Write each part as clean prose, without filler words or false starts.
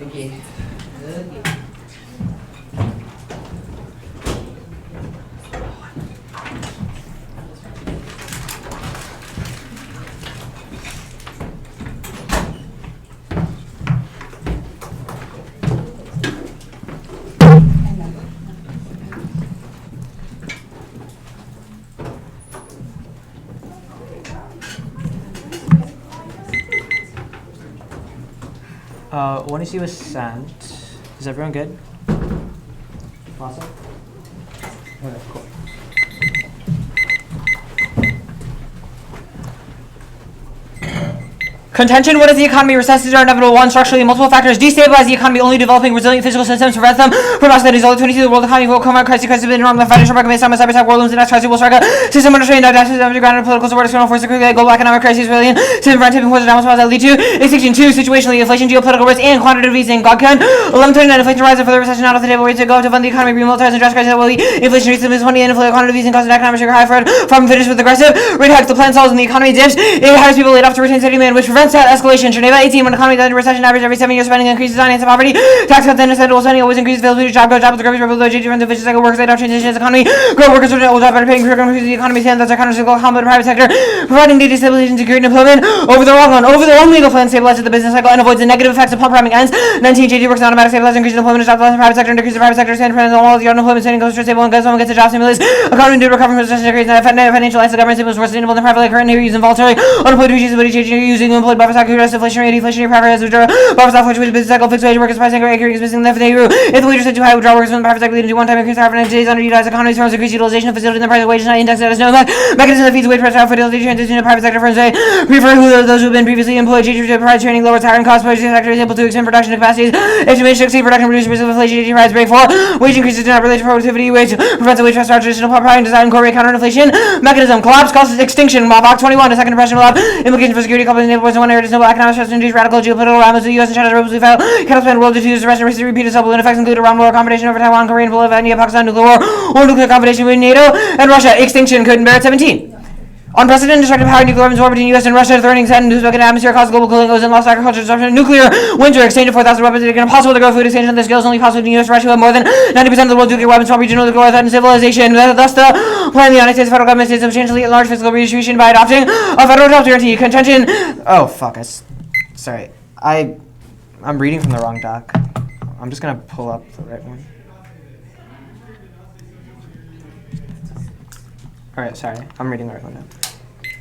Thank you. When you see was sent, is everyone good? LASA? Okay, cool. Contention, what is the economy? Recessions are inevitable. One, structurally, multiple factors destabilize the economy, only developing resilient physical systems prevent them from oscillating. All 22, the world economy will come out, crisis has been wrong, the financial market based on cyber attack, war looms, the next crisis will strike a system under strain, digestion, underground, political support, external forces, global economic crisis, rebellion, system front tipping forces, downward that lead to extinction. 2, situationally, inflation, geopolitical risk, and quantitative easing. God can 11:29, inflation rises for the recession out of the table, rates to go to fund the economy, remilitarize and dress crisis, will inflation rates is 20 and quantitative easing causes economic sugar high for from finish with aggressive rate hikes. The plan solves and the economy dips. It hires people laid off to retain steady demand, which prevents that escalation. Geneva 18, when economy does a recession average every 7 years, spending increases on answer poverty. Tax cuts and incentives spending always increases availability, job growth, job with the garbage, rebel, change, the vicious cycle, works, laid off, transitions, economy, grow, workers, will job, better paying, career, increases the economy, stands, that's our counter-cyclical, common, private sector, providing data stabilization, security, and employment. Over the long run, over the long legal plan, stabilizes the business cycle and avoids the negative effects of pump priming ends. 19, JD works on automatic stabilizing, increases employment, jobs, loss in private sector, and decreases the private sector, stand dependent on all the unemployment, standing goes to stable, and goes someone gets a job stimulus. Economy due to recover from recession, decrease, financial life, the government stimulus, more sustainable than private, current here, using voluntary, unemployed, reduces ability, changing, using unemployed, buffer stock, deflationary, deflationary, private has withdraw, buffer stock, fluctuated business cycle, fixed wage workers, price increase, missing left, if the wages set too high, withdrawal workers from the private sector, leading to one-time increase, however, today's underutilized economies, firms increase utilization of facilities, and the price of wages not indexed, that is no mechanism that feeds wage price out for utility transition to private sector firms, prefer those who have been previously employed, change to provide training, lowers hiring costs, purchasing sector is able to expand production capacities, estimation exceed production, reduce risk of inflation, price break for wage increases do not relate to productivity, wage prevents the wage price start traditional pricing, design, incorporate counter inflation mechanism, collapse causes extinction, Mobach 21, the second depression will have implications for security, coupled neighborhoods, and one area, no economic stress, induce radical geopolitical rams, the U.S. and China's robustly fell, cattle spend world issues, the rest of the repeated sub-balloon effects include around war, combination over Taiwan, Korean, Bolivia, India, Pakistan, nuclear war, or nuclear combination with NATO, and Russia, extinction, couldn't bear at 17. Unprecedented destructive power nuclear weapons war between U.S. and Russia, threatening sudden Uzbek atmosphere, cause global cooling, ozone loss, agriculture disruption, nuclear winter, exchange of 4,000 weapons, it is impossible to grow food exchange on this scale is only possible between U.S. and Russia, who have more than 90% of the world's nuclear weapons, from regional nuclear weapons and civilization. Thus, the plan of the United States federal government is substantially large fiscal redistribution by adopting a federal job guarantee. Contention. Oh, fuck. Sorry. I'm reading from the wrong doc. I'm just gonna pull up the right one. Alright, sorry. I'm reading the right one now.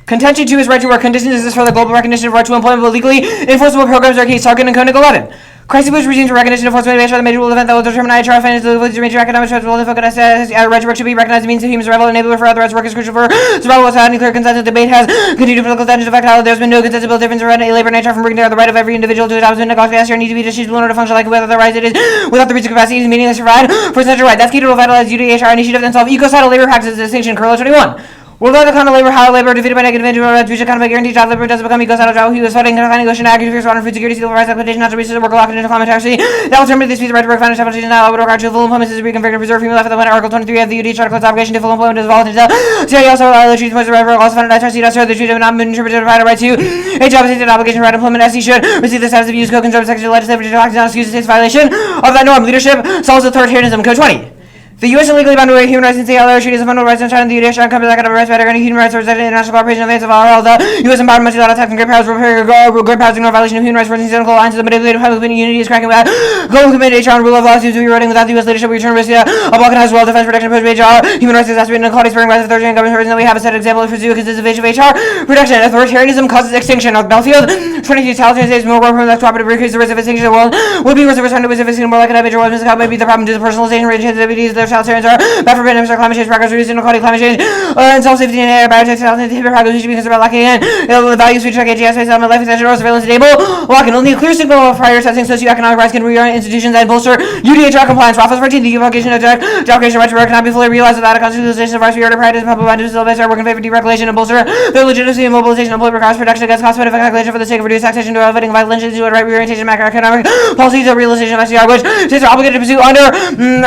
Contention 2 is right to work. Conditions exist for the global recognition of right to employment, but legally enforceable programs are key. Target and Code 11. Crisis push regimes for recognition of enforcement based on the major rule event that will determine HR financial major economic trends will focus right to work should be recognized as means of human survival enabler for other rights work is crucial for survival without any clear consensus. Debate has continued political tensions affect how there's been no consensus difference around labor and HR from bringing together the right of every individual to adopt and negotiate need to be distributed in order to function like with other rights it is without the reach of capacity is meaningless to provide for such a right. That's key to revitalize UDHR initiative and solve ecocidal labor practices distinction. Curl 21. Worldwide the kind of labor, high labor, defeated by negative individual rights, which kind of guaranteed job labor doesn't become ecocidal job. He was fighting negotiation, agriculture, water, food security, civil rights, exploitation, natural resources, worker locked into climate taxation. That will terminate this piece of right to work, financial stabilization, now would require to full employment is reconfigured and preserve female life at the planet. Article 23 of the UD Charter clause obligation to full employment is volatile. See also allow the treaty points of right for also found I trust the treaty have not been interpreted to provide a right to a job is an obligation right employment as he should receive the status of use co-conservative section legislative to act on excuse state's violation of that norm. Leadership solves authoritarianism. Code 20. The U.S. illegally bound away human rights and other treaties of fundamental rights in China and the UDH companies like rights better and human rights represented international cooperation in advance of all the U.S. empowered much lot of attacks and great powers great powers ignore violation of human rights for cynical alliances of manipulative public opinion unity is cracking back. Global commitment HR and rule of law seems to be eroding without the U.S. leadership. We return risk a balkanized world defense protection post HR human rights exacerbated inequality spurring rights of authoritarian government that we have a set example of pursue consistency of HR protection. Authoritarianism causes extinction. On the battlefield 22 totalitarian states more war from the cooperative increase the risk of extinction of the world would be worse if returned to a more like an individual was how maybe the problem due to personalization rate sensitivities the totalitarians are for pandemics, climate change, progress, reducing inequality, climate change, and self-safety and air, biotech, health, and progress, which because about lacking in the values, food truck, AGS, space, element, life extension, or surveillance enable, locking only a clear signal of prior assessing socioeconomic rights can reorient institutions and bolster UDHR compliance. For Office 14, the evocation of job creation right to work cannot be fully realized without a constitution of rights we order practice, public mind, still best are working in favor of deregulation and bolster the legitimacy and mobilization of employee cost production against cost benefit calculation for the sake of reduced taxation to elevating vital engines to a right reorientation of macroeconomic policies of realization of SDR, which states are obligated to pursue under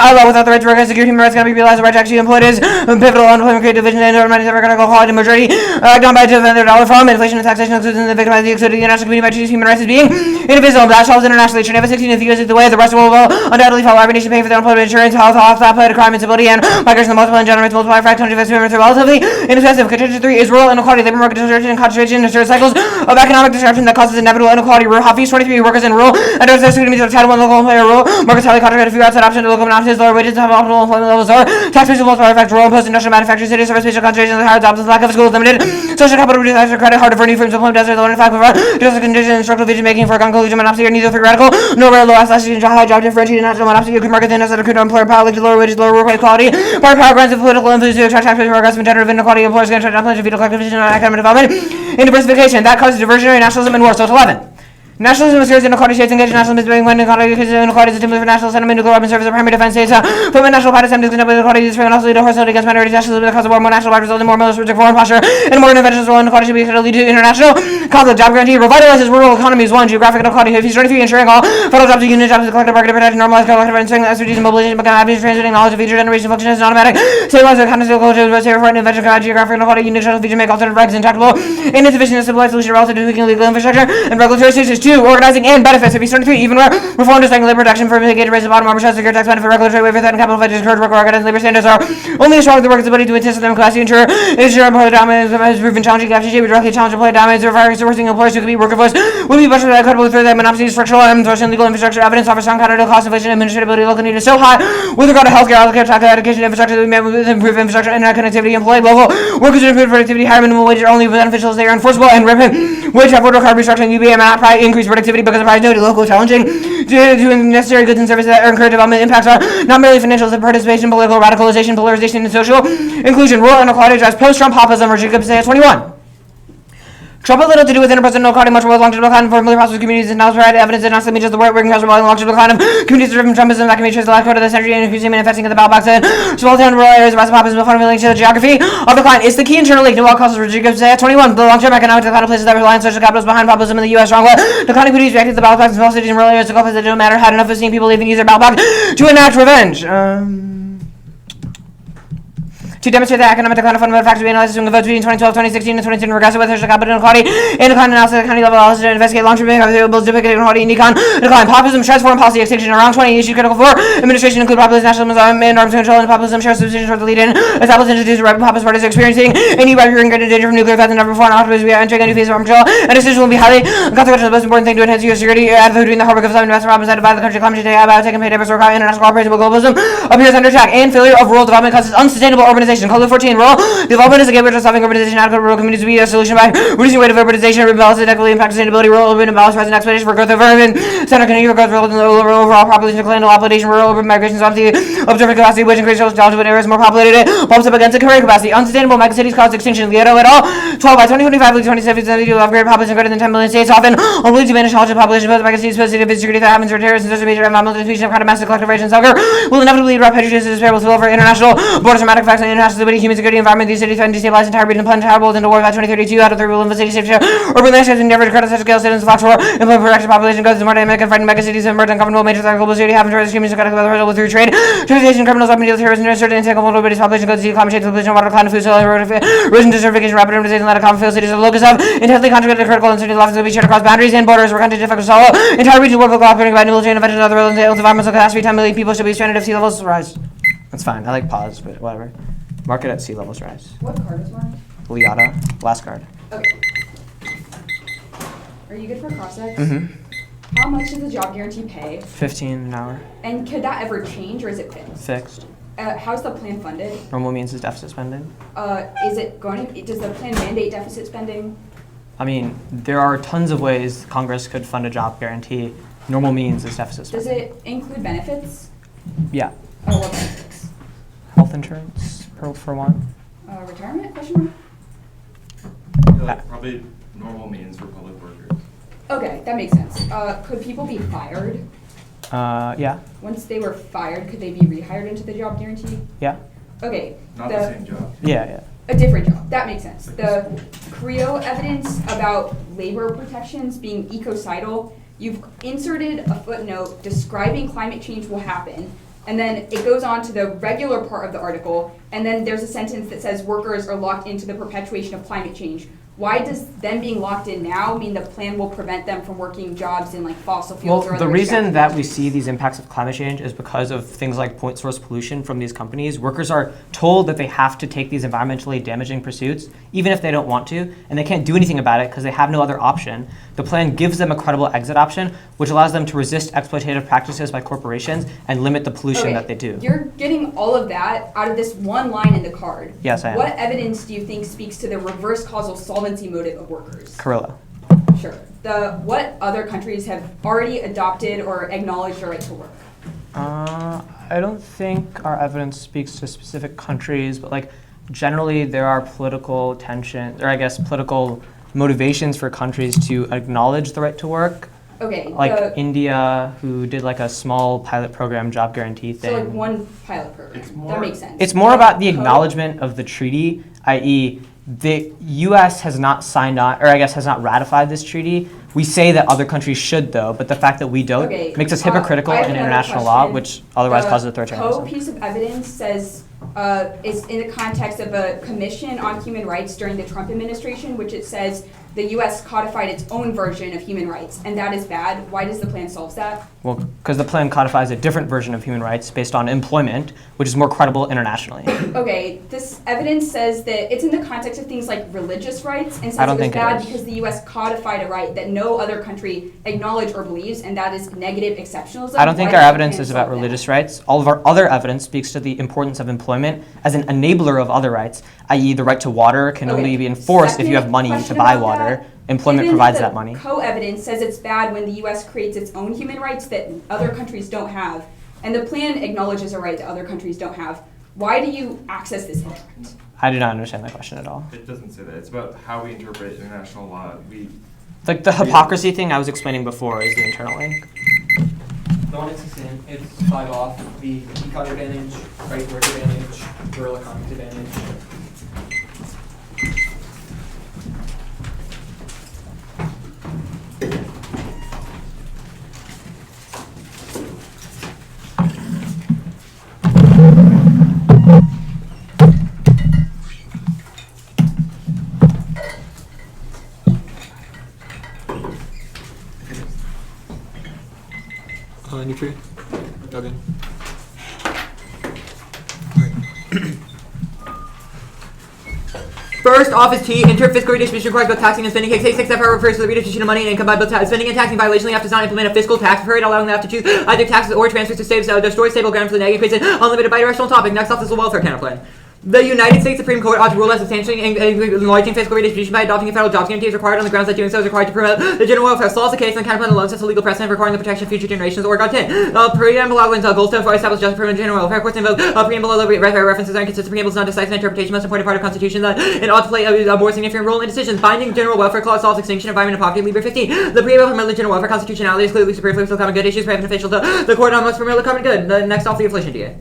law without the right to work as secure human rights cannot be realized. The right to actually employed is pivotal. Unemployment, create division, and money never gonna go quality majority. Done by defend their dollar from inflation and taxation, including the victimized, the excluded, the international community by choosing human rights as being indivisible. That solves internationally. Geneva 16, if the US is the way, the rest will undoubtedly follow. Every nation pay for their unemployment insurance, health, apply to crime, instability, and migration. The multiple and generates multiplier fact, country investments are relatively inexpensive. Contention 3 is rural inequality, labor market distortion, and concentration, and cycles of economic disruption that causes inevitable inequality. Rural Hafiz 23 workers in rural and those that means of Title 1 local employer rural markets highly concentrated. Few outside options, local options, lower wages, have optimal employment levels, or tax base multiplier effect, rural and post-industrial manufacturing cities, service spatial concentration, higher jobs, lack of schools, limited social capital, reduced access to credit, harder for new firms to employment, desert, low in fact, just conditions, structural vision making for a conclusion, monopsy, or neither for radical, no rare low association, high job differentiated, natural monopsy, good market thin, that could employer power, like lower wages, lower work quality, power grants, and political influence to attract tax base progress, and generative inequality, employers going to try to implement veto collectivization on economic development, and diversification that causes diversionary nationalism and war. So it's 11. Nationalism is serious inequality states engage in nationalism is when inequality is a stimulus for national sentiment, nuclear weapons service, the primary defense states, put national party assembly to conduct inequality is and also lead to hostility against minorities, nationalism because of war, more national party resulting more militaristic foreign posture, and more interventions role inequality should be lead to international conflict. Job guarantee revitalizes rural economies. 1. Geographic inequality. If he's 23 ensuring all federal jobs to union jobs, collective bargaining protection, normalized collective and swing expertise and mobilization, become avenues transmitting knowledge of future generation function as an automatic. Stabilize the content of culture, but say for an invention, geographic inequality, unique social feature, make alternative regs intractable, and insufficient and civilized solution relative to weakening legal infrastructure and regulatory systems. 2. Organizing and benefits. If he's 23, even where reform to labor protection for mitigated raise the bottom armor shots, secure tax benefit, regulatory waiver, threat, and capital federal encourage work organized labor standards are only as strong as the workers' ability to anticipate them class ensure employer dominance has proven challenging. FGJ would directly challenge employer dominance, requiring sourcing employers who could be worker force will be budgeted credible through that monopoly, structural and sourcing legal infrastructure evidence offers strong counter to cost inflation administratability. Local need is so high with regard to healthcare, healthcare, education, infrastructure that we with improved infrastructure and connectivity. Employed local workers who improve productivity, higher minimum wage are only beneficial as they are enforceable and rapid wage effort required restructuring UBM and not increase productivity because of price noted local challenging doing necessary goods and services that encourage development. Impacts are not merely financial, but participation, political radicalization, polarization, and social inclusion. Rural inequality drives post-Trump populism, or Jacob say 21. Trump had little to do with interpersonal inequality, much more with long-term decline of formally prosperous communities, and now provided evidence that not simply just the right-wing class rebelling long-term decline of communities driven Trumpism that can be traced to the last quarter of the century and increasingly manifesting in the ballot box and small town rural areas of massive populism fundamentally linked to the geography of decline. It's the key internal link to all causes for Jacob say 21. The long-term economic decline of places that rely on social capitals behind populism in the U.S. strong declining communities reacted to the ballot box in small cities and rural areas to causes that don't matter had enough of seeing people even use their ballot box to enact revenge. To demonstrate the economic decline of fundamental factors, we analyzed the swing of votes between 2012, 2016, and 2010 regressive with social capital inequality and decline analysis at county level analysis to investigate long-term bills depicting inequality and econ decline. Populism, stress, foreign policy, extinction. Around 20 issues critical for administration include populist nationalism and arms control, and populism shares substitution toward the lead in established entities where populist parties are experiencing any rapid greater danger from nuclear threats and never before. And optimism, we are entering a new phase of arms control, and decisions will be highly consequential. The most important thing to enhance U.S. security at the between the hard work of some investment problems that divide the country. Climate change, biotech, and pay diversity, international cooperation with globalism appears under attack, and failure of rural development causes unsustainable urbanization. Color 14, rural development is a gateway to solving urbanization. Adequate rural communities to be a solution by reducing rate of urbanization, rebalance, inequity, impact, sustainability, rural urban imbalance, present expectation for growth of urban center, continuing growth, relative to the overall population, colonial population, rural urban migration, obviously observing capacity, which increases social challenges when areas more populated, bumps up against the career capacity. Unsustainable megacities cause extinction. Lieto et al. 12 by 2025, 2070, will have greater population greater than 10 million states, often only to manage knowledge of population, both megacities, positive security that happens for terrorists and social major environmental diffusion of kind of massive collective rage and sucker will inevitably lead to repatriation and despair will spill over international borders, dramatic effects on international stability, human security, environment. These cities threaten to destabilize entire region, plunge entire world into war by 2032. Out of 3 will invade cities, urban landscapes endeavor to credit such scale citizens, fox war, employment production, population growth, more dynamic and fighting megacities, emergent ungovernable major threat, global security, having terrorist humans, cut by the result through trade, transportation, criminals, weapons, deals, terrorism, certain intent, vulnerabilities, population growth, climate change, pollution, water, climate, food, soil, erosion, desertification, rapid urbanization, land of common field cities of locus of intensely contributed critical and certain losses will be shared across boundaries and borders. We're going to difficult to solve entire region work cooperating by military intervention and other relevant environmental catastrophe. 10 million people should be stranded if sea levels rise. That's fine. I like pause, but whatever. Mark it at sea levels rise. What card is mine? Liata, last card. Okay. Are you good for cross-ex? Mm-hmm. How much does the job guarantee pay? 15 an hour. And could that ever change, or is it fixed? Fixed. How's the plan funded? Normal means is deficit spending. Is it going to, does the plan mandate deficit spending? I mean, there are tons of ways Congress could fund a job guarantee. Normal means is deficit spending. Does it include benefits? Yeah. Oh, what benefits? Health insurance, for one. Retirement, question mark? Probably normal means for public workers. Okay, that makes sense. Could people be fired? Yeah. Once they were fired, could they be rehired into the job guarantee? Yeah. Okay. Not the same job. Yeah. A different job. That makes sense. The Creo evidence about labor protections being ecocidal, you've inserted a footnote describing climate change will happen, And then it goes on to the regular part of the article, and then there's a sentence that says workers are locked into the perpetuation of climate change. Why does them being locked in now mean the plan will prevent them from working jobs in like fossil fuels or Well, other the reason that we extractive see these impacts of climate change is because of things like point source pollution from these companies. Workers are told that they have to take these environmentally damaging pursuits, even if they don't want to, and they can't do anything about it because they have no other option. The plan gives them a credible exit option, which allows them to resist exploitative practices by corporations and limit the pollution that they do. You're getting all of that out of this one line in the card. Yes, I am. What evidence do you think speaks to the reverse causal solvency motive of workers? Carrillo. Sure. What other countries have already adopted or acknowledged the right to work? I don't think our evidence speaks to specific countries, but like generally there are political tension, or I guess political motivations for countries to acknowledge the right to work. Okay. Like India, who did like a small pilot program, job guarantee thing. So like one pilot program. That makes sense. It's more about the acknowledgement of the treaty, i.e. the U.S. has not signed on, or I guess has not ratified this treaty. We say that other countries should, though, but the fact that we don't makes us hypocritical I have in another international law, question. which otherwise causes authoritarianism. piece of evidence says is in the context of a commission on human rights during the Trump administration, which it says the U.S. codified its own version of human rights, and that is bad. Why does the plan solve that? Well, because the plan codifies a different version of human rights based on employment, which is more credible internationally. Okay, this evidence says that it's in the context of things like religious rights, and says I don't it was think it bad is. because the U.S. codified a right that no other country acknowledged or believes, and that is negative exceptionalism. I don't think Why our does the evidence plan is about solve that? religious rights. All of our other evidence speaks to the importance of employment as an enabler of other rights, i.e. the right to water can Okay, only be enforced if you have second money to question buy about water. that. Employment Given provides the that money. Co-evidence says it's bad when the U.S. creates its own human rights that other countries don't have, and the plan acknowledges a right that other countries don't have. Why do you access this interact? I do not understand that question at all. It doesn't say that. It's about how we interpret international law. Like the hypocrisy thing I was explaining before is the internal link. The one it's in, it's 5 off, the econ advantage, right work advantage, rural economics advantage. Any tree? Okay. First off is T. Inter-fiscal redistribution requires both taxing and spending. Case 6 refers to the redistribution of money and income by both spending and taxing. Violation have to not implement a fiscal tax period, allowing them to choose either taxes or transfers to save, destroy stable ground for the negative increase in unlimited bidirectional topic. Next off is the welfare counterplan. The United States Supreme Court ought to rule that substantially enlarging fiscal redistribution by adopting a federal jobs guarantee is required on the grounds that doing so is required to promote the general welfare. Law is the case, and the counterplan alone sets a legal precedent requiring the protection of future generations. Oregon 10. Preamble outlines Goldstone for established just permanent general welfare. Courts invoke preamble references are inconsistent. Preamble is not decisive interpretation, most important part of Constitution that it ought to play a more significant role in decisions. Binding general welfare clause solves extinction, environment, and poverty. Libre 15. The preamble promotes the general welfare constitutionality is clearly superfluous to common good issues. Private officials, the court must promote the common good. The next off the inflation DA.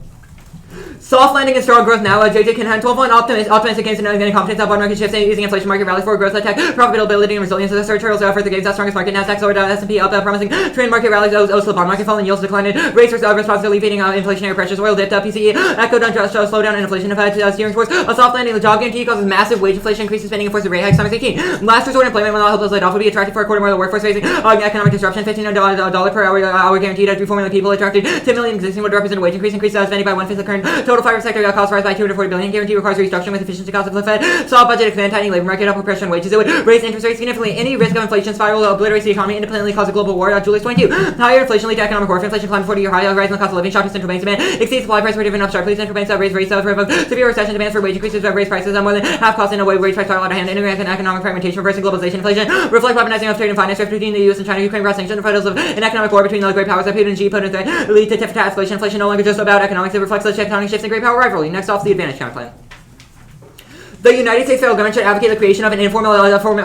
Soft landing and strong growth now. JJ can hand 12-1 optimistic against an confidence of bond market shifts using inflation market rally for growth attack, profitability and resilience of the search hurdles for the gains that strongest market. Nasdaq soared, S&P up, promising trend market rallies. Oslo bond market falling, yields declined. Rates were responsibly feeding inflationary pressures. Oil dipped. PCE echoed on slowdown in inflation effect, steering towards a soft landing. The job guarantee causes massive wage inflation, increases spending, and forces rate hikes. Summers 18. Last resort employment when all help is laid off would be attractive for a quarter more of the workforce facing economic disruption. $15 per hour guaranteed at 3 million people attracted. 10 million existing would represent a wage increase. Increases spending by 1/5 of the current total fiber sector cost rise by 240 billion. Guarantee requires restructuring with efficiency costs of the Fed. Solid budget expand, tightening labor market, upward pressure on wages. It would raise interest rates significantly. Any risk of inflation spiral obliterates the economy, independently cause a global war. Julius 22. Higher inflation lead to economic warfare. Inflation climbed 40-year high. Rise in the cost of living. Shopping central banks demand exceeds supply price for different sharply. Central banks raise rates for severe recession. Demands for wage increases raise prices more than half cost in a way. Wage price spiral out of hand. Integrating economic fragmentation, reversing globalization, inflation. Reflect weaponizing of trade and finance between the U.S. and China. Ukraine brought sanctions. The fightals of an economic war between the great powers that Putin and Xi put in threat lead to inflation. Inflation no longer just about economics. It reflects the tectonic shifts in great power rivalry. Next off, the advantage counterplan. The United States federal government should advocate the creation of an informal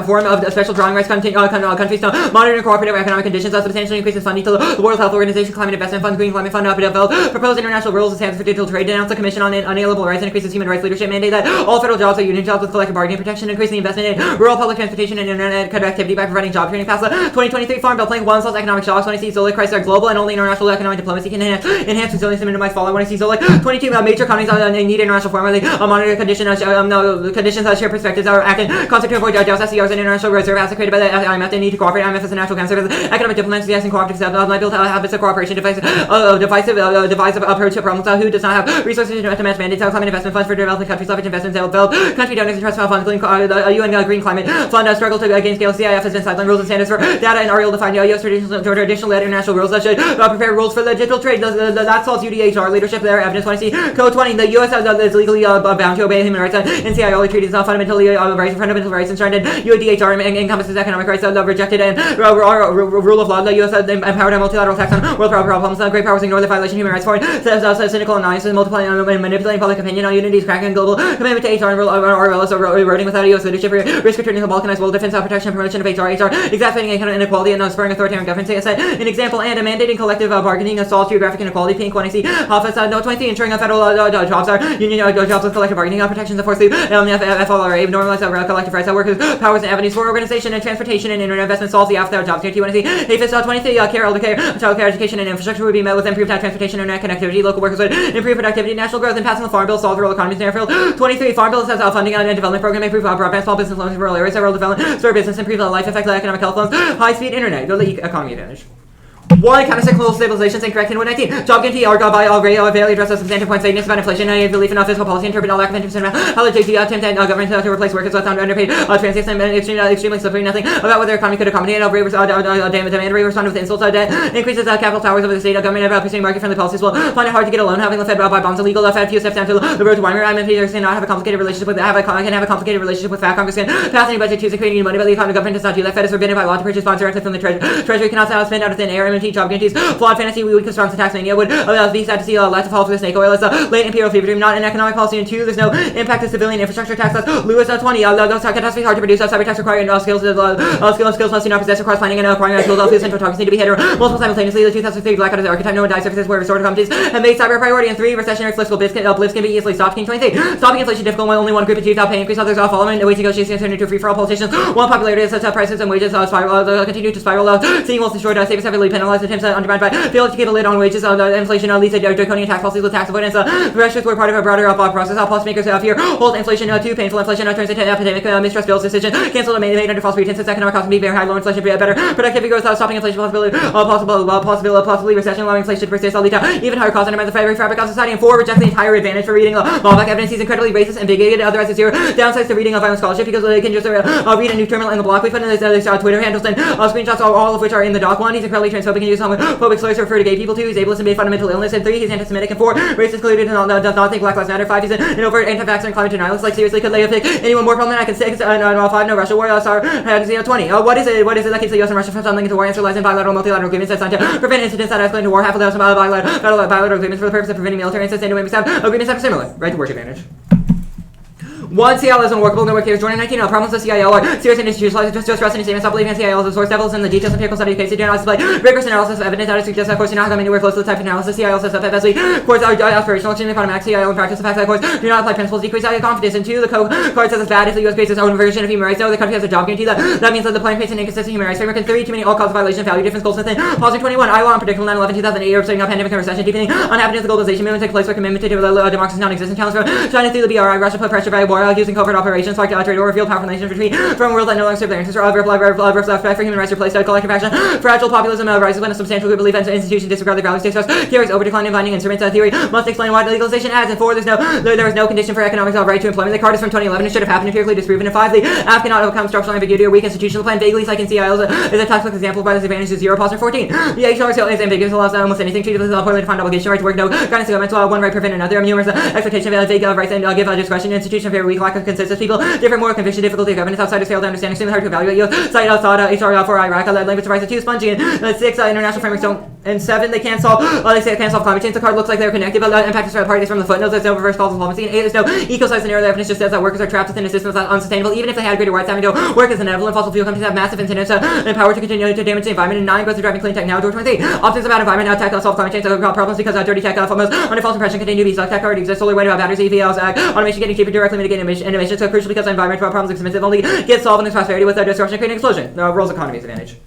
form of special drawing rights countries to monitor and cooperate with economic conditions, substantially increases funding to the World Health Organization, Climate Investment Fund, Green Climate Fund, develop proposed international rules and standards for digital trade, denounce the Commission on Inalienable Rights and increases human rights leadership, mandate that all federal jobs are union jobs with collective bargaining protection, increase the investment in rural public transportation and internet connectivity by providing job training, pass the 2023 Farm Bill, playing one solves economic shocks. When I see Zolik crisis are global and only international economic diplomacy can enhance resilience and minimize fallout. When I see Zolik 22 major economies need international formally monitor conditions share perspectives are acting constant to avoid jobs SCRs and international reserve assets created by the IMF. They need to cooperate. IMF is a national council service. Economic diplomats suggesting cooperative liability habits of cooperation, divisive approach to problems. Who does not have resources to match mandates? Climate investment funds for developing countries, leverage investments, develop country donors and trust fund funds, including UN Green Climate Fund. Struggle to gain scale. CIF has been sidelined. Rules and standards for data and are ill-defined. U.S. traditional international rules that should prepare rules for the digital trade. That solves UDHR leadership there. Evidence 20 Code 20. The U.S. is legally bound to obey human rights and CIO treaties fundamentally fundamental rights enshrined in UDHR encompasses economic rights rejected and rule of law. The U.S. empowered a multilateral tax on world problems. Great powers ignore the violation of human rights. Foreign cynical alliances multiplying and manipulating public opinion on unities, cracking global commitment to HR and RLS eroding without a U.S. leadership, risk returning the balkanized world, defense, protection, promotion of HR, exacerbating inequality and spurring authoritarian government. Set an example and mandating collective bargaining, solves geographic inequality. Pink 20 office no 20 ensuring federal jobs are union jobs with collective bargaining protections. Force FLRA normalize collective rights, workers, powers and avenues for organization and transportation and internet investment. Solve the after jobs guarantee. 20 APHIS 23 care, elder care, child care, education and infrastructure would be met with improved transportation and internet connectivity. Local workers would improve productivity, national growth, and passing the Farm Bill solve rural economies in airfield. 23 Farm Bill says funding and development program improve broadband, small business loans in rural areas, rural development, serve business, improve life effects, economic health loans, high speed internet, go the economy advantage. One, counter-cyclical stabilizations incorrect in 119. Job guarantee, argue by all value addresses substantive points, vagueness about inflation, belief in fiscal policy, interpret all lack of interest in how the JT attempt government to replace workers with underpaid, translates and extremely slippery, nothing about whether the economy could accommodate demand rate respond with insults, debt, increases capital towers over the state government about pursuing market-friendly policies will find it hard to get a loan, having the Fed buy bonds illegal, Fed few steps down to the road to Weimar. IMF cannot have a complicated relationship with FAT. Congress can pass any budget to creating money, but the government does not do that. Fed is forbidden by law to purchase bonds directly from the Treasury cannot spend out of thin air. MMT job guarantees. Flawed fantasy, we would response to tax mania would be sad to see lots of fall for the snake oil. It's a late imperial fever dream, not an economic policy. And 2, there's no impact to civilian infrastructure tax. Lewis 20, those catastrophes hard to produce. Cyber tax requiring skills must do not possess across planning and acquiring tools. All fields and photography need to be hit multiple simultaneously. The 2003 blackout is the archetype. No one died surfaces where restorative companies have made cyber a priority. And 3, recessionary fiscal blips can be easily stopped. King 23, stopping inflation difficult when only one group achieves without pay increase. Others all following. Wage negotiations turn into free-for-all politicians. One popularity sets up prices and wages continue to spiral. Seeing wealth destroyed, savings heavily penalized, attempts undermined by failure to keep a lid on wages. Inflation leads to draconian tax policies with tax avoidance. Pressures were part of a broader process. Policymakers fear hold inflation too painful. Inflation turns into epidemic. Mistrust bills decision canceled made under false pretenses. Economic costs can be very high. Lower inflation better. Productivity growth stopping inflation. Possibly recession. Allowing inflation to persist. All lead to even higher costs undermines the very fabric of society. And 4, reject the entire advantage for reading law back evidence. He's incredibly racist and bigoted. Otherwise, it's 0 downsides to reading of violent scholarship because they can just read a new terminal in the block. We put in his Twitter handles and screenshots, all of which are in the doc. 1, he's incredibly transphobic and uses homophobic slurs to refer to gay people. 2, he's ableist and made fundamental illness. And 3, he's anti-Semitic. And 4, racist, colluded and does not think Black Lives Matter. 5, he's an overt anti-vaxxer and climate denialist. Like, seriously, could they pick anyone more problematic? And 6, 5, no Russia war. 20. What is it that keeps the US and Russia from stumbling into war? Answer lies in bilateral, multilateral agreements that's designed to prevent incidents that escalate into war. Half of those bilateral agreements for the purpose of preventing military incidents. And agreements have similar right to work advantage. 1, CIL is unworkable, no work here. Jordan 19, problems with CIL are serious and institutionalized. Just trust any statements. Stop believing in CIL as a source. Devils in the details and empirical study of cases. Do not display rigorous analysis of evidence that suggests that course do not have anywhere close to the type of analysis CIL says that best course are aspirational, extremely problematic. CIL in practice, the fact that course do not apply principles decrease confidence. And 2, the card says it's bad if the US creates its own version of human rights. No, the country has a job guarantee that means that the plan creates an inconsistent human rights framework. And 3, too many all cause violation of value difference goals within. Policy 21, Iowa unpredictable 9/11 2008 Europe setting up pandemic and recession deepening unhappiness. The globalization movement take place where commitment to democracy is non-existent. Challenge for China through the BRI. Russia put pressure by war using covert operations. Sparked trade war, revealed powerful nations retreat from a world that no longer serve their interests. Respect for human rights replaced by collective action. Fragile populism rises when a substantial group of belief and institutions disregard their values. State trust carries over declining binding instruments. Theory must explain why legalization has. And 4, there is no condition for economic right to employment. The card is from 2011. It should have happened empirically disproven. And 5, the app cannot overcome structural ambiguity or weak institutional plan. Vaguely like in CIL is a textbook example by this advantage is 0. Posture 14. The HR scale is ambiguous. Allows almost anything treated as a poorly defined obligation. Right to work. No guidance to governments. One right prevent another. Numerous expectation of vague rights and give discretion. Institution very weak. Lack of consensus. People different moral conviction. Difficulty of governance. Outsiders fail to understand. Extremely hard to evaluate. Cite thought HR for Iraq. Language devices 2. Spongy. And 6, international frameworks don't And 7, they can't solve. They say they can't solve climate change. The card looks like they're connected, but the impact of parties from the footnotes. There's no reverse causal solvency. And 8, there's no eco-size scenario. The evidence just says that workers are trapped within a system that's unsustainable. Even if they had greater rights, having to work as an benevolent fossil fuel companies have massive incentives and power to continue to damage the environment. And 9 goes to driving clean tech now. Door 23. Options about environment tech solve climate change problems because dirty tech almost under false impression continue to be tech already exists. Solely worried about batteries, EVs, automation getting cheaper, directly mitigating emissions. So crucial because environmental problems expensive only get solved in its prosperity with destruction creating explosion. Rolls economy's advantage.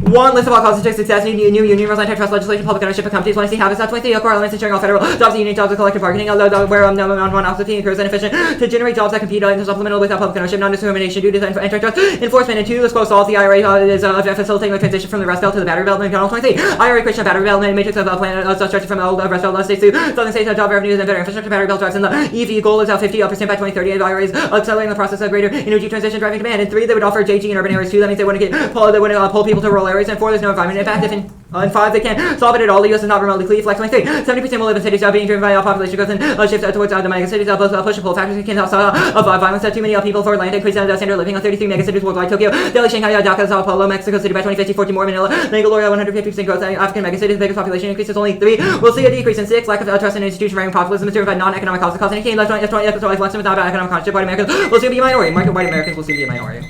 1 list of all causes to success. New union rules, antitrust legislation, public ownership of companies. 20 habits. 23 core elements ensuring all federal jobs, union jobs, with collective bargaining. Where one opportunity occurs inefficient to generate jobs that compete and supplemental without public ownership, non-discrimination due to antitrust enforcement. And 2, let's go solve the IRA is facilitating the transition from the Rust Belt to the battery belt. And 23 IRA creation of battery development matrix of plan structure from old Rust Belt states to southern states of job revenues and better infrastructure. Battery belt drives in the EV goal is out 50% by 2030. IRA is accelerating the process of greater energy transition, driving demand. And 3, they would offer JG in urban areas. 2, that means they wouldn't pull people to rural areas. And 4, there's no environment impact. And 5, they can't solve it at all. The U.S. is not remotely clean. Flex 23. 70% will live in cities being driven by population growth and shift towards the mega cities. Both push and pull factors can cause violence. Too many people for land increase and standard of living on 33 mega cities worldwide. Tokyo, Delhi, Shanghai, Dhaka, Sao Paulo, Mexico City by 2050. 14 more. Manila, Bangalore, 150% growth. African mega cities, biggest population increases. Only 3. We'll see a decrease in 6. Lack of trust in institution ranking populism is driven by non-economic causes. Causing 18. Left 20. Flexing without economic concept. White Americans will soon be a minority. White Americans will soon be a minority.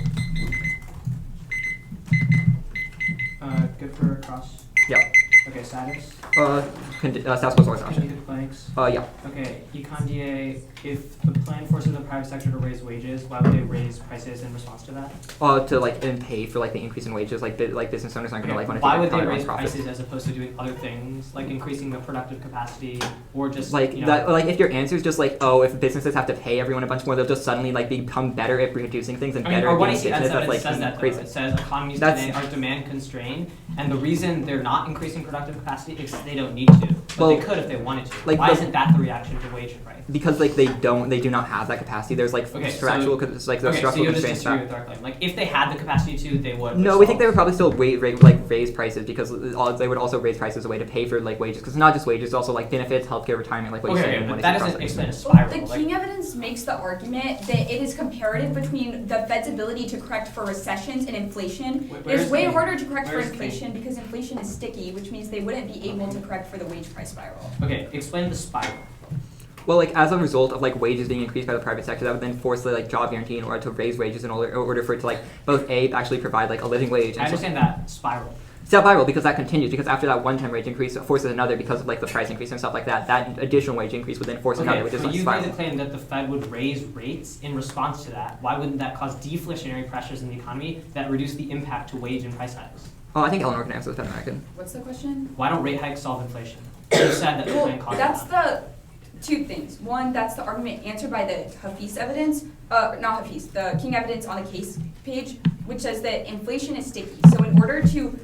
Good for cross. Yeah. Okay, status. Status quo option. Connected blanks. Yeah. Okay, Econ DA, if the plan forces the private sector to raise wages, why would they raise prices in response to that? To and pay for the increase in wages. Business owners aren't going to want to. Why would they raise prices as opposed to doing other things like increasing the productive capacity or just if your answer is just if businesses have to pay everyone a bunch more, they'll just suddenly become better at producing things and better at being business. It says that though. It says economies today are demand constrained, and the reason they're not increasing productive capacity is they don't need to, but they could if they wanted to. Why isn't that the reaction to wage and price? Because they do not have that capacity. There's structural structural constraints. So with our claim. If they had the capacity to, they would. No, we think they would probably still raise prices because they would also raise prices as a way to pay for wages, because not just wages, also benefits, healthcare, retirement, what you said. But that doesn't explain a spiral. The King evidence makes the argument that it is comparative between the Fed's ability to correct for recessions and inflation. It's way harder to correct for inflation because inflation is sticky, which means they wouldn't be able to correct for the wage price spiral. Okay, explain the spiral. Well, as a result of wages being increased by the private sector, that would then force the job guarantee in order to raise wages in order for it to both actually provide a living wage. I understand that spiral. It's not viral because that continues, because after that one-time wage increase, it forces another because of the price increase and stuff like that. That additional wage increase would then force another, which is you spiral. made the claim that the Fed would raise rates in response to that. Why wouldn't that cause deflationary pressures in the economy that reduce the impact to wage and price hikes? Oh, I think Eleanor can answer this, American. What's the question? Why don't rate hikes solve inflation? You said that the plan caused that's that. Two things. One, that's the argument answered by the Hafiz evidence, not Hafiz, the King evidence on the case page, which says that inflation is sticky. So in order to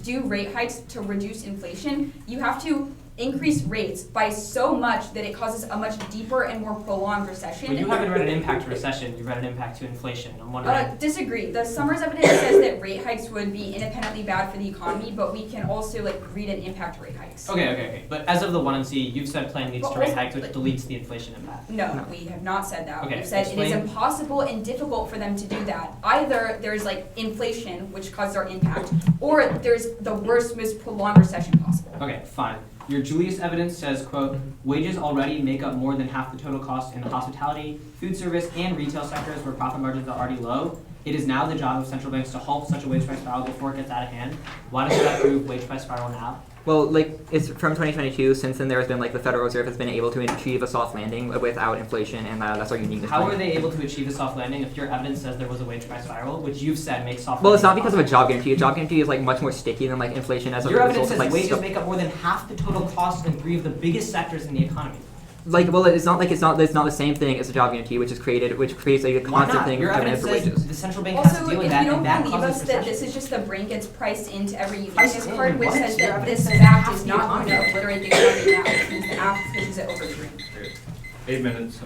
do rate hikes to reduce inflation, you have to increase rates by so much that it causes a much deeper and more prolonged recession. But you haven't read an impact to recession, you read an impact to inflation. I'm wondering. Disagree. The Summers evidence says that rate hikes would be independently bad for the economy, but we can also read an impact to rate hikes. Okay. But as of the 1 and C, you've said plan needs to rate hikes, which deletes the inflation impact. No, we have not said that. Okay, We've said explain. it is impossible and difficult for them to do that. Either there's inflation, which causes our impact, or there's the worst, most prolonged recession possible. Okay, fine. Your Julius evidence says, quote, wages already make up more than half the total cost in the hospitality, food service, and retail sectors where profit margins are already low. It is now the job of central banks to halt such a wage price spiral before it gets out of hand. Why doesn't that prove wage price spiral now? Well, it's from 2022. Since then, there has been the Federal Reserve has been able to achieve a soft landing without inflation, and that's our uniqueness. How are they able to achieve a soft landing if your evidence says there was a wage price spiral, which you've said makes soft? Well, it's not because of a job guarantee. A job guarantee is much more sticky than inflation as a result. Your evidence says wages make up more than half the total cost in 3 of the biggest sectors in the economy. It's not the same thing as a job guarantee, which creates a constant thing Your demand evidence for says wages. the central bank has to Also, deal with if that, you and that don't believe causes us that recession. this is just the brain gets priced into every uniqueness Priced card, in? which What? says Your that evidence this says fact half is the not going to economy. obliterate the economy now, which means the app pushes it over the brain. 8 minutes.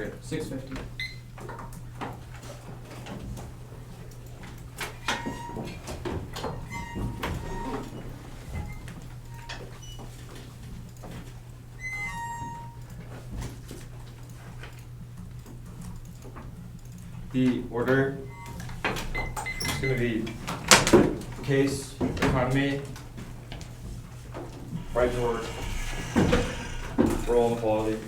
Great. 650. The order is going to be case, economy, right to work, role and quality,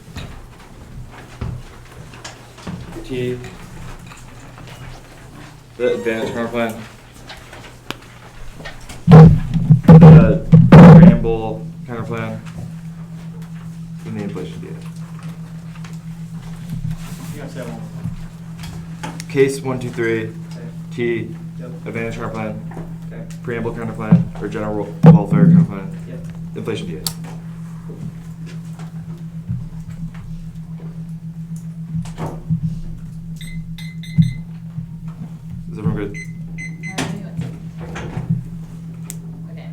T, the advantage counter plan, the preamble counter plan, and the inflation data. You gotta say that one. Case 1, 2, 3, Okay. T, Yep. advantage counter plan, Okay. preamble counter plan, or general welfare counter plan, Yep. inflation data. Is everyone good? Okay.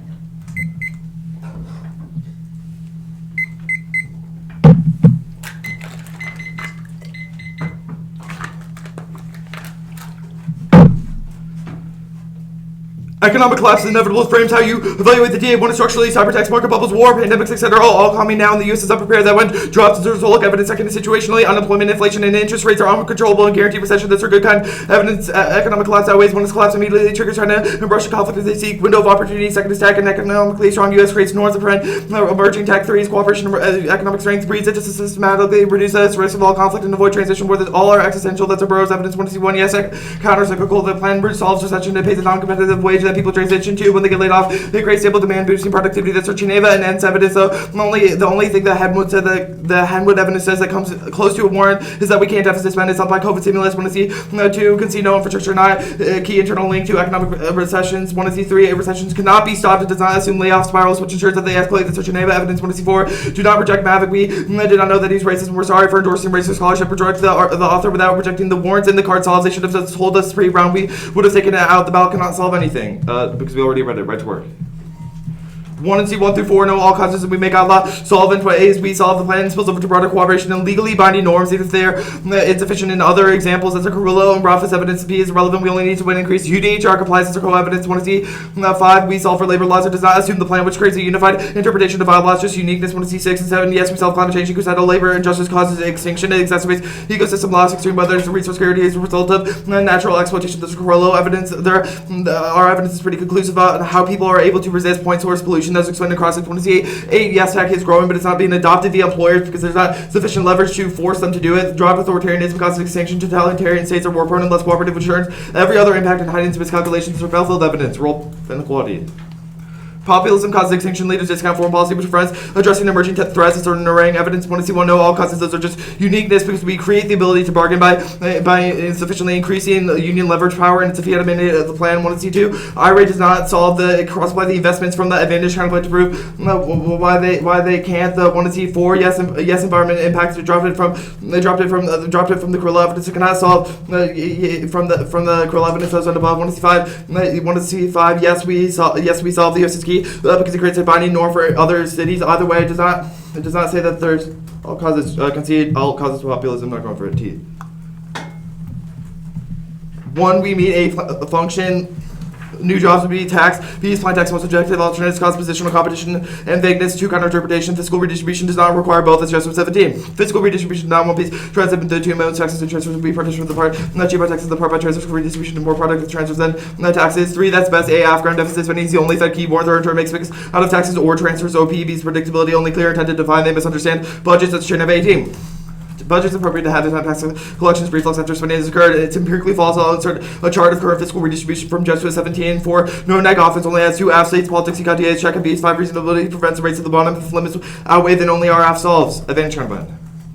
Economic collapse is inevitable. It frames how you evaluate the DA1 structurally, cyber attacks, market bubbles, war, pandemics, etc. All coming now, and the U.S. is unprepared. That when drops as a result, evidence second situationally, unemployment, inflation, and interest rates are uncontrollable and guaranteed recession. That's a good kind. Evidence economic collapse outweighs one is collapse immediately triggers China and Russia conflict as they seek window of opportunity. Second is tech, and economically strong U.S. creates norms of prevent emerging tech. Three is cooperation. Economic strength breeds it to systematically reduce the risk of all conflict and avoid transition where all are existential. That's a Burroughs evidence 1C1. Yes, counter-cyclical. The plan solves recession. It pays a non-competitive wage that people transition to when they get laid off. They create stable demand, boosting productivity. That's what Geneva and N's evidence. So the only thing that Henwood said that the Henwood evidence says that comes close to a warrant is that we can't deficit spend. It's not by COVID stimulus. One to see two can see no infrastructure not key internal link to economic recessions. One to see three recessions cannot be stopped. It does not assume layoff spirals, which ensures that they escalate. That's what Geneva evidence. One to see four. Do not reject Mavic. We did not know that he's racist. And we're sorry for endorsing racist scholarship. Reject the author without rejecting the warrants in the card solves. They should have just told us pre-round. We would have taken it out. The ballot cannot solve anything because we already read it. Right to work. 1 and C 1 through 4 know all causes that we make outlaw solvent ways we solve the plan and spills over to broader cooperation and legally binding norms even if they're insufficient in other examples as a Carullo and Rothfuss evidence B is relevant. We only need to win increase UDHR compliance as a co-evidence. 1 and C 5 we solve for labor laws. It does not assume the plan which creates a unified interpretation of bylaws just uniqueness. 1 and C 6 and 7 yes we solve climate change ecocidal labor injustice causes extinction. It exacerbates ecosystem loss extreme weather resource scarcity as a result of natural exploitation. There's Carullo evidence. Our evidence is pretty conclusive about how people are able to resist point source pollution. That's explained across like 28. Yes, tech is growing, but it's not being adopted via employers because there's not sufficient leverage to force them to do it. Drop authoritarianism causes extinction. Totalitarian states are war prone and less cooperative, which turns every other impact and heightens miscalculations or Belfield evidence. Role inequality. Populism causes extinction. Leaders discount foreign policy, which friends addressing emerging threats and certain arraying evidence. 1 and C 1 no all causes those are just uniqueness because we create the ability to bargain by insufficiently increasing union leverage power and it's a fiat mandate of the plan. 1 and C 2 IRA does not solve the cross-apply the investments from the advantage kind of plan to prove why they can't. The 1 and C 4 yes environment impacts. They dropped it from the Carullo evidence. It cannot solve from the Carullo evidence as above. 1 and C 5 1 and C 5 yes we solve the US is key. Because it creates a binding norm for other cities. Either way, it does not say that there's all causes concede all causes of populism. Not going for a T. 1 we meet a function. New jobs would be tax. B is plain tax most objective. Alternatives cause positional competition and vagueness. 2 counter interpretation. Fiscal redistribution does not require both. As just with 17. Fiscal redistribution not one piece. Transit into 2 modes. Taxes and transfers will be partitioned with the part. Not cheaper taxes the part by transfers. Redistribution to more product with transfers than taxes. 3 that's best. A ground deficit spending is the only Fed key. Warren third term makes mix out of taxes or transfers. OP B's predictability only clear intent to define. They misunderstand budgets. That's chain of 18. Budgets appropriate to have the time tax collections reflux after spending has occurred. It's empirically false. I'll insert a chart of current fiscal redistribution from just 17. 4 no neg offense only has 2 F states politics. EKDA's check and B's 5 reasonability prevents the rates at the bottom. If limits outweigh, then only our F solves. Advantage tournament.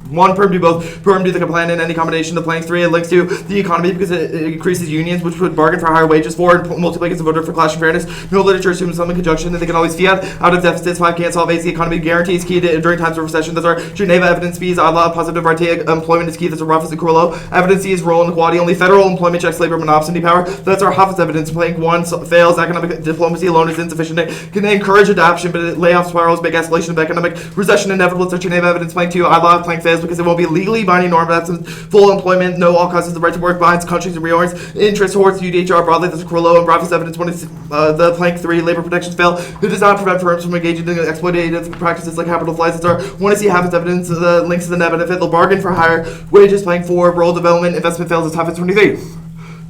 1 perm do both. Perm do the plan in any combination. The plank 3 it links to the economy because it increases unions, which would bargain for higher wages. 4 multiplies the voter for clash and fairness. No literature assumes some in conjunction that they can always fiat out of deficits. 5 can't solve. 8 the economy guarantees key to during times of recession. That's our Geneva evidence. Fees outlaw positive right employment is key. That's our Rothfuss and Carullo evidence. C is role inequality. Only federal employment checks labor monopsony power. That's our Hoffman's evidence. Plank 1 fails. Economic diplomacy alone is insufficient. It can encourage adoption, but layoff spirals make escalation of economic recession inevitable. It's our Geneva evidence. Plank 2 outlaw. Plank fails. fails because it won't be a legally binding norm that's full employment, no all causes the right to work, binds countries and reorients interest towards UDHR broadly. There's Corlo and Brafus evidence 26, the plank 3 labor protections fail. It does not prevent firms from engaging in exploitative practices like capital flights. It's our want to see half its evidence, the links to the net benefit. They'll bargain for higher wages. Plank 4 role development investment fails. It's half its 23.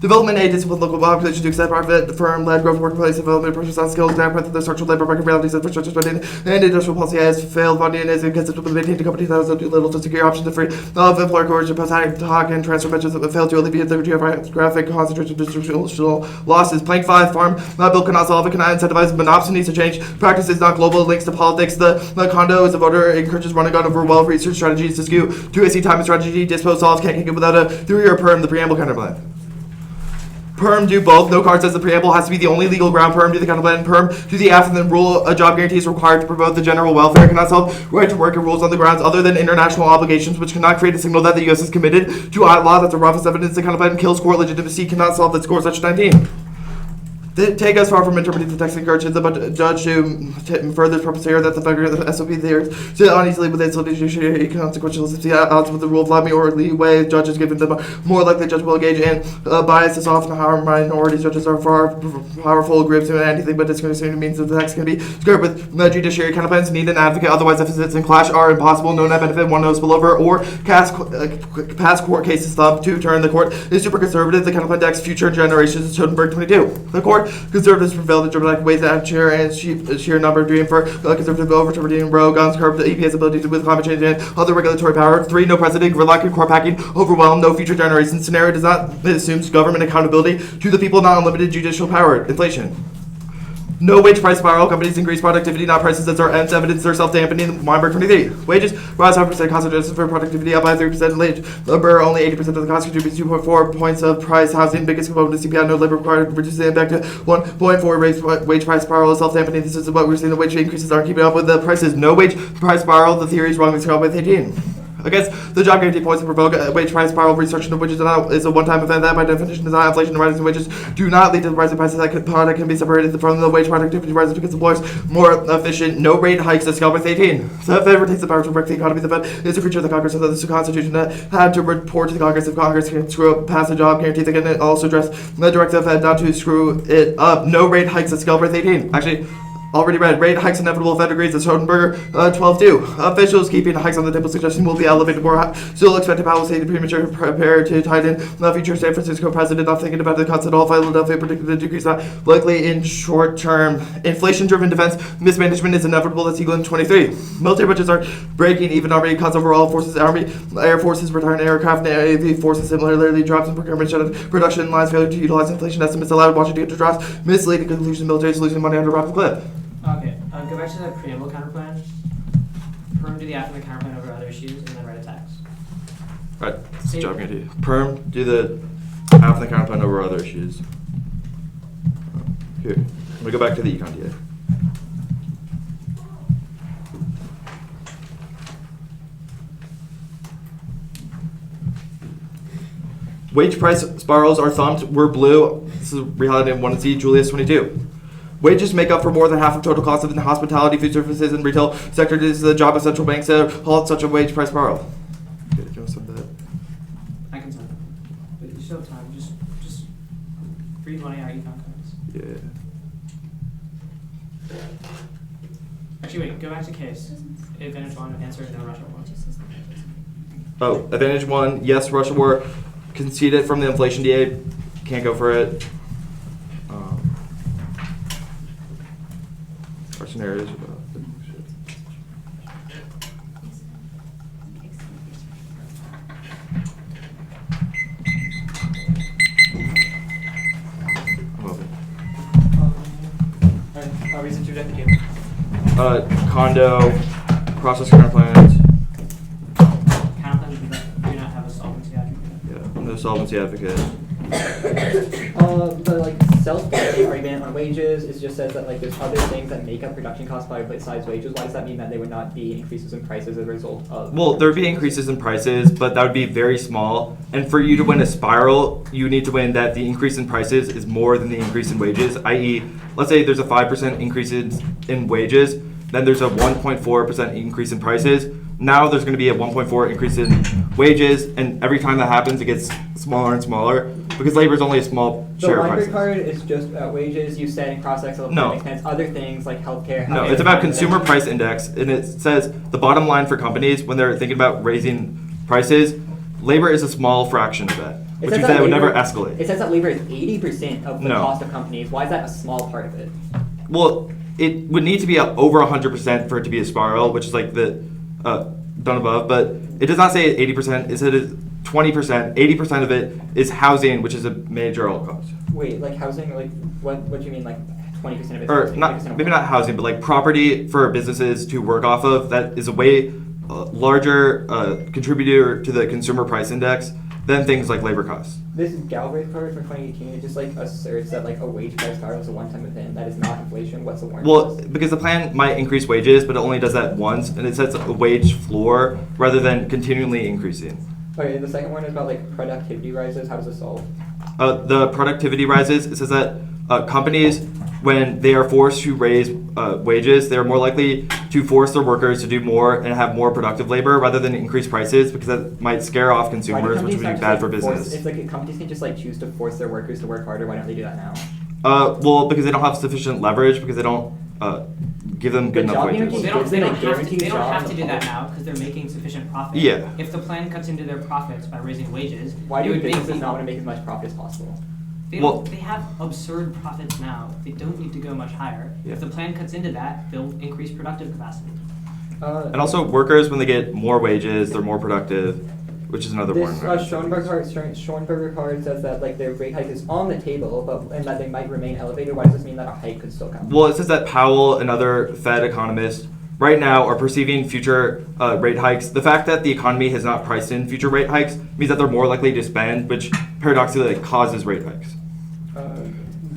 Development aid discipline local population to accept private firm-led growth workplace development, pressures on skills, down the structural labor market realities, infrastructure spending, and industrial policy has failed. Funding is inconsistent with maintaining companies that do little to secure options of free of employer coercion, post-hoc and transfer measures that fail to alleviate the geographic concentration of distributional losses. Plank 5 farm bill cannot solve it, cannot incentivize monopsony needs to change. Practice is not global, links to politics. The condo is a voter encourages running on over well-researched strategies to skew 2AC time and strategy. Dispo solves can't kick it without a 3-year perm. The preamble counterplan. Perm do both. No card says the preamble has to be the only legal ground. Perm do the counterplan. Perm do the F and then rule a job guarantee is required to promote the general welfare. Cannot solve right to work and rules on the grounds other than international obligations, which cannot create a signal that the U.S. is committed to law. That's a roughest evidence. The counterplan kills court legitimacy. Cannot solve that score section 19. Take us far from interpreting the text and encourages the judge to further purpose here that the figure of the SOP there sit uneasily with its judiciary consequential odds with the rule of law or leeway. Judges given them more likely judge will engage in bias is often how minorities judges are far powerful groups and anything but discrimination means that the text can be squared with the judiciary counterplans need an advocate otherwise deficits and clash are impossible. No net benefit, one no spillover or past court cases thumb to turn the court is super conservative. The counterplan decks future generations. Schoenberg 22. The court conservatives prevailed in dramatic ways that sheer and sheer number dream for conservative overturning row guns curb the EPA's ability to with climate change and other regulatory power. 3. No precedent, reluctant court packing, overwhelmed, no future generation scenario does not assumes government accountability to the people, not unlimited judicial power. Inflation. No wage price spiral. Companies increase productivity, not prices. That's our ends. Evidence they're self-dampening. Weinberg 23. Wages rise 5%. Cost of justice for productivity up by 3%. Labor only 80% of the cost contributes 2.4 points of price. Housing biggest component of CPI. No labor required. Reduces the impact to 1.4. Raise wage price spiral is self-dampening. This is what we're seeing. The wage increases aren't keeping up with the prices. No wage price spiral. The theory is wrongly scaled with 18. Against the job guarantee points to provoke a wage price spiral research into wages is a one-time event that by definition is not inflation. The rising wages do not lead to the rising prices. That product can be separated from the wage productivity rises because employers more efficient. No rate hikes is scaled with 18. So if it ever takes the power to wreck the economy, the Fed is a creature of the Congress, so that the Constitution had to report to the Congress. If Congress can screw up, pass a job guarantee, they can also address the directive Fed not to screw it up. No rate hikes is scaled with 18. Actually, already read. Rate hikes inevitable. Fed agrees. That's Schoenberger 12-2. Officials keeping hikes on the table suggestion will be elevated more. Still expected Powell say the premature prepare to tighten the future. San Francisco president not thinking about the cuts at all. Philadelphia predicted the decrease not likely in short term. Inflation-driven defense mismanagement is inevitable. That's England 23. Military budgets are breaking even already. Cuts overall forces. Army, Air Forces, retiring aircraft, Navy forces similarly drops in procurement. Production lines failure to utilize inflation estimates allowed Washington to drop misleading conclusions. Military is losing money under Rob's clip. Okay, go back to the preamble counterplan. Perm do the after the counterplan over other issues, and then write a text. Right, it's job guarantee. Perm, do the after the counterplan over other issues. Here, I'm gonna go back to the econ DA. Wage price spirals are thumped, we're blue. This is rehighlighted in 1C, Julius 22. Wages make up for more than half of total cost of the hospitality, food services, and retail sector. It is the job of central banks to halt such a wage price spiral. Okay, do you want to send that? I can send it. But you still have time. Just breathe money out, econ cards. Yeah. Actually, wait, go back to case. Advantage 1, answer, and then Russia 1. Oh, advantage 1, yes, Russia war. Concede it from the inflation DA. Can't go for it. Our scenarios about Reason to reject the game. Condo, process current plans. Counterplans do not have a solvency attribute. Yeah, no solvency advocate. The like self-guarantee argument on wages is just says that like there's other things that make up production costs besides wages. Why does that mean that there would not be increases in prices as a result of? Well, there would be increases in prices, but that would be very small. And for you to win a spiral, you need to win that the increase in prices is more than the increase in wages. I.e., let's say there's a 5% increase in wages, then there's a 1.4% increase in prices. Now there's going to be a 1.4 increase in wages, and every time that happens, it gets smaller and smaller because labor is only a small The share of library prices. card is just about wages, you said, and cross-sectional No. expense, other things like healthcare. No, it's about consumer price index, and it says the bottom line for companies when they're thinking about raising prices, labor is a small fraction of that, which means that it would never escalate. It says that labor is 80% of the No. cost of companies. Why is that a small part of it? Well, it would need to be up over 100% for it to be a spiral, which is like the done above, but it does not say 80%. It says 20%. 80% of it is housing, which is a major cost. Wait, like housing, like what do you mean, like 20% of it? Or not, maybe not housing, but like property for businesses to work off of. That is a way larger contributor to the consumer price index than things like labor costs. This Galbraith card from 2018, it just like asserts that like a wage price card is a one-time event. That is not inflation. What's the warrant? Well, because the plan might increase wages, but it only does that once, and it sets a wage floor rather than continually increasing. Okay, the second one is about like productivity rises. How does it solve? The productivity rises. It says that companies, when they are forced to raise wages, they are more likely to force their workers to do more and have more productive labor rather than increase prices because that might scare off Why do consumers, which companies would not be just, bad like, for business. It's like companies can just like choose to force their workers to work harder. Why don't they do that now? Well, because they don't have sufficient leverage, because they don't give them good Good enough job, wages. Unity. They don't, Gives they them a don't have to, guaranteed they don't job have in to the do that public. now because they're making sufficient profit. Yeah. If the plan cuts into their profits by raising wages, Why it do would make businesses people- not want to make as much profit as possible? They, Well- they have absurd profits now. They don't need to go much higher. Yeah. If the plan cuts into that, they'll increase productive capacity. And also, workers, when they get more wages, they're more productive, which is another This one. Schoenberger card says that like their rate hike is on the table, but and that they might remain elevated. Why does this mean that a hike could still come? Well, it says that Powell and other Fed economists right now are perceiving future rate hikes. The fact that the economy has not priced in future rate hikes means that they're more likely to spend, which paradoxically causes rate hikes.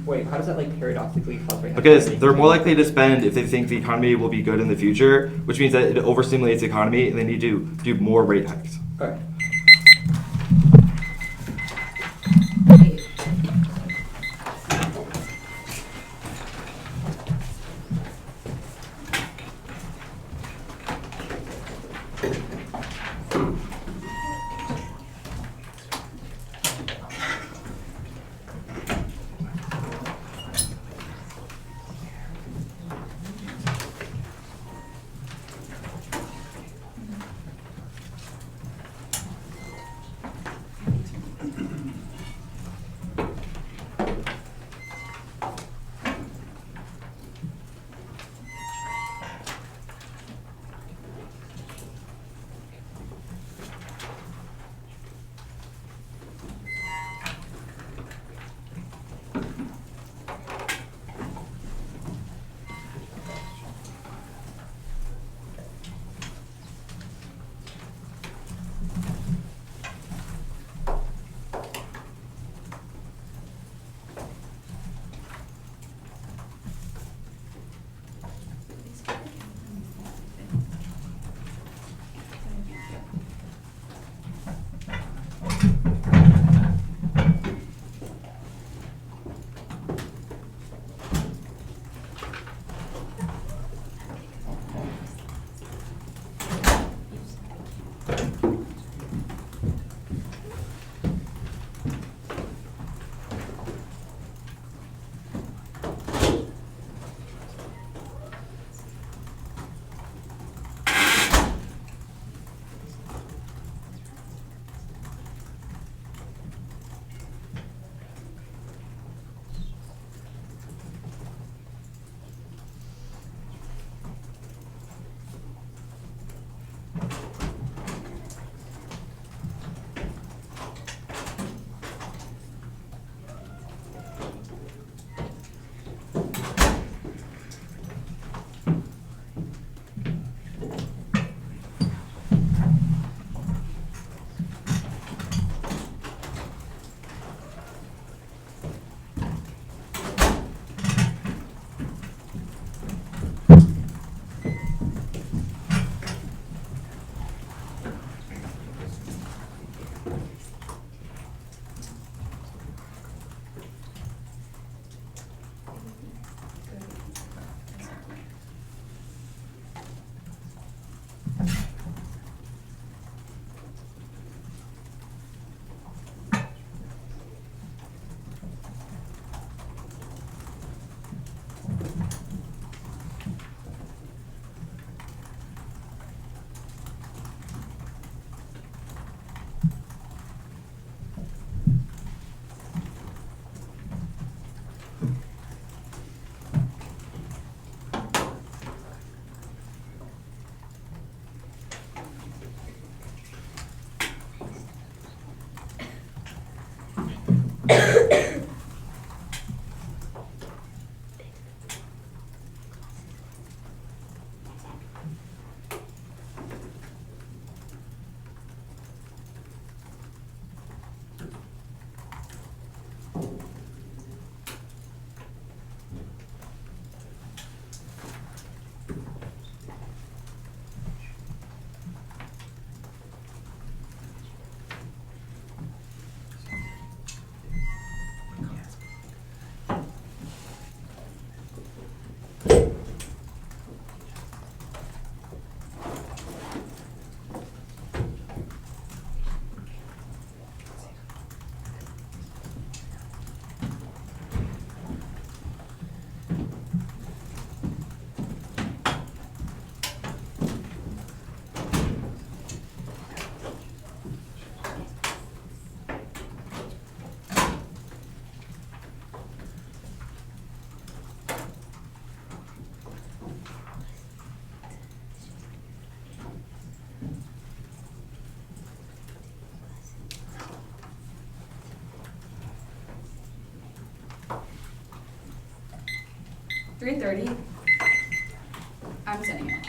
Wait, how does that like paradoxically cause rate hikes? Because they're more likely to spend if they think the economy will be good in the future, which means that it overstimulates the economy and they need to do more rate hikes. Okay. 3:30. I'm sending it.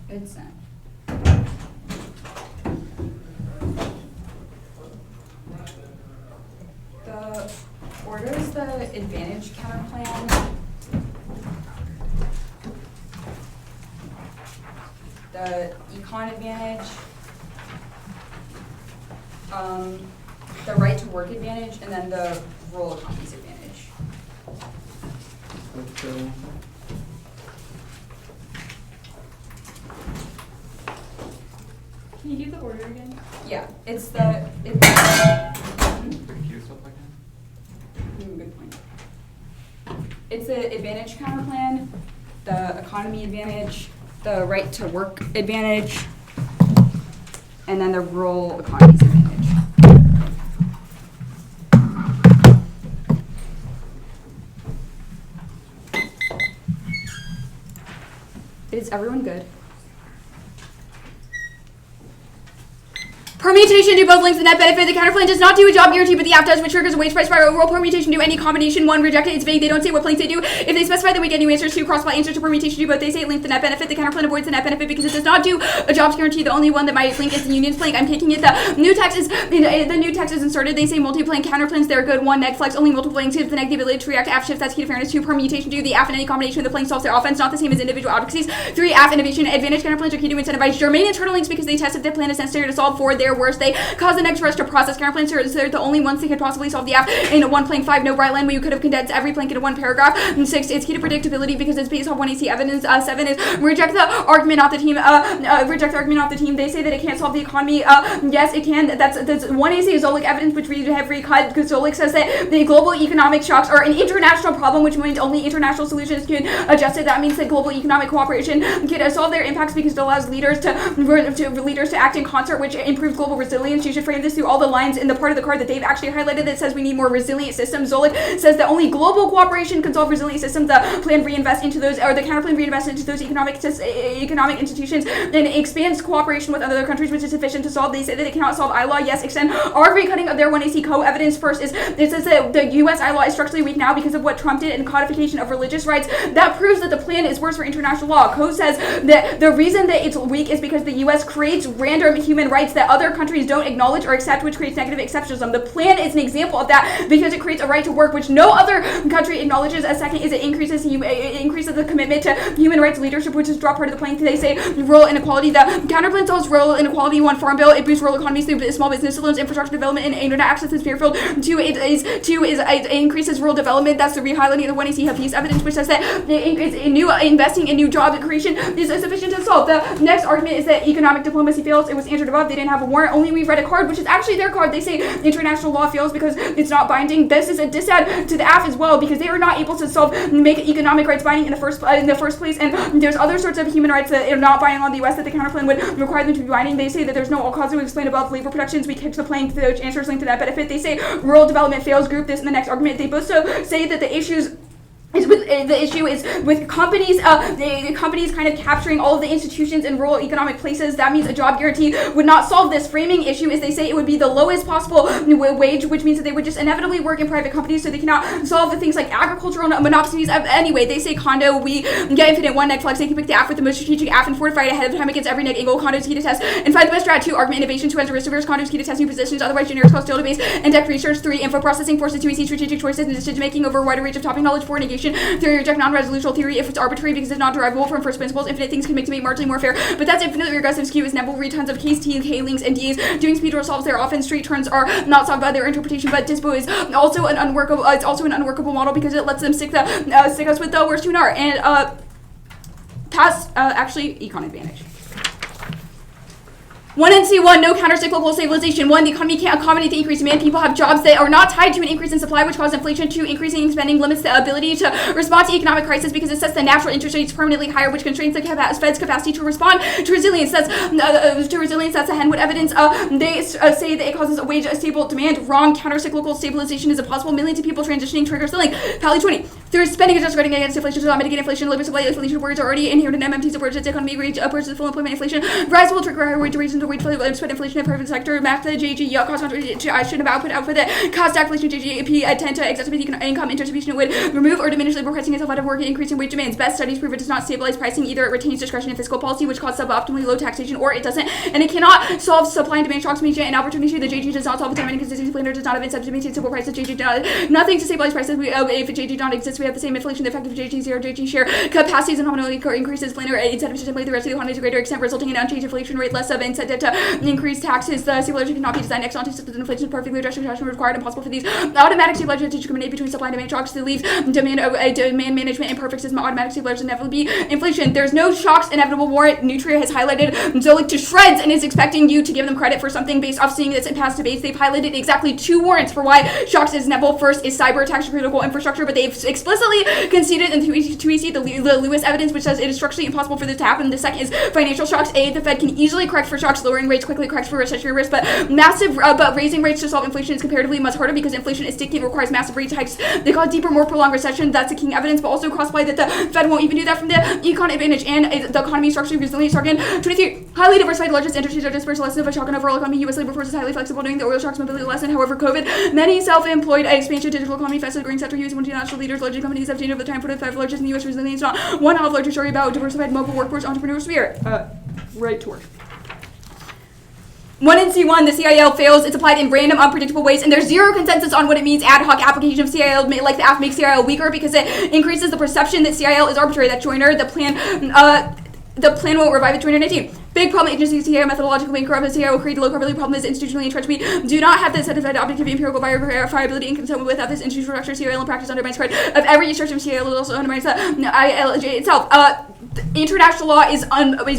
It's sent. The order is the advantage counter plan. The econ advantage. The right to work advantage, and then the rural economies advantage. Okay. Can you do the order again? Yeah, it's the. Repeat yourself again? Good point. It's the advantage counter plan, the economy advantage, the right to work advantage, and then the rural economies advantage. Is everyone good? Permutation do both links the net benefit. The counterplan does not do a job guarantee, but the app does, which triggers a wage price spiral. Overall permutation do any combination. One reject it. It's vague. They don't say what planks they do. If they specify that we get new answers to cross-plot answers to permutation do both, they say it links the net benefit. The counterplan avoids the net benefit because it does not do a jobs guarantee. The only one that might link is the union's plank. I'm taking it. The new text is inserted. They say multi-plank counterplans. They're good. One neg flex. Only multiple planks gives the negative ability to react to app shift. That's key to fairness. Two permutation do the app and any combination of the planks solves their offense. Not the same as individual advocacies. Three app innovation advantage counterplans are key to incentivize germane internal links because they test if the plan is necessary to solve for their worst. They cause the next rush to process counterplans, so they're the only ones that could possibly solve the app in one plank. 5, no bright line where you could have condensed every plank into one paragraph. And 6, it's key to predictability because it's based on 1AC evidence. 7 is reject the argument off the team. Reject the argument off the team. They say that it can't solve the economy. Yes, it can. That's 1AC is Zolik evidence, which we have recut because Zolik says that the global economic shocks are an international problem, which means only international solutions can adjust it. That means that global economic cooperation can solve their impacts because it allows leaders to act in concert, which improves global resilience. You should frame this through all the lines in the part of the card that they've actually highlighted that says we need more resilient systems. Zolik says that only global cooperation can solve resilient systems. The plan reinvest into those, or the counterplan reinvest into those economic institutions and expands cooperation with other countries, which is sufficient to solve. They say that it cannot solve ILAW. Yes, extend our recutting of their 1AC co-evidence. First is it says that the U.S. ILAW is structurally weak now because of what Trump did and codification of religious rights. That proves that the plan is worse for international law. Co says that the reason that it's weak is because the U.S. creates random human rights that other countries don't acknowledge or accept, which creates negative exceptionalism. The plan is an example of that because it creates a right to work, which no other country acknowledges. A second is it increases the commitment to human rights leadership, which is drop part of the plan. They say rural inequality. The counterplan solves rural inequality. 1, farm bill. It boosts rural economies through small business loans, infrastructure development, and internet access is Fairfield. 2 it increases rural development. That's the re-highlighting of the 1AC have piece evidence, which says that investing in new job creation is sufficient to solve. The next argument is that economic diplomacy fails. It was answered above. They didn't have a warrant. Only we read a card, which is actually their card. They say international law fails because it's not binding. This is a dissad to the AF as well because they are not able to make economic rights binding in the first place. And there's other sorts of human rights that are not binding on the U.S. that the counterplan would require them to be binding. They say that there's no all cause to explain above labor protections. We kicked the plank. The answers linked to that benefit. They say rural development fails. Group this in the next argument. They both say that the issue is with companies, the companies kind of capturing all of the institutions in rural economic places. That means a job guarantee would not solve this framing issue. Is they say it would be the lowest possible wage, which means that they would just inevitably work in private companies, so they cannot solve the things like agricultural monopolies. Anyway, they say condo, we get infinite 1 neg flex. They can pick the app with the most strategic app and fortify it ahead of time against every neg angle. Condo is key to test and find the best strat. 2, argument innovation. 2, has a risk averse. Condo is key to test new positions. Otherwise, generic cost database and deck research. 3, info processing forces 2 strategic choices and decision making over a wider range of topic knowledge. 4, negation. 3, reject non-resolutional theory if it's arbitrary because it's not derivable from first principles. Infinite things can make to make marginally more fair, but that's infinitely regressive skew. Is Neville read tons of case T and K links and Ds. Doing speed solves their often straight turns are not solved by their interpretation, but Dispo is also an unworkable. It's also an unworkable model because it lets them stick us with the worst 2 are and pass actually econ advantage. 1 NC1, no counter-cyclical stabilization. 1, the economy can't accommodate the increase in demand. People have jobs that are not tied to an increase in supply, which causes inflation. 2, increasing spending limits the ability to respond to economic crisis because it sets the natural interest rates permanently higher, which constrains the Fed's capacity to respond to resilience. That's a Henwood evidence. They say that it causes a wage stable demand. Wrong. Counter-cyclical stabilization is impossible. Millions of people transitioning triggers the link. Pally 20. Through spending adjustment rating against inflation to not mitigate inflation, labor supply inflation words are already inherent in MMTs of words. The economy reach upwards to full employment inflation. Rise will trigger higher wage raises to wage spread inflation in the private sector. Math the JG cost should have output for the cost inflation JGP tend to exacerbate income distribution. It would remove or diminish labor pricing itself out of work, increasing wage demands. Best studies prove it does not stabilize pricing. Either it retains discretion in fiscal policy, which causes suboptimally low taxation, or it doesn't, and it cannot solve supply and demand shocks, media, and opportunity. The JG does not solve the time and consistency planner does not have incentive to maintain stable prices. JG does nothing to stabilize prices. If JG does not exist, we have the same inflation. The effect of JG zero, JG share capacities and nominally increases planner incentive to stimulate the rest of the economy to a greater extent, resulting in unchanged inflation rate, less of incentive to increase taxes. The stabilization cannot be designed next on to system inflation perfectly addressed required impossible for these automatic stabilization to discriminate between supply and demand shocks to leave demand management and perfect system automatic stabilization inevitably be inflation. There's no shocks inevitable warrant. Nutria has highlighted Zolik to shreds and is expecting you to give them credit for something based off seeing this in past debates. They've highlighted exactly 2 warrants for why shocks is inevitable. First is cyber attacks to critical infrastructure, but they've explicitly conceded in 2EC the Lewis evidence, which says it is structurally impossible for this to happen. The second is financial shocks. The Fed can easily correct for shocks. Lowering rates quickly corrects for recessionary risk, but raising rates to solve inflation is comparatively much harder because inflation is sticky and requires massive rate hikes. They cause deeper, more prolonged recession. That's the king evidence, but also crossplay that the Fed won't even do that from the econ advantage, and the economy is structurally resilient. Target 23, highly diversified, largest industries are dispersed, less of a shock on overall economy. U.S. labor force is highly flexible, doing the oil shocks mobility lesson. However, COVID, many self-employed expansion, digital economy, fastest growing sector, U.S. multinational leaders, large companies have changed over the time for the 5 largest in the U.S. resilience. Not one out of larger story about diversified mobile workforce, entrepreneurial spirit. Right to work. 1 in C1, the CIL fails. It's applied in random, unpredictable ways, and there's zero consensus on what it means. Ad hoc application of CIL, like the app, makes CIL weaker because it increases the perception that CIL is arbitrary. That joiner, the plan won't revive it. 2019. Big problem, agency CIO methodologically incorrupt. CIO will create a low credibility problem is institutionally entrenched. We do not have this satisfied objective empirical verifiability and consent without this institutional structure. CIO in practice undermines credit of every instruction. CIO also undermines the ILJ itself. International law is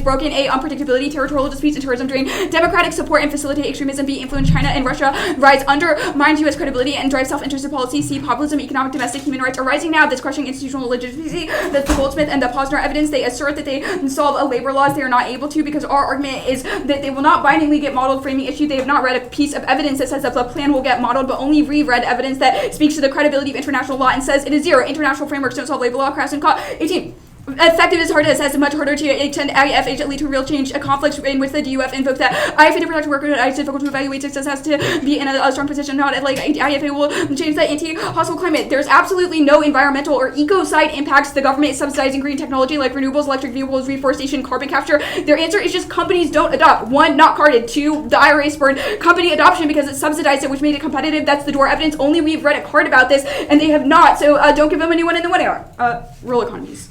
broken. A, unpredictability, territorial disputes, and terrorism drain democratic support and facilitate extremism. B, influence China and Russia rise undermines U.S. credibility and drive self-interested policy. C, populism, economic, domestic, human rights arising now that's crushing institutional legitimacy. That's the Goldsmith and the Posner evidence. They assert that they solve labor laws. They are not able to because our argument is that they will not bindingly get modeled. Framing issue. They have not read a piece of evidence that says that the plan will get modeled, but only reread evidence that speaks to the credibility of international law and says it is zero. International frameworks don't solve labor law. Crass and caught. 18. Effective is hard as it's much harder to extend IFH lead to real change. A conflict in which the DUF invokes that IFA to protect workers, it's difficult to evaluate success has to be in a strong position. Not like IFA will change the anti-hostile climate. There's absolutely no environmental or eco-side impacts. The government is subsidizing green technology like renewables, electric vehicles, reforestation, carbon capture. Their answer is just companies don't adopt. 1, not carded. 2, the IRA spurred company adoption because it subsidized it, which made it competitive. That's the door evidence. Only we've read a card about this, and they have not. So don't give them anyone in the 1 hour. Rural economies.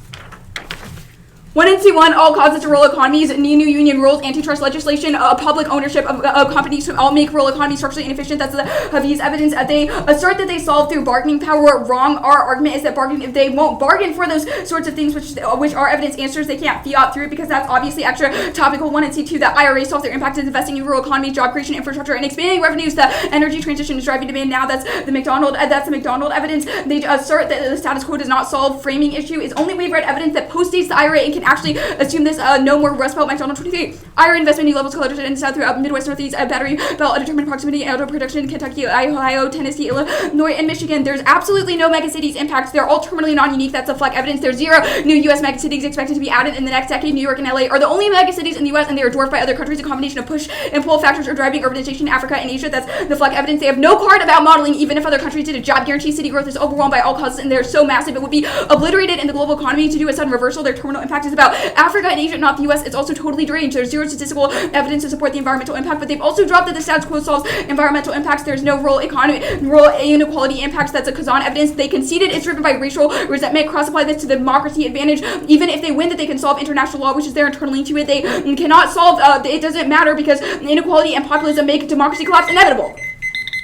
1 in C1, all causes to rural economies, new union rules, antitrust legislation, public ownership of companies to all make rural economies structurally inefficient. That's the Haviz evidence. They assert that they solve through bargaining power. Wrong. Our argument is that if they won't bargain for those sorts of things, which our evidence answers, they can't fiat through it because that's obviously extra topical. 1 in C2, the IRA solves their impact is investing in rural economies, job creation, infrastructure, and expanding revenues. The energy transition is driving demand now. That's the McDonald evidence. They assert that the status quo does not solve. Framing issue is only we've read evidence that postdates the IRA and can actually assume this. No more Rust Belt. McDonald 23. IRA investment new levels collected in South throughout Midwest, Northeast, battery belt, a determined proximity, auto production, Kentucky, Ohio, Tennessee, Illinois, and Michigan. There's absolutely no megacities impacts. They're all terminally non-unique. That's the FLEC evidence. There's 0 new U.S. megacities expected to be added in the next decade. New York and LA are the only megacities in the U.S. and they are dwarfed by other countries. A combination of push and pull factors are driving urbanization in Africa and Asia. That's the FLEC evidence. They have no card about modeling, even if other countries did a job guarantee. City growth is overwhelmed by all causes and they're so massive it would be obliterated in the global economy. To do a sudden reversal, their terminal impact is about Africa and Asia, not the U.S. It's also totally deranged. There's 0 statistical evidence to support the environmental impact, but they've also dropped that the status quo solves environmental impacts. There's no rural inequality impacts. That's a Kazan evidence. They conceded it's driven by racial resentment. Cross-apply this to the democracy advantage. Even if they win that they can solve international law, which is there internally to it, they cannot solve, it doesn't matter because inequality and populism make democracy collapse inevitable.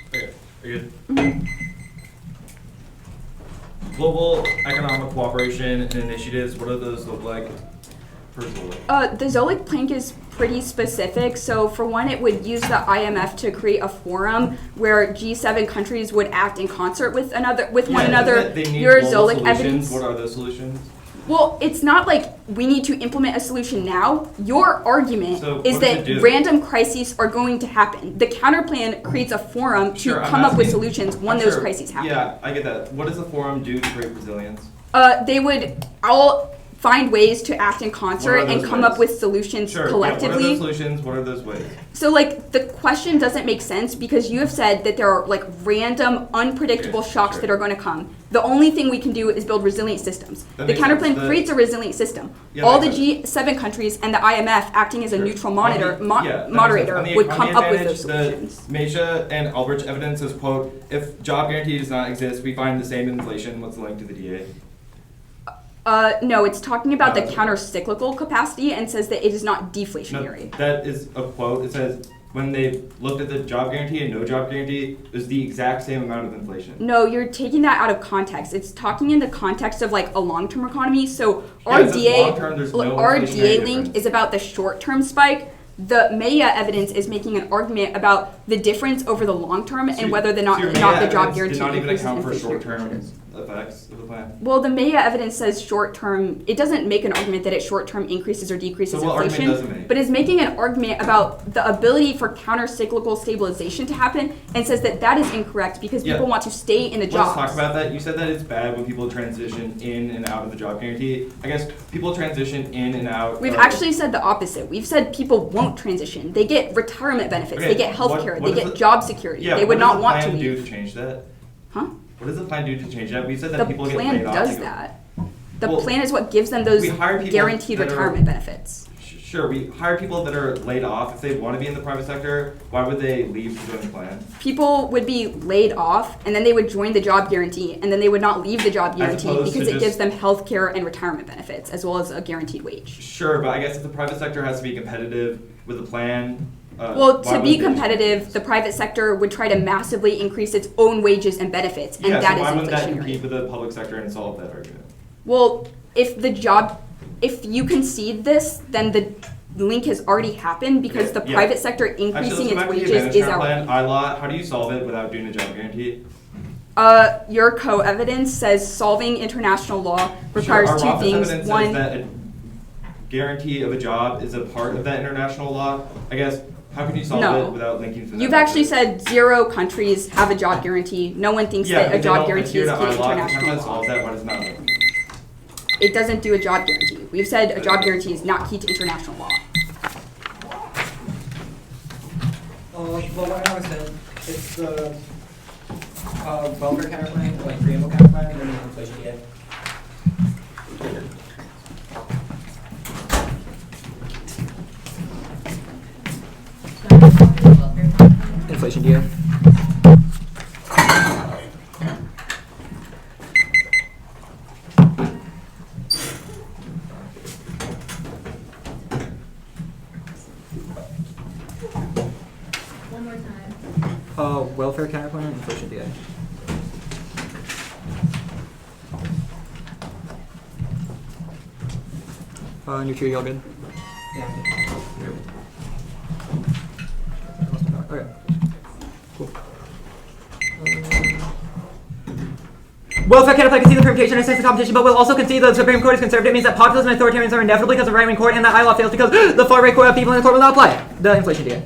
Okay, are you good? Global economic cooperation and initiatives, what do those look like? The Zolik plank is pretty specific. So for one, it would use the IMF to create a forum where G7 countries would act in concert with one another. They need Your global Zolik solutions. evidence. What are those solutions? Well, it's not like we need to implement a solution now. Your argument So is what does that it do? random crises are going to happen. The counterplan creates a forum to Sure, I'm come up with asking- solutions when I'm those sure- crises happen. Yeah, I get that. What does the forum do to create resilience? They would all find ways to act in What concert are and those come ways? up with solutions Sure. Yeah, collectively. what are those solutions? What are those ways? So, like, the question doesn't make sense because you have said that there are, like, random, unpredictable Okay, shocks sure. that are going to come. The only thing we can do is build resilient systems. That The makes sense. counterplan The- creates a resilient system. Yeah, All the makes G7 countries and the IMF acting as a Sure. neutral monitor, On the- yeah, that makes sense. moderator On the would come economy up with those advantage, solutions. The Mesha and Albrecht evidence is, quote, if job guarantee does not exist, we find the same inflation. What's the link to the DA? No, it's talking about the No. counter-cyclical capacity and says that it is not deflationary. No, that is a quote. It says when they looked at the job guarantee and no job guarantee, it was the exact same amount of inflation. No, you're taking that out of context. It's talking in the context of like a long-term economy. So Yeah, it says RDA, long-term, there's no RDA inflationary link difference. is about the short-term spike. The Maya evidence is making an argument about the difference over the long term So and whether the so not, your not Maya the job evidence guarantee did not even increases account for inflationary short-term pressures. effects of the plan. Well, the Maya evidence says short-term. It doesn't make an argument that it short-term increases or decreases So what argument inflation, does it make? but is making an argument about the ability for counter-cyclical stabilization to happen, and says that that is incorrect because Yeah. people want to stay in the Let's jobs. talk about that. You said that it's bad when people transition in and out of the job guarantee. I guess people transition in and out. We've of- actually said the opposite. We've said people won't transition. They get retirement benefits. Okay, They get health what- care. what They is get the- job security. Yeah, They would what not does want the to plan do leave. to change that? Huh? What does the plan do to change that? We said that The people get plan laid off. does to go- that. The Well, plan is what gives them those we hire people guaranteed that are- retirement benefits. Sure, we hire people that are laid off. If they want to be in the private sector, why would they leave to join the plan? People would be laid off and then they would join the job guarantee and then they would not leave the job guarantee opposed to because it just- gives them health care and retirement benefits as well as a guaranteed wage. Sure, but I guess if the private sector has to be competitive with the plan, Well, why to would be they- competitive, the private sector would try to massively increase its own wages and benefits, and Yeah, that so why is wouldn't that inflationary. compete with the public sector and solve that argument? Well, if you concede this, then the link has already happened because Okay, the yeah. private sector Actually, increasing let's go its back to the wages advantage is term our plan. ILA, how do you solve it without doing a job guarantee? Your co-evidence says solving international law requires Sure, our two Roth's things. evidence One, says that a guarantee of a job is a part of that international law. I guess, how can you solve No. it without linking to that? you've actually said 0 countries have a job guarantee. No one thinks Yeah, that but a they job don't guarantee adhere is to key to ILA. How international that law. solves that? Why does it not? It doesn't do a job guarantee. We've said a job guarantee is not key to international law. Well, what I was saying, it's the welfare counterplan, like preamble counterplan, and then the inflation DA. Inflation DA. One more time. Welfare counterplan, inflation DA. Nutri, all good? Yeah. Okay. Cool. Welfare counterplan concede the permutation and sense the competition, but will also concede the Supreme Court is conservative. It means that populism and authoritarianism are inevitably because of right-wing court, and that ILA fails because the far-right people in the court will not apply it. The inflation DA.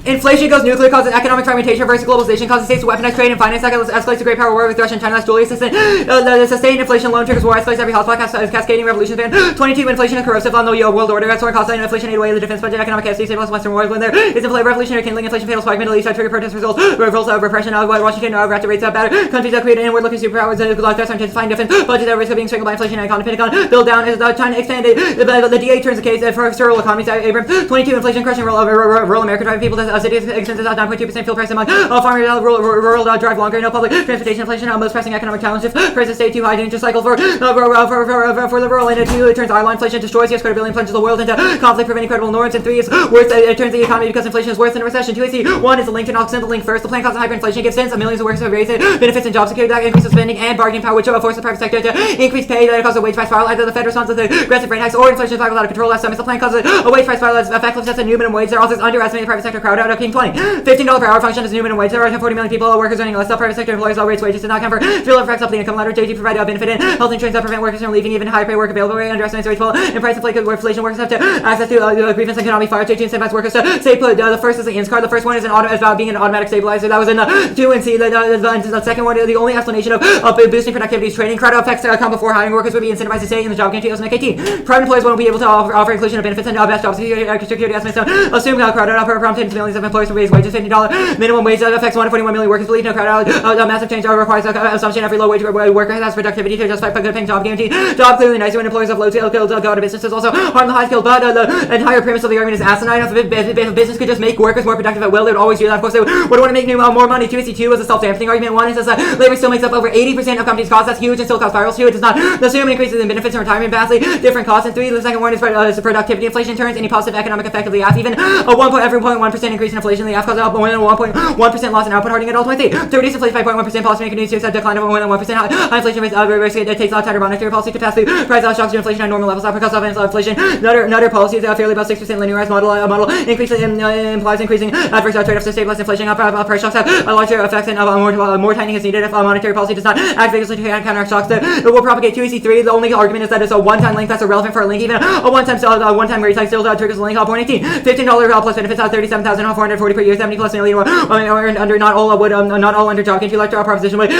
Inflation goes nuclear, causes economic fragmentation versus globalization, causes states to weaponize trade and finance, escalates to great power war with Russia and China. That's duly assistant. The sustained inflation alone triggers war, escalates every hostile cascading revolution span. 22, inflation is corrosive on the world order. That's where cost inflation ate away the defense budget, economic chaos, stabilized Western wars. When there is revolutionary kindling, inflation fatal spike, Middle East, trigger protest results, revolts of repression, Washington, rapid rates of better countries that create inward looking superpowers and global threats on intensifying defense budgets at risk of being strangled by inflation and economy. Pentagon build down is China expanded. The DA turns the case for external economies. Abrams 22, inflation crushing rural America, driving people to cities expenses 9.2% fuel price among farmers, rural drive longer, no public transportation inflation, most pressing economic challenges, prices stay too high, interest cycle for the rural, and 2, it turns island inflation destroys US credibility and plunges the world into conflict, preventing credible norms, and 3 is worse, it turns the economy because inflation is worse than a recession. 2 AC, 1 is the link, and I'll send the link first. The plan causes hyperinflation, gives tens of millions of workers to raise it, benefits and job security that increases spending and bargaining power, which force the private sector to increase pay that causes a wage price spiral. Either the Fed responds to the aggressive rate hikes or inflation spirals out of control. Last time, the plan causes a wage price spiral as effective as a new minimum wage. There also underestimate the private sector crowd out King 20. $15 per hour function as a new minimum wage. There are 40 million people, workers earning less. Private sector employers, all rates, wages does not come for. Drill effects up the income ladder. JG provide benefit in health insurance that prevent workers from leaving even higher pay work available rate. Underestimates wage fall and price inflation. Workers have to access to grievance and cannot be fired. JG incentivizes workers to stay put. The first is the ins card. The first one is about being an automatic stabilizer. That was in the 2 and C. The second one, the only explanation of boosting productivity is training. Credit effects come before hiring workers would be incentivized to stay in the job guarantee 2018. Private employers won't be able to offer inclusion of benefits and best job security estimates. Assume credit prompted millions of employers to raise wages. $50 minimum wage that affects 141 million workers. Believe no credit. Massive change requires assumption every low wage worker has productivity to justify a good paying job guarantee. Job clearly nicer when employers of low skilled go to businesses. Also harm the high skilled, but the entire premise of the argument is asinine. If a business could just make workers more productive at will, they would always do that. Of course, they would want to make more money. 2 was a self-dampening argument. One is that labor still makes up over 80% of companies' costs. That's huge and still cause spirals. 2, it does not assume increases in benefits and retirement vastly different costs. And 3, the second one is productivity inflation turns any positive economic effect of the app. Even a 1.1% increase in inflation in the app causes more than 1.1% loss in output, harding it ultimately. 3, reduce inflation by 0.1%. Policymaker needs to accept decline of more than 1%. High inflation rates it takes tighter monetary policy to pass through price shocks to inflation at normal levels. Because of inflation, another policy is fairly about 6% linearized model increasing implies increasing adverse trade-offs to stabilize inflation. Price shocks have a larger effect and more tightening is needed if monetary policy does not act vigorously to counteract shocks. It will propagate 2EC3. The only argument is that it's a one-time link that's irrelevant for a link. Even a one-time rate hike still triggers a link. Point 18. $15 plus benefits at $37,440 per year. 70 plus million earned under not all under job guarantee. Like proposition would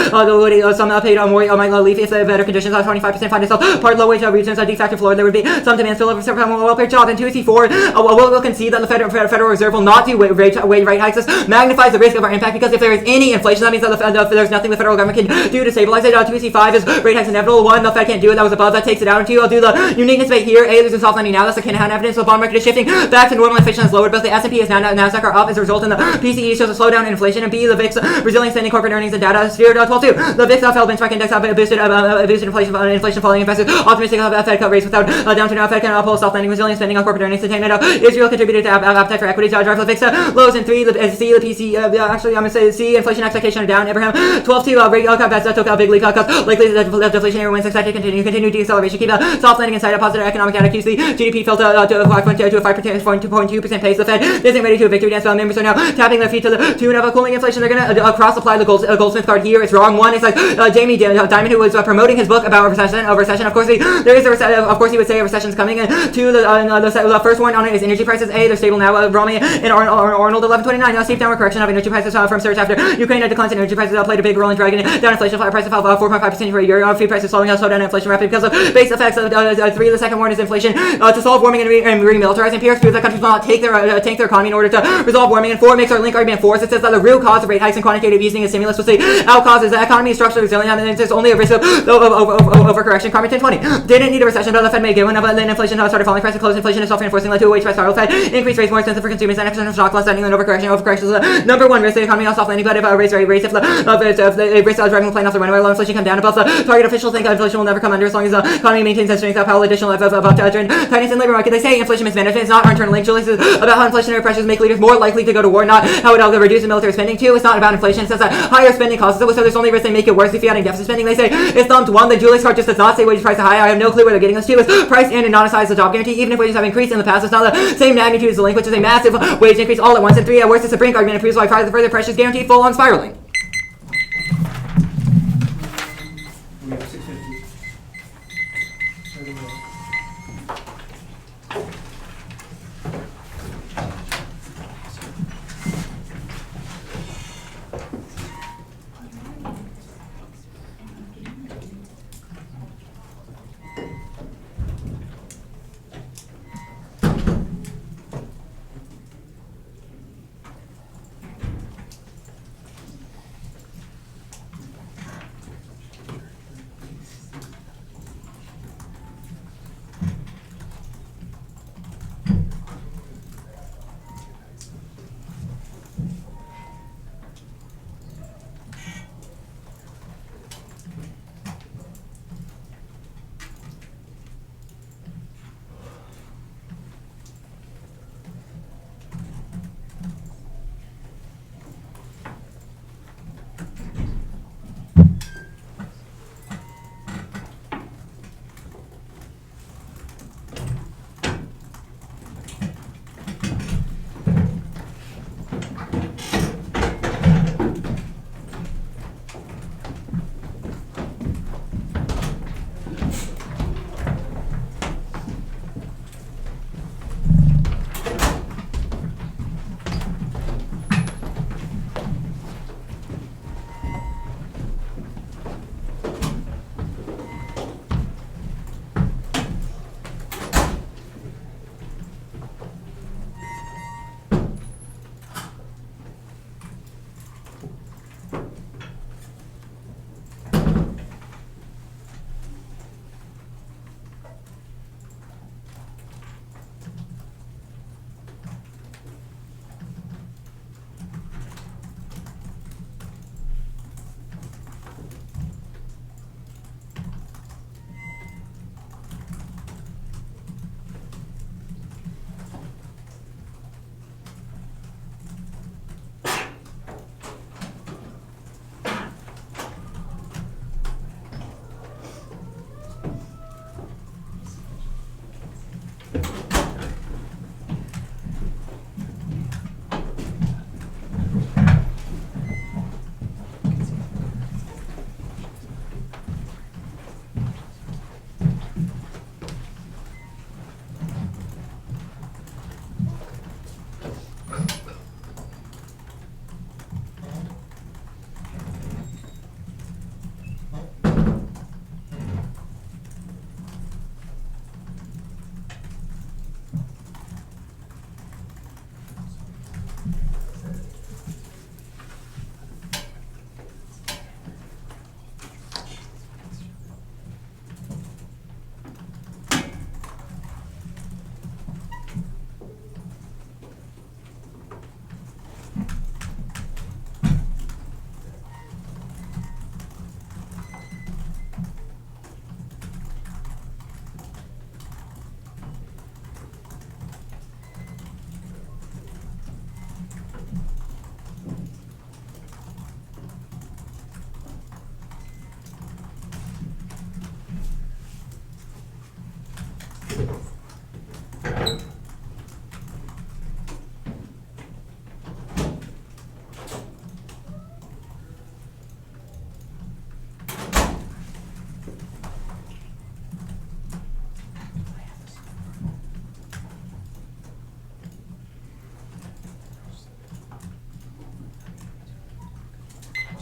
some paid more might leave if the better conditions. 25% find itself part low wage regions. De facto floor there would be some demand still over some well-paid job. And 2EC4 we'll concede that the Federal Reserve will not do rate hikes. This magnifies the risk of our impact because if there is any inflation, that means that there's nothing the federal government can do to stabilize it. 2EC5 is rate hikes inevitable. 1, the Fed can't do it. That was above. That takes it down. 2, I'll do the uniqueness debate here. A, there's a soft landing now. That's the Kinahan evidence. The bond market is shifting back to normal. Inflation has lowered. Both the S&P and Nasdaq are up as a result, and the PCE shows a slowdown in inflation. And B, the VIX resilient spending, corporate earnings, and data steered 12-2. The VIX fell benchmark index boosted inflation falling. Investors optimistic of Fed cut rates without downturn. Fed can pull soft landing, resilient spending on corporate earnings. Attainment of Israel contributed to appetite for equity. Drive for the VIX lows. And 3, the C, the PC. Actually, I'm gonna say C. Inflation expectation are down. Abraham 12-2. Rate cut bets took a big leap. Cuts likely the deflationary winds expected to continue deceleration. Keep a soft landing inside a positive economic data. QC GDP fell to a 5.2% pace. The Fed isn't ready to a victory dance. Members are now tapping their feet to the tune of a cooling inflation. They're gonna cross apply the Goldsmith card here. It's wrong. One, it's like Jamie Dimon, who was promoting his book about a recession. Of course, there is a recession. Of course, he would say a recession's coming. And 2, the first one on it is energy prices. A, they're stable now. Rami and Arnold 1129. Now, steep downward correction of energy prices from surge after Ukraine declines in energy prices played a big role in dragging down inflation. Prices fell 4.5% for a year. Food prices slowing down inflation rapidly because of base effects. 3, the second one is inflation. To solve warming and remilitarizing. Empirics prove that countries will not tank their economy in order to resolve warming. And 4 makes our link argument force. It says that the real cause of rate hikes and quantitative easing is stimulus. We'll say out causes the economy is structurally resilient and there's only a risk of overcorrection. Carbon 1020 didn't need a recession, but the Fed may give one. Then inflation started falling. Price of close inflation is self-reinforcing, led to a wage price spiral. Fed increased rates more expensive for consumers and external shock less landing than overcorrection. Overcorrection is the number one risk. The economy on soft landing, but if rates if the rates driving the plane off the runway, low inflation come down above the target. Officials think inflation will never come under as long as the economy maintains that strength. Powell additional about tightness in labor market. They say inflation mismanagement is not our internal link. Julie says about how inflationary pressures make leaders more likely to go to war, not how it will reduce military spending. 2, it's not about inflation. It says that higher spending causes it, so there's only risk they make it worse if you're adding deficit spending. They say it's thumped. 1, the Julius card just does not say wages price are high. I have no clue where they're getting this. 2 is price and not size the job guarantee. Even if wages have increased in the past, it's not the same magnitude as the link, which is a massive wage increase all at once. And 3, worse, it's a brink argument. It proves why further pressures guarantee full on spiraling. We have 6:50.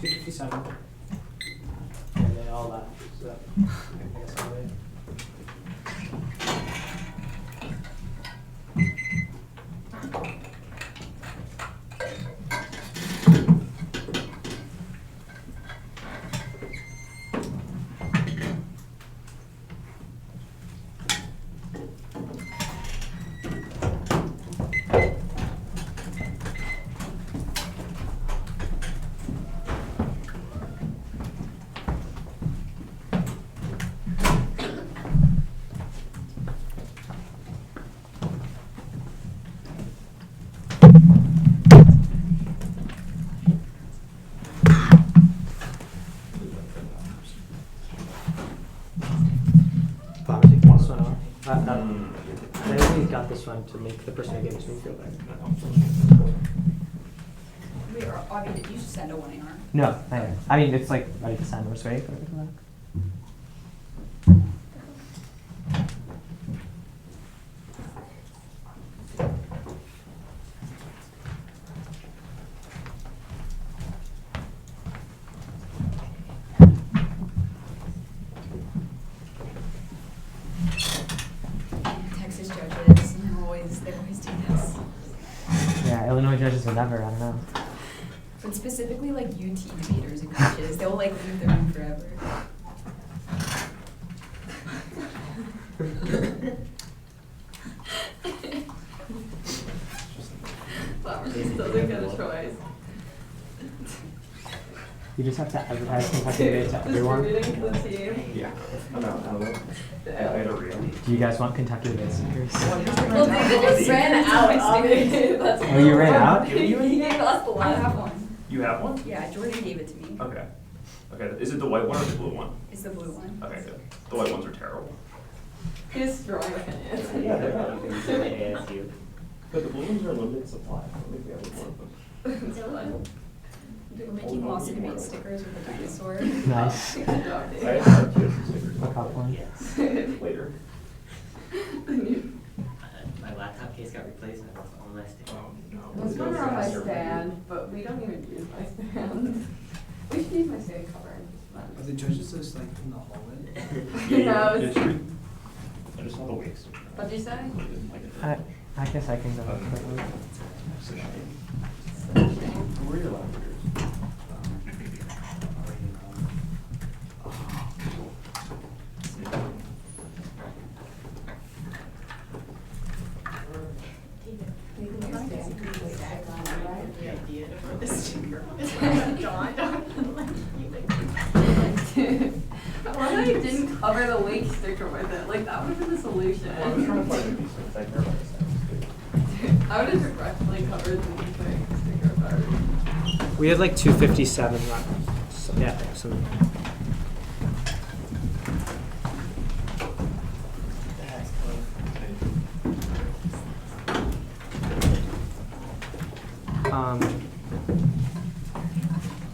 257. And they all left. So I guess I'll wait. This one off. I only got this one to make the person who gave it to me feel better. We are obvious. You should send a 1 AR. No, I mean it's like ready to send. We're just ready for it to come back. Texas judges, they always do this. Yeah, Illinois judges will never. I don't know. But specifically like UT debaters and coaches, they'll like leave the room forever. Flowers just doesn't get a choice. You just have to advertise Kentucky Today to everyone. Distributing to the team. Yeah. I don't really. Do you guys want Kentucky Today stickers? Well, they just ran out, obviously. That's Oh, you ran out? He gave us the I last have one. one. You have one? Yeah, Jordan gave it to me. Okay. Okay. Is it the white one or the blue one? It's the blue one. Okay, good. The white ones are terrible. He's strong opinions. Yeah, they're not even to the ASU. But the blue ones are limited supply. I don't think we have more of them. We're making LASA debate stickers with a dinosaur. Nice. Good job, I Dave. have two stickers. I'll cop one. Later. My laptop case got replaced and I lost all my stickers. Oh, no. Those ones are on my stand, but we don't even use my stand. We should use my stand cover. Are the judges just like in the hallway? Who knows? I just saw the wakes. What'd you say? I guess I can go quickly. Where are your lavenders? Why I didn't cover the wake sticker with it? Like that would have been the solution. I was trying to find a piece of it. I care about this. I would have directly covered the wake sticker better. We had like 257 left. So, yeah, some.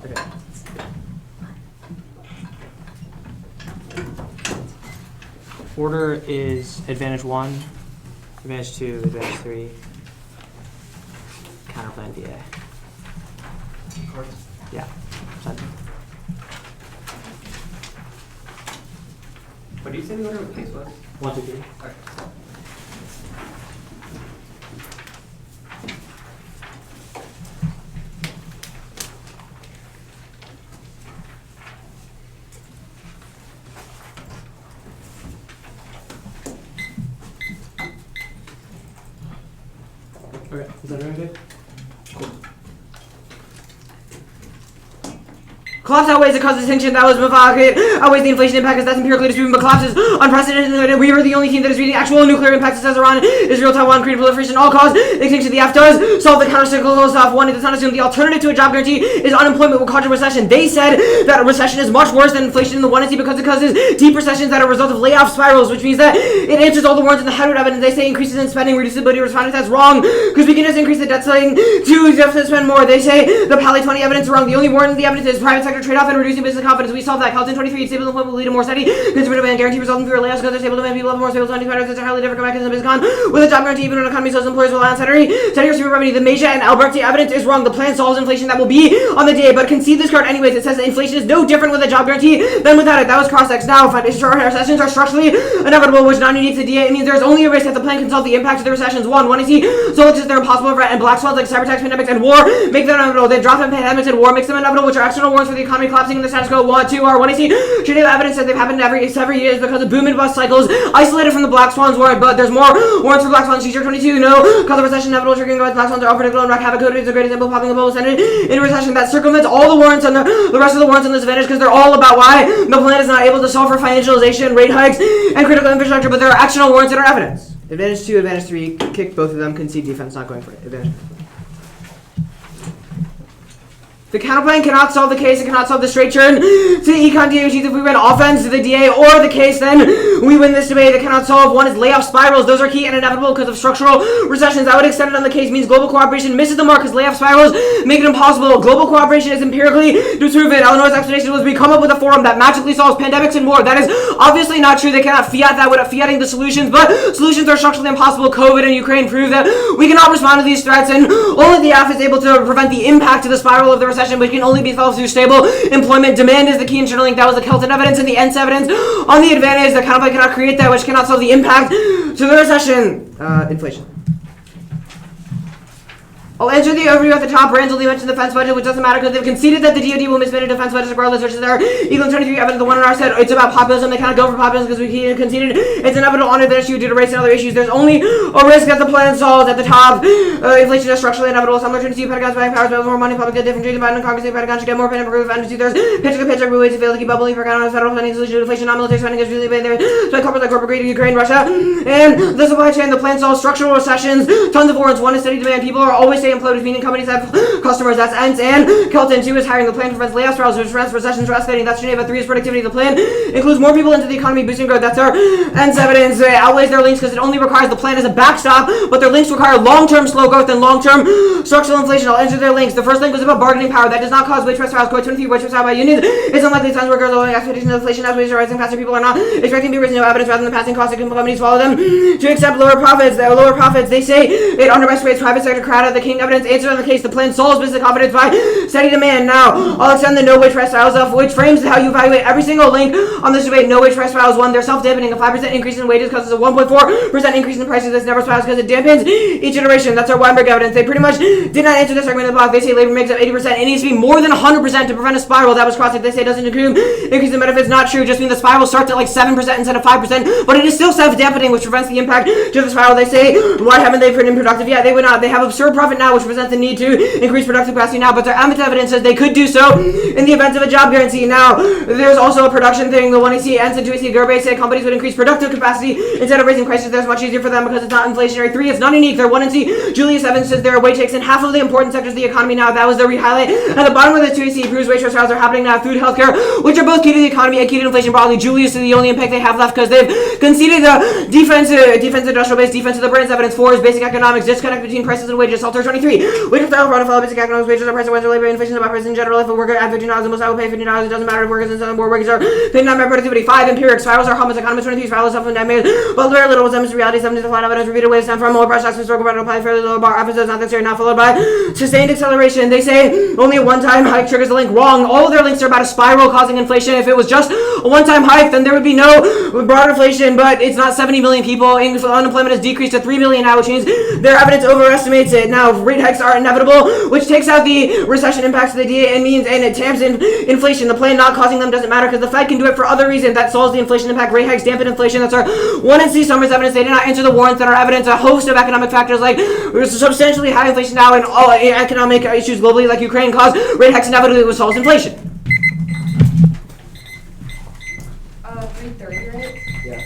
Okay. Order is advantage 1, advantage 2, advantage 3, counterplan VA. Yeah, center. What did you say the order of case was? 1, 2, 3. Okay. Okay, is that everyone good? Collapse outweighs the cause of extinction that was provocated, outweighs the inflation impact as that's empirically disproven, but collapse is unprecedented. We are the only team that is reading actual nuclear impacts such as Iran, Israel, Taiwan, Korean proliferation, all cause extinction. The F does solve the counter-cyclical stuff. One, it does not assume the alternative to a job guarantee is unemployment will cause a recession. They said that a recession is much worse than inflation in the 1 and 2 because it causes deep recessions that are a result of layoff spirals, which means that it answers all the warrants in the headwood evidence. They say increases in spending reduces ability to respond. That's wrong because we can just increase the debt ceiling to just spend more. They say the Pali 20 evidence is wrong. The only warrant in the evidence is private sector sector trade-off and reducing business confidence. We solve that. Calton 23, stable employment will lead to more steady consumer demand. Guarantee resulting fewer layoffs because they're stable demand. People have more stable spending patterns. It's a highly different mechanism is gone. With a job guarantee, even when economy slows, employers will allow steady super remedy. The Meja and Alberti evidence is wrong. The plan solves inflation that will be on the day, but concede this card anyways. It says that inflation is no different with a job guarantee than without it. That was cross-ex. Now, recessions are structurally inevitable, which not unique to DA. It means there's only a risk that the plan can solve the impact of the recessions. One is so it's just they're impossible and black swans like cyber attacks, pandemics, and war make them inevitable. They drop in pandemics and war makes them inevitable, which are external warrants for the economy collapsing in the status quo. One is should have evidence that they've happened every several years because of boom and bust cycles, isolated from the black swans warrant, but there's more warrants for black swans. Teacher 22, no, cause of recession inevitable, triggering guys, black swans are unpredictable and wreak havoc. Is a great example of popping a bubble centered in a recession that circumvents all the warrants and the rest of the warrants on this advantage because they're all about why the plan is not able to solve for financialization, rate hikes, and critical infrastructure, but there are actionable warrants that are evidence. Advantage 2, advantage 3, kick both of them, concede defense, not going for it. Advantage. The counterplan cannot solve the case, it cannot solve the straight turn to the econ DA, which if we win offense to the DA or the case, then we win this debate. That cannot solve. One is layoff spirals. Those are key and inevitable because of structural recessions. I would extend it on the case means global cooperation misses the mark because layoff spirals make it impossible. Global cooperation is empirically disproven. Illinois' explanation was we come up with a forum that magically solves pandemics and war. That is obviously not true. They cannot fiat that without fiating the solutions, but solutions are structurally impossible. COVID and Ukraine prove that we cannot respond to these threats, and only the AF is able to prevent the impact of the spiral of the recession, which can only be solved through stable employment. Demand is the key internal link. That was the Kelton evidence and the ENS evidence. On the advantage, the counterplan cannot create that, which cannot solve the impact to the recession. Inflation. I'll answer the overview at the top. Randall mentioned the defense budget, which doesn't matter because they've conceded that the DoD will mismanage defense budgets regardless, which is their Eagle 23 evidence. The one in our said it's about populism. They cannot go for populism because we conceded it's inevitable on advantage due to race and other issues. There's only a risk that the plan solves at the top. Inflation is structurally inevitable. Some are trying to see Pentagon's buying powers, but more money, public debt, different trees, Biden and Congress, the Pentagon should get more pen and proof and two-thirds. Picture we wait to fail to keep bubbling for account on federal spending solution to inflation. Non-military spending is really bad there. So corporate like corporate greed, Ukraine, Russia, and the supply chain. The plan solves structural recessions. Tons of warrants. One is steady demand. People are always staying employed, meaning companies have customers. That's ENS and Kelton. 2 is hiring. The plan prevents layoffs, which prevents recessions from escalating. That's Geneva. 3 is productivity. The plan includes more people into the economy, boosting growth. That's our ENS evidence. It outweighs their links because it only requires the plan as a backstop, but their links require long-term slow growth and long-term structural inflation. I'll answer their links. The first link was about bargaining power. That does not cause wage price files. Code 23, wage price filed by unions. It's unlikely times workers lowering expectations of inflation as wages are rising faster. People are not expecting to be raising no evidence rather than passing costs. Companies follow them to accept lower profits. They say it underestimates private sector crowd. The King evidence answer on the case. The plan solves business confidence by steady demand. Now, I'll extend the no wage price files off, which frames how you evaluate every single link on this debate. No wage price files. 1, they're self-dampening. A 5% increase in wages causes a 1.4% increase in prices. This never spirals because it dampens each iteration. That's our Weinberg evidence. They pretty much did not answer this argument in the block. They say labor makes up 80%. It needs to be more than 100% to prevent a spiral. That was crossed. They say it doesn't include increase in benefits. Not true. Just mean the spiral starts at like 7% instead of 5%, but it is still self-dampening, which prevents the impact to the spiral. They say, why haven't they put in productive yet? They would not. They have absurd profit now, which presents the need to increase productive capacity now, but their affirmative evidence says they could do so in the event of a job guarantee. Now, there's also a production thing. The 1AC ENS and 2AC Gerbe say companies would increase productive capacity instead of raising prices. That's much easier for them because it's not inflationary. 3, it's not unique. They're 1AC. Julius Evans says there are wage hikes in half of the important sectors of the economy now. That was the re-highlight. At the bottom of the 2AC proves wage trials are happening now. Food, healthcare, which are both key to the economy and key to inflation broadly. Julius is the only impact they have left because they've conceded the defense industrial base, defense of the brands evidence. 4 is basic economics, disconnect between prices and wages. Alter 23. Wages follow basic economics, wages are price of labor, inflation is about prices in general. If a worker at $15, the most I will pay $15. It doesn't matter if workers in some more wages are paid not by productivity. 5, empirics, spirals are hummus, economists 23, spirals self and damage. But very little was demonstrated reality, 7 is the flat evidence, repeated waves stem from lower price stocks, historical pattern apply fairly lower bar, episodes not necessary, not followed by sustained acceleration. They say only a one-time hike triggers the link. Wrong. All of their links are about a spiral causing inflation. If it was just a one-time hike, then there would be no broader inflation, but it's not 70 million people. Unemployment has decreased to 3 million now, which means their evidence overestimates it. Now, rate hikes are inevitable, which takes out the recession impacts of the DA and means, and it tamps in inflation. The plan not causing them doesn't matter because the Fed can do it for other reasons. That solves the inflation impact. Rate hikes dampen inflation. That's our 1 and C Summers evidence. They did not answer the warrants that are evidence. A host of economic factors like substantially high inflation now and all economic issues globally like Ukraine cause rate hikes inevitably which solves inflation. 3:30, right? Yeah.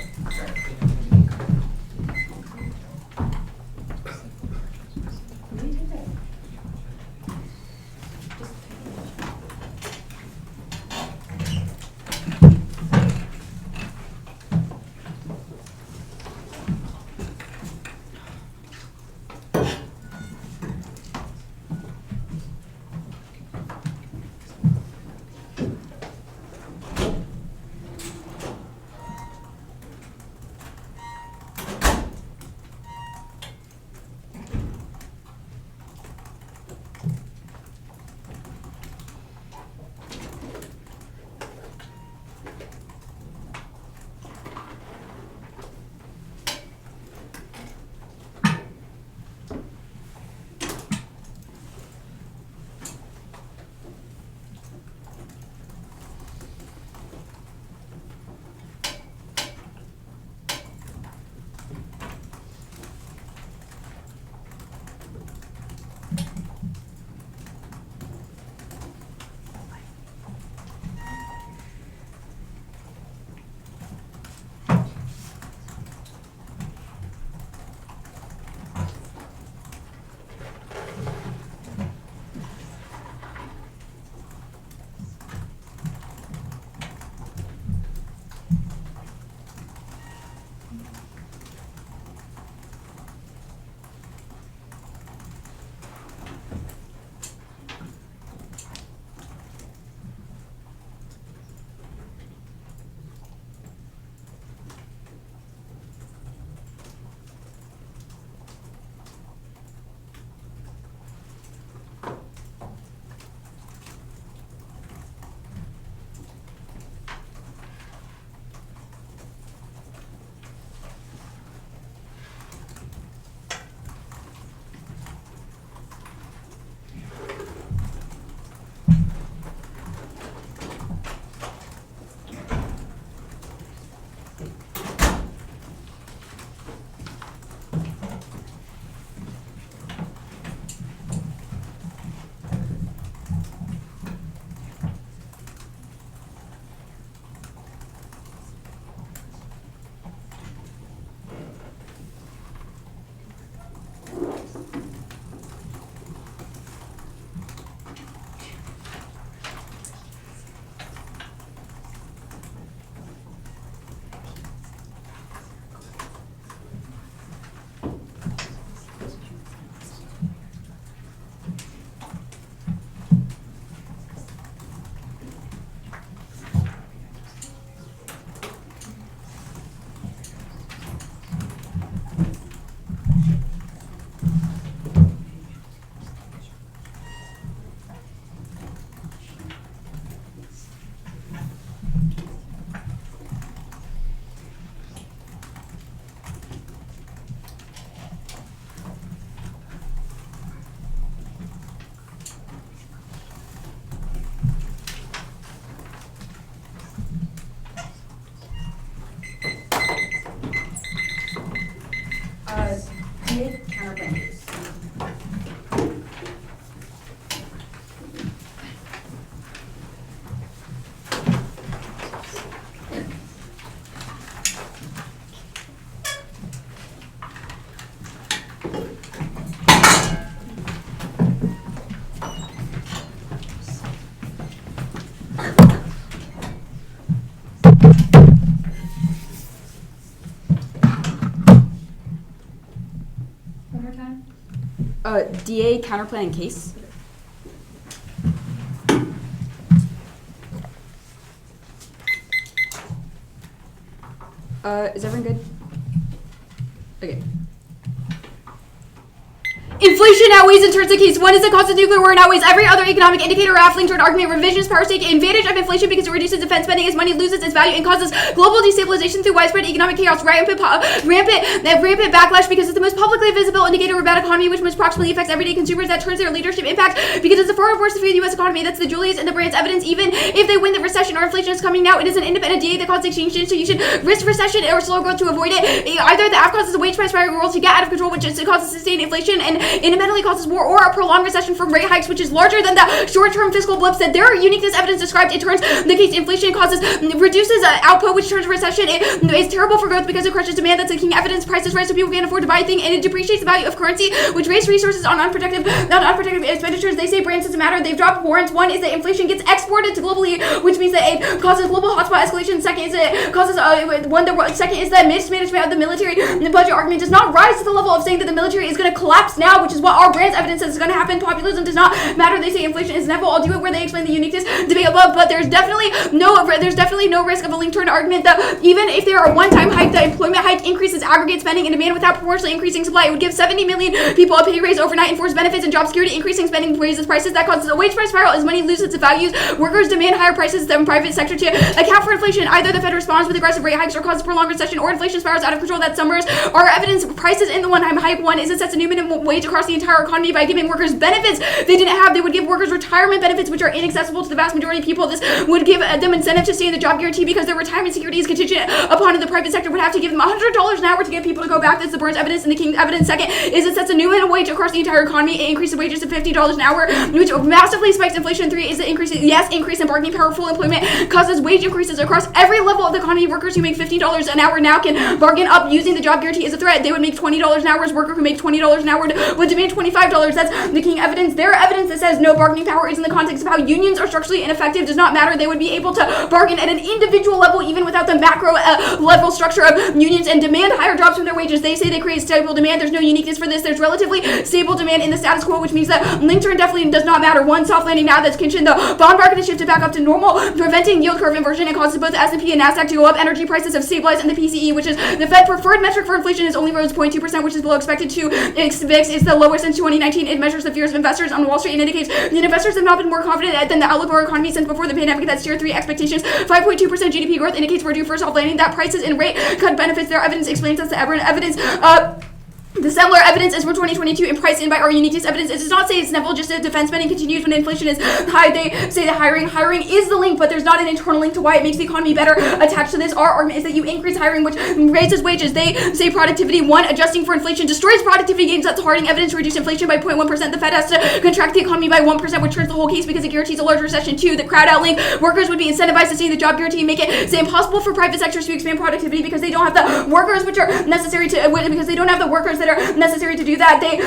DA counterplan and case. Is everyone good? Okay. Inflation outweighs in terms of case one is the cost of nuclear war and outweighs every other economic indicator or affling toward argument. Revisionist powers take advantage of inflation because it reduces defense spending as money loses its value and causes global destabilization through widespread economic chaos. Rampant backlash because it's the most publicly visible indicator of a bad economy, which most proximately affects everyday consumers. That turns their leadership impact because it's a far worse for the U.S. economy. That's the Julius and the Brand's evidence. Even if they win the recession or inflation is coming now, it is an independent DA that causes exchange change, so you should risk recession or slow growth to avoid it. Either the app causes a wage price spiral to get out of control, which causes sustained inflation and independently causes war, or a prolonged recession from rate hikes, which is larger than the short-term fiscal blips that their uniqueness evidence described. It turns the case inflation reduces output, which turns recession. It is terrible for growth because it crushes demand. That's the king evidence. Prices rise so people can't afford to buy a thing, and it depreciates the value of currency, which wastes resources on unprotected expenditures. They say brands doesn't matter. They've dropped warrants. One is that inflation gets exported to globally, which means that it causes global hotspot escalation. Second is that it causes second is that mismanagement of the military. The budget argument does not rise to the level of saying that the military is going to collapse now, which is what our brand's evidence says is going to happen. Populism does not matter. They say inflation is inevitable. I'll do it where they explain the uniqueness debate above, but there's definitely no risk of a link turn argument that even if there are one-time hike, the employment hike increases aggregate spending and demand without proportionally increasing supply. It would give 70 million people a pay raise overnight, enforce benefits and job security. Increasing spending raises prices. That causes a wage price spiral as money loses its values. Workers demand higher prices than private sector to account for inflation. Either the Fed responds with aggressive rate hikes or causes prolonged recession, or inflation spirals out of control. That summers our evidence. Prices in the one-time hike. One is it sets a new minimum wage across the entire economy by giving workers benefits they didn't have. They would give workers retirement benefits, which are inaccessible to the vast majority of people. This would give them incentive to stay in the job guarantee because their retirement security is contingent upon the private sector would have to give them $100 an hour to get people to go back. That's the Burns evidence and the King evidence. Second is it sets a new minimum wage across the entire economy. It increases wages to $50 an hour, which massively spikes inflation. Three is the increase in bargaining power. Full employment causes wage increases across every level of the economy. Workers who make $50 an hour now can bargain up using the job guarantee as a threat. They would make $20 an hour. As worker who make $20 an hour would demand $25. That's the King evidence. Their evidence that says no bargaining power is in the context of how unions are structurally ineffective does not matter. They would be able to bargain at an individual level even without the macro level structure of unions and demand higher jobs from their wages. They say they create stable demand. There's no uniqueness for this. There's relatively stable demand in the status quo, which means that link turn definitely does not matter. One soft landing now that's conditioned the bond market has shifted back up to normal, preventing yield curve inversion and causes both the S&P and NASDAQ to go up. Energy prices have stabilized, and the PCE, which is the Fed preferred metric for inflation, is only rose 0.2%, which is below expected to. VIX is the lowest since 2019. It measures the fears of investors on Wall Street and indicates that investors have not been more confident than the outlook of our economy since before the pandemic. That's tier 3 expectations. 5.2% GDP growth indicates we're due for a soft landing. That prices and rate cut benefits. Their evidence explains that's the evidence. The similar evidence is for 2022 and priced in by our uniqueness evidence. It does not say it's inevitable, just that defense spending continues when inflation is high. They say that hiring is the link, but there's not an internal link to why it makes the economy better. Attached to this, our argument is that you increase hiring, which raises wages. They say productivity, one, adjusting for inflation destroys productivity gains. That's harding evidence to reduce inflation by 0.1%. The Fed has to contract the economy by 1%, which turns the whole case because it guarantees a large recession. Two, the crowd out link. Workers would be incentivized to stay in the job guarantee and make it say impossible for private sectors to expand productivity because they don't have the workers which are necessary to because they don't have the workers that are necessary to do that. They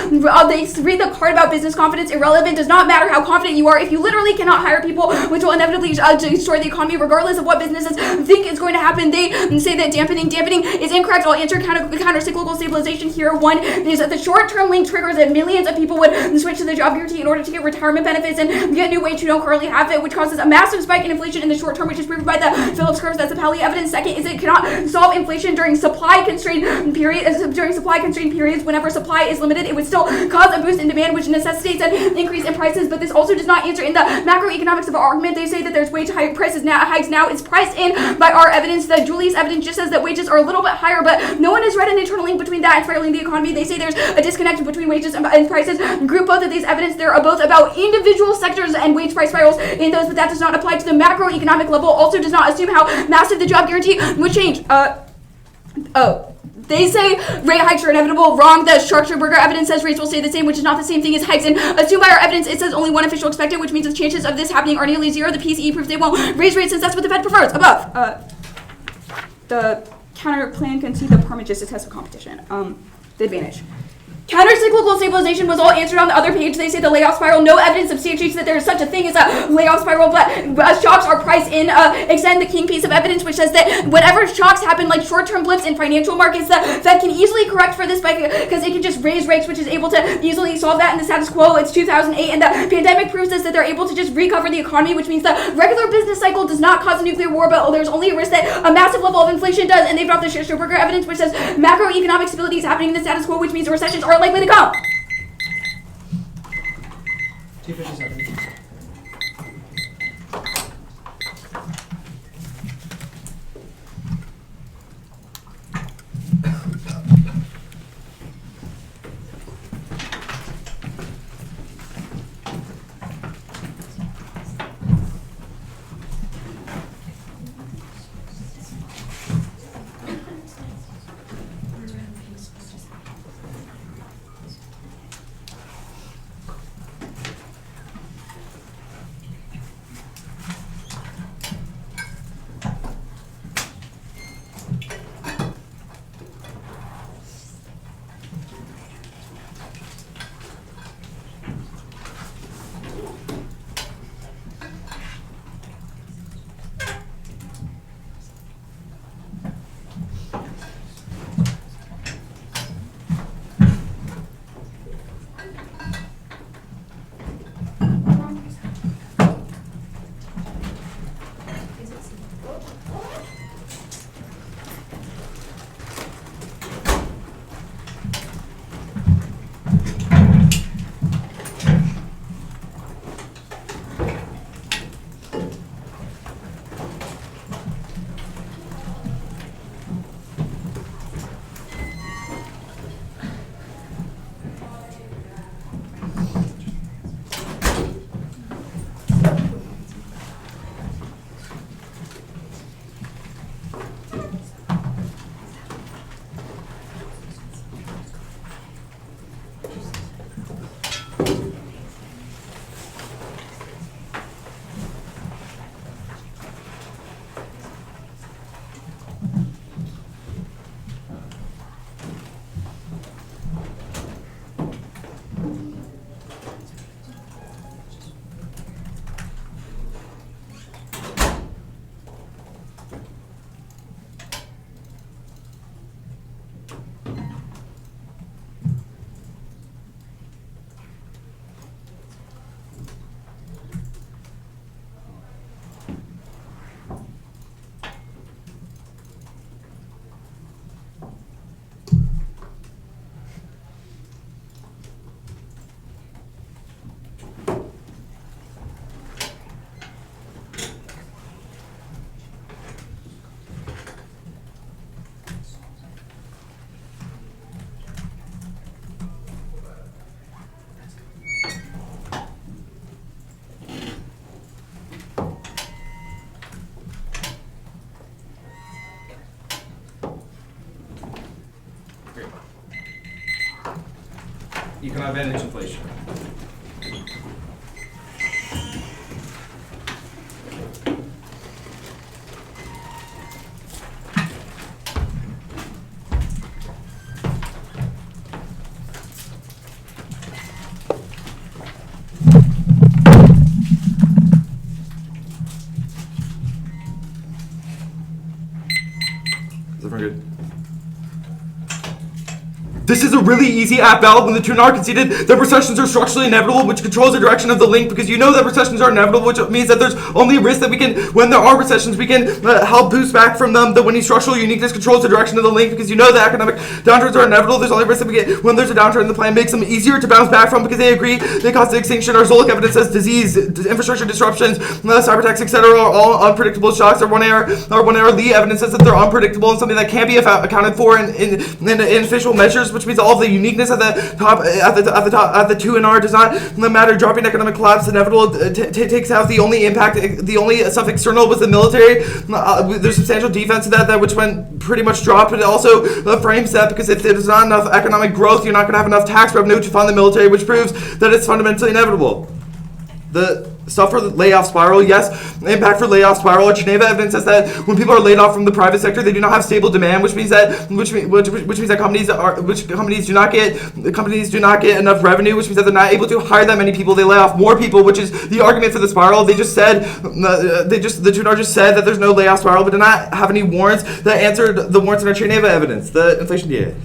read the card about business confidence. Irrelevant. Does not matter how confident you are if you literally cannot hire people, which will inevitably destroy the economy regardless of what businesses think is going to happen. They say that dampening is incorrect. I'll answer counter-cyclical stabilization here. One is that the short-term link triggers that millions of people would switch to the job guarantee in order to get retirement benefits and get new wage who don't currently have it, which causes a massive spike in inflation in the short term, which is proven by the Phillips curves. That's the Pally evidence. Second is it cannot solve inflation during supply-constrained periods. Whenever supply is limited, it would still cause a boost in demand, which necessitates an increase in prices. But this also does not answer in the macroeconomics of our argument. They say that there's wage hikes now. It's priced in by our evidence. The Julius evidence just says that wages are a little bit higher, but no one has read an internal link between that and spiraling the economy. They say there's a disconnect between wages and prices. Group both of these evidence. They're both about individual sectors and wage price spirals in those, but that does not apply to the macroeconomic level. Also does not assume how massive the job guarantee would change. They say rate hikes are inevitable. Wrong. The Structure-Berger evidence says rates will stay the same, which is not the same thing as hikes. And assumed by our evidence, it says only one official expected, which means the chances of this happening are nearly zero. The PCE proves they won't raise rates since that's what the Fed prefers. Above. The counter plan can see the Permutations test of competition. The advantage. Counter-cyclical stabilization was all answered on the other page. They say the layoff spiral, no evidence substantiates that there is such a thing as a layoff spiral, but shocks are priced in. Extend the king piece of evidence, which says that whenever shocks happen, like short-term blips in financial markets, the Fed can easily correct for this because it can just raise rates, which is able to easily solve that in the status quo. It's 2008, and the pandemic proves this, that they're able to just recover the economy, which means the regular business cycle does not cause a nuclear war, but there's only a risk that a massive level of inflation does. And they've dropped the Scherzer evidence, which says macroeconomic stability is happening in the status quo, which means recessions are likely to come. 257. You cannot manage inflation. Is everyone good? This is a really easy app valid when the two are conceded that recessions are structurally inevitable, which controls the direction of the link, because you know that recessions are inevitable, which means that there's only a risk that we can, when there are recessions, we can help boost back from them. That when structural uniqueness controls the direction of the link, because you know that economic downturns are inevitable, there's only a risk that we get when there's a downturn in the plan, makes them easier to bounce back from because they agree they cause extinction. Our Zolic evidence says disease, infrastructure disruptions, cyber attacks, etc. are all unpredictable shocks. Our 1AR Lee evidence says that they're unpredictable and something that can't be accounted for in official measures, which means all of the uniqueness at the top, at the 2 in R does not matter. Dropping economic collapse is inevitable. Takes out the only impact, the only stuff external was the military. There's substantial defense to that which went pretty much dropped, but it also frames that because if there's not enough economic growth, you're not going to have enough tax revenue to fund the military, which proves that it's fundamentally inevitable. The suffer the layoff spiral. Yes, impact for layoff spiral. Our Geneva evidence says that when people are laid off from the private sector, they do not have stable demand, which means that companies do not get enough revenue, which means that they're not able to hire that many people. They lay off more people, which is the argument for the spiral. They just said the Tunar just said that there's no layoff spiral, but did not have any warrants that answered the warrants in our Geneva evidence, the inflation data.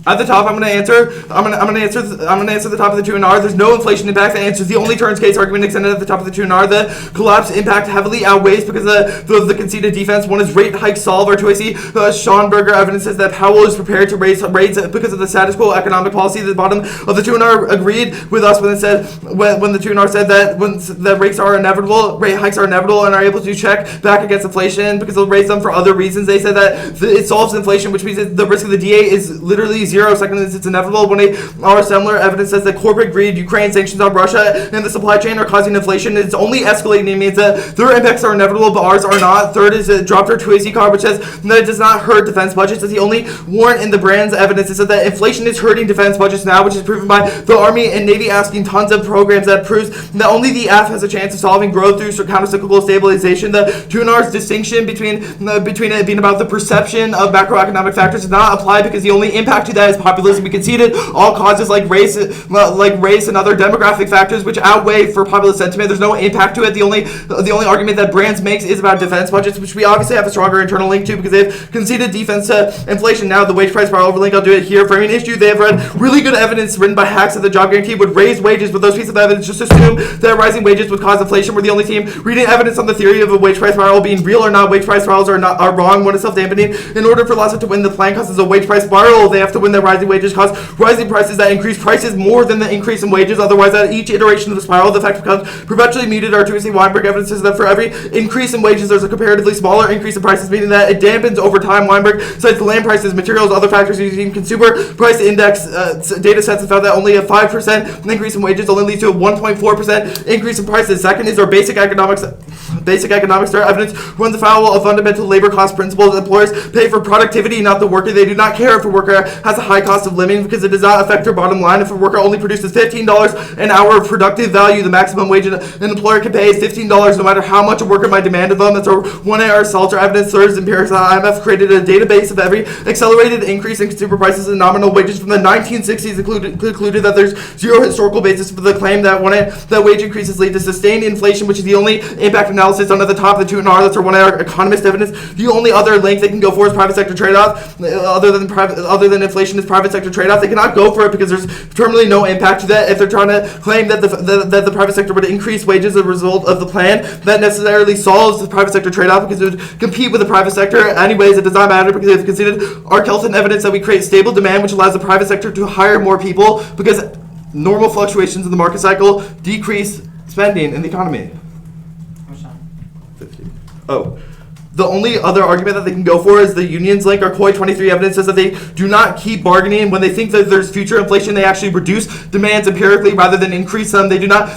At the top, I'm going to answer the top of the 2NR. There's no inflation impact. That answers the only turns case argument extended at the top of the 2NR. The collapse impact heavily outweighs because of the conceded defense. One is rate hike solve. Our 2AC Schonberger evidence says that Powell is prepared to raise rates because of the status quo economic policy. The bottom of the 2NR agreed with us when it said when the 2NR said that when the rate hikes are inevitable and are able to check back against inflation because they'll raise them for other reasons. They said that it solves inflation, which means that the risk of the DA is literally zero. Second is it's inevitable. When our similar evidence says that corporate greed, Ukraine sanctions on Russia, and the supply chain are causing inflation. It's only escalating. It means that their impacts are inevitable, but ours are not. Third is it dropped our 2AC card, which says that it does not hurt defense budgets. That's the only warrant in the brand's evidence. It says that inflation is hurting defense budgets now, which is proven by the Army and Navy asking tons of programs. That proves that only the F has a chance of solving growth through countercyclical stabilization. The 2NR's distinction between it being about the perception of macroeconomic factors does not apply because the only impact to that is populism. We conceded all causes like race and other demographic factors which outweigh for populist sentiment. There's no impact to it. The only argument that Brands makes is about defense budgets, which we obviously have a stronger internal link to because they've conceded defense to inflation. Now the wage price spiral overlink, I'll do it here. Framing issue, they have read really good evidence written by hacks that the job guarantee would raise wages, but those pieces of evidence just assume that rising wages would cause inflation. We're the only team reading evidence on the theory of a wage price spiral being real or not. Wage price spirals are wrong. One is self-dampening. In order for LASA to win, the plan causes a wage price spiral. They have to win that rising wages cause rising prices that increase prices more than the increase in wages. Otherwise, at each iteration of the spiral, the effect becomes perpetually muted. Our 2AC Weinberg evidence is that for every increase in wages, there's a comparatively smaller increase in prices, meaning that it dampens over time. Weinberg cites the land prices, materials, other factors using consumer price index data sets and found that only a 5% increase in wages only leads to a 1.4% increase in prices. Second is our basic economics. Our evidence runs afoul of fundamental labor cost principles. Employers pay for productivity, not the worker. They do not care if a worker has a high cost of living because it does not affect their bottom line. If a worker only produces $15 an hour of productive value, the maximum wage an employer can pay is $15 no matter how much a worker might demand of them. That's our 1AR Salter evidence. Third is empirics. IMF created a database of every accelerated increase in consumer prices and nominal wages from the 1960s. Concluded that there's zero historical basis for the claim that wage increases lead to sustained inflation, which is the only impact analysis under the top of the 2NR. That's our 1AR economist evidence. The only other link they can go for is private sector trade-off. Other than inflation is private sector trade-off. They cannot go for it because there's terminally no impact to that. If they're trying to claim that the private sector would increase wages as a result of the plan, that necessarily solves the private sector trade-off because it would compete with the private sector. Anyways, it does not matter because they've conceded our Kelton evidence that we create stable demand, which allows the private sector to hire more people because normal fluctuations in the market cycle decrease spending in the economy. 50. Oh. The only other argument that they can go for is the unions link. Our COI 23 evidence says that they do not keep bargaining. When they think that there's future inflation, they actually reduce demands empirically rather than increase them. They do not.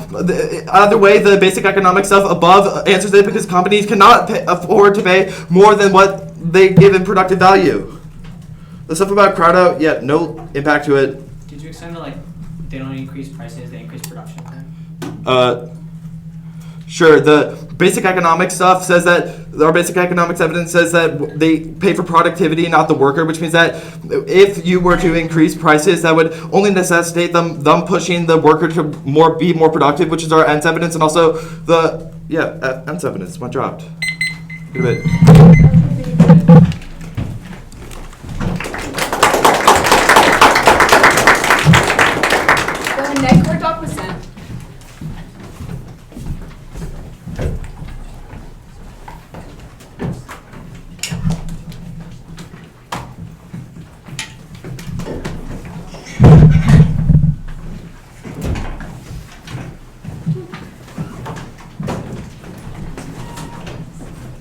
Either way, the basic economic stuff above answers it because companies cannot afford to pay more than what they give in productive value. The stuff about crowd out, yeah, no impact to it. Did you extend to they don't increase prices, they increase production? Sure, the basic economic stuff says that, our basic economics evidence says that they pay for productivity, not the worker, which means that if you were to increase prices, that would only necessitate them pushing the worker to be more productive, which is our ENS evidence, and also the, ENS evidence, one dropped. Good bit. The next card doc was sent.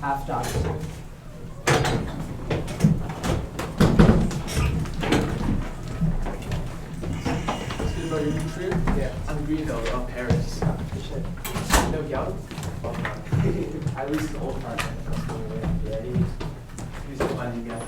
Half doc. Yeah, I'm green though, on Paris. No Gallup? At least the old part. Yeah, he's a funny guy.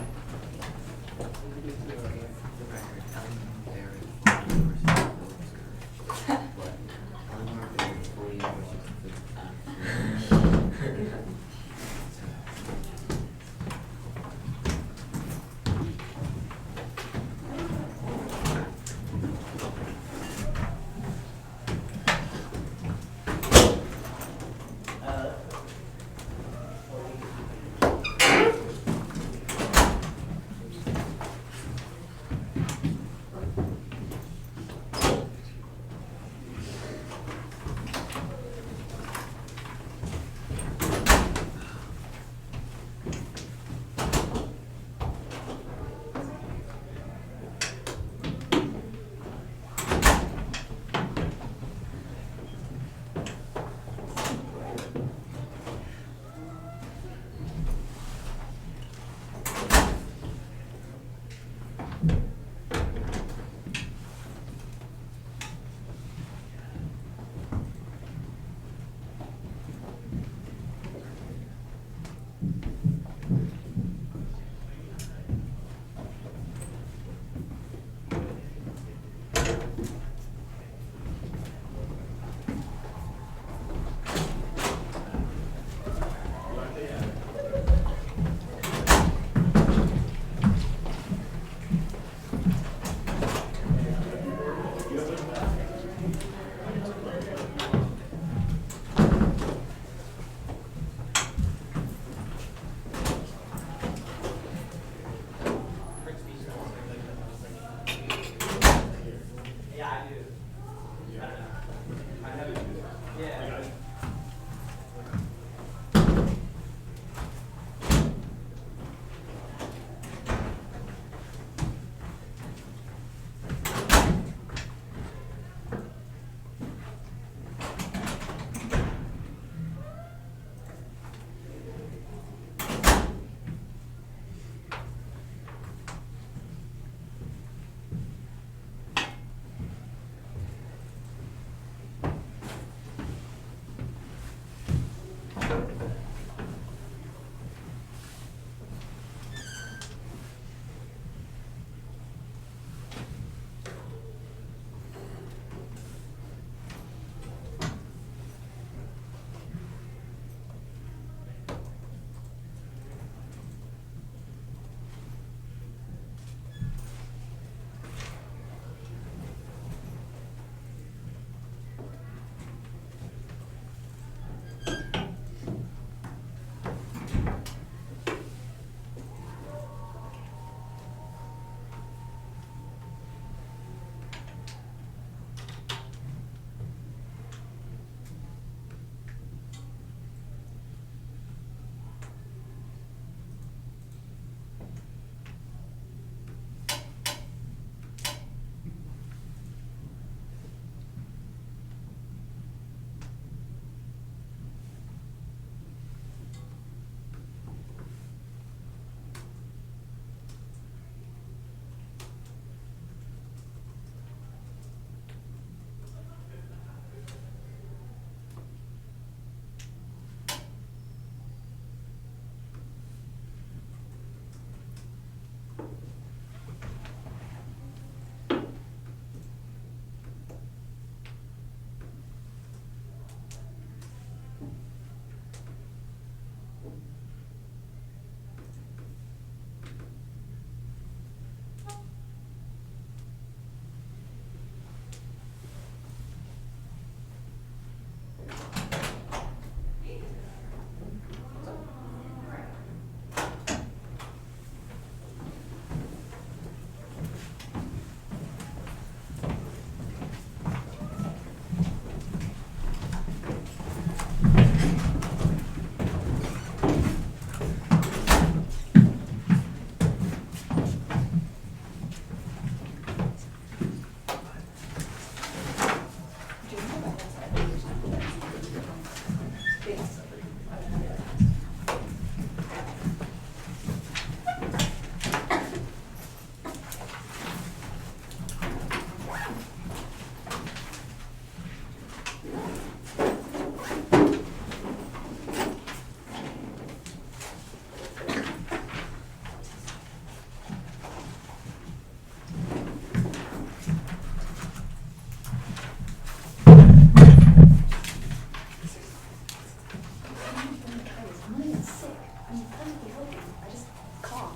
I'm perfectly healthy. I just cough.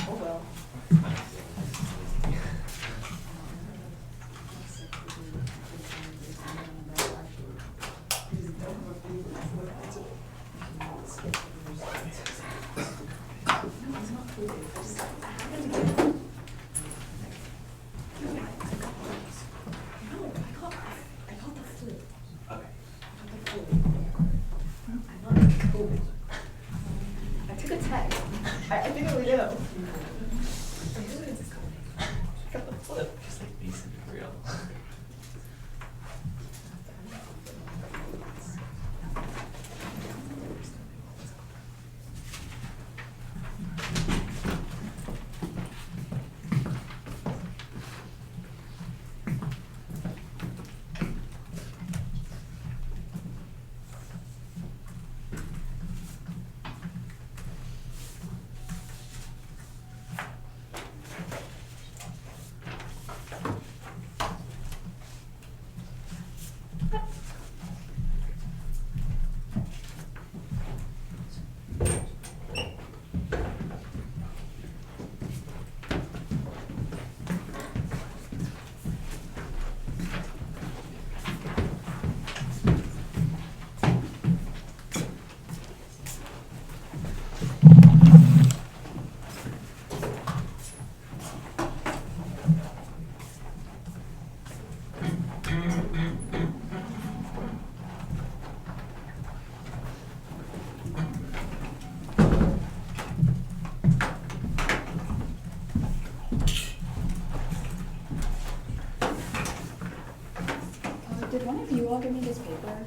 Oh well. I took a test. I think I really know. Just like decent and real. Did one of you all give me this paper?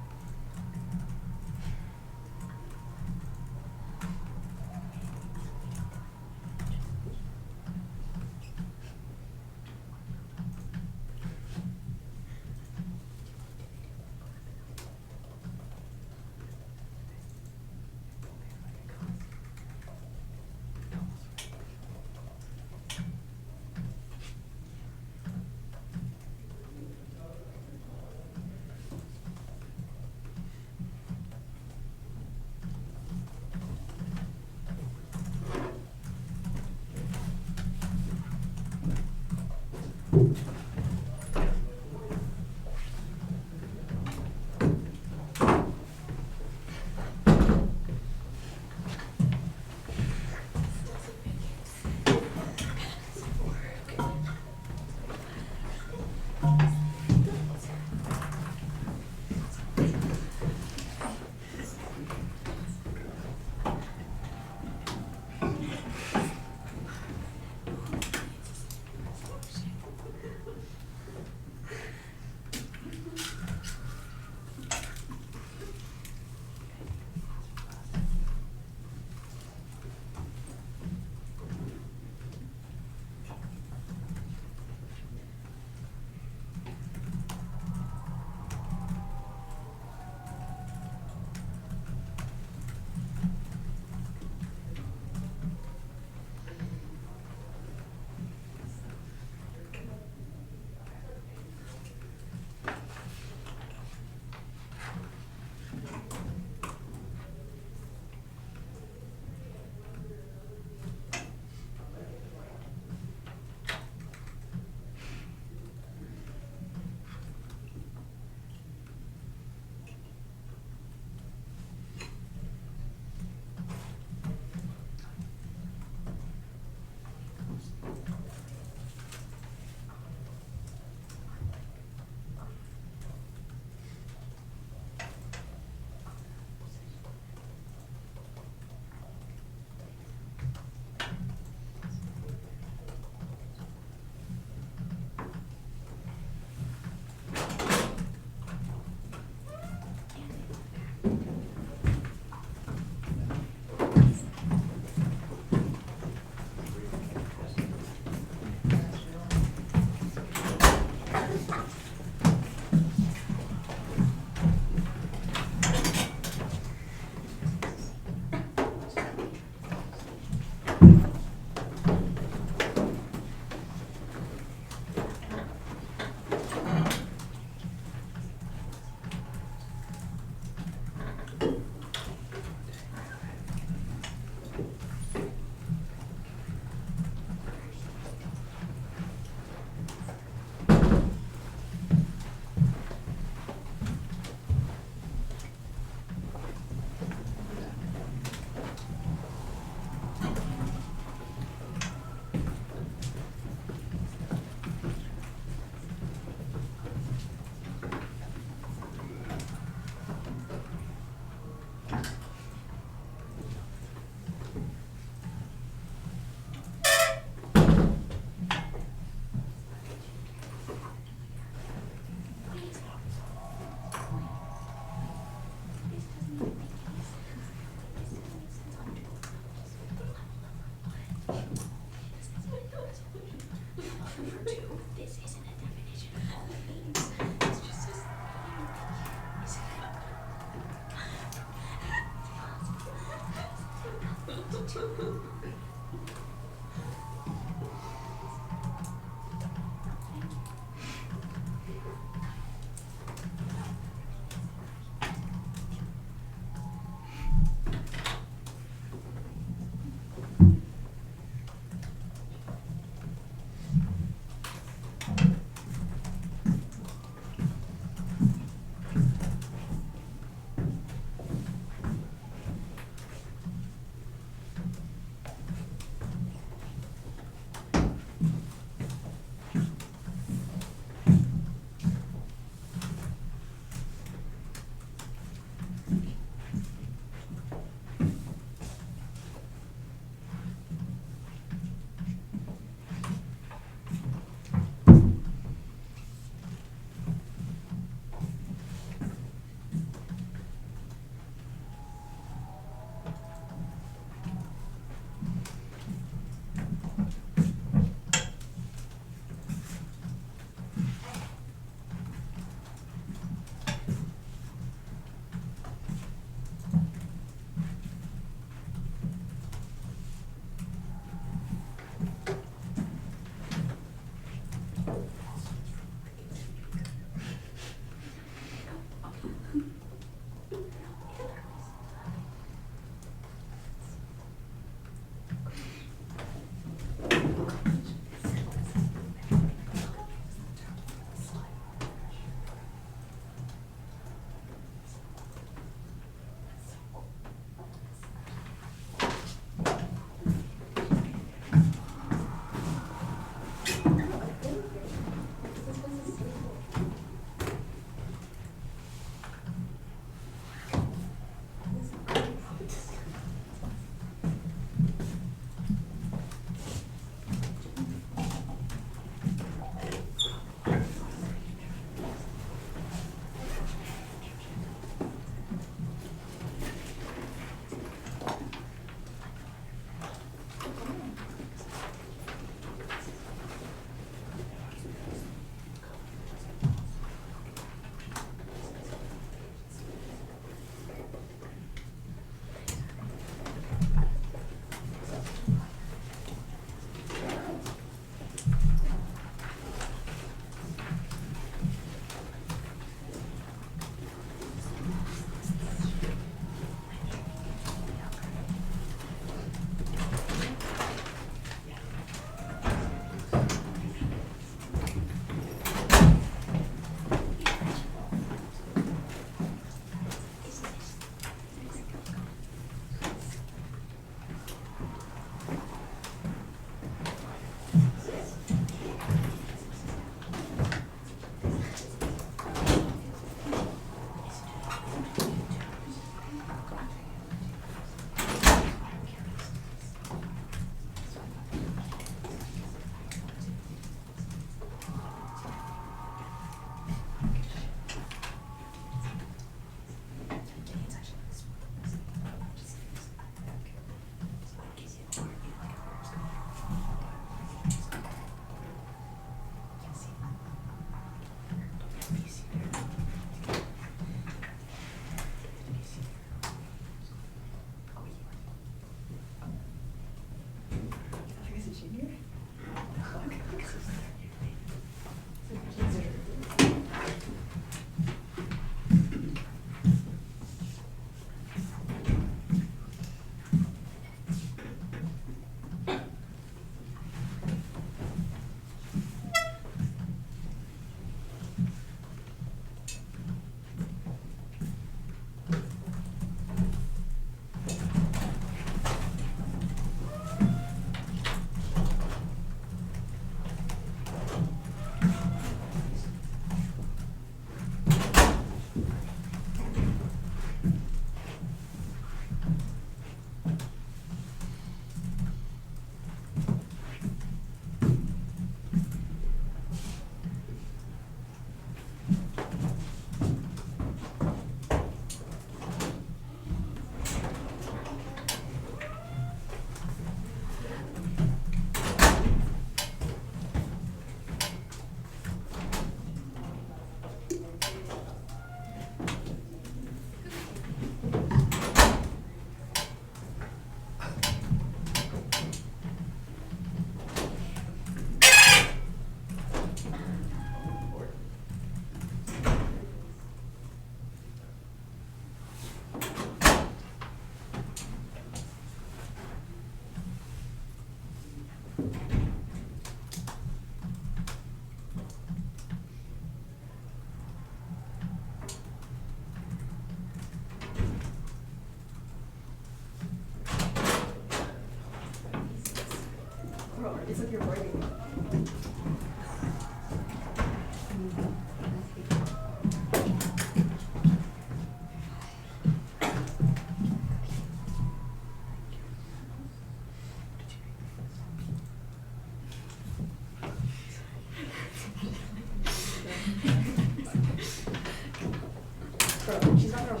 She's not gonna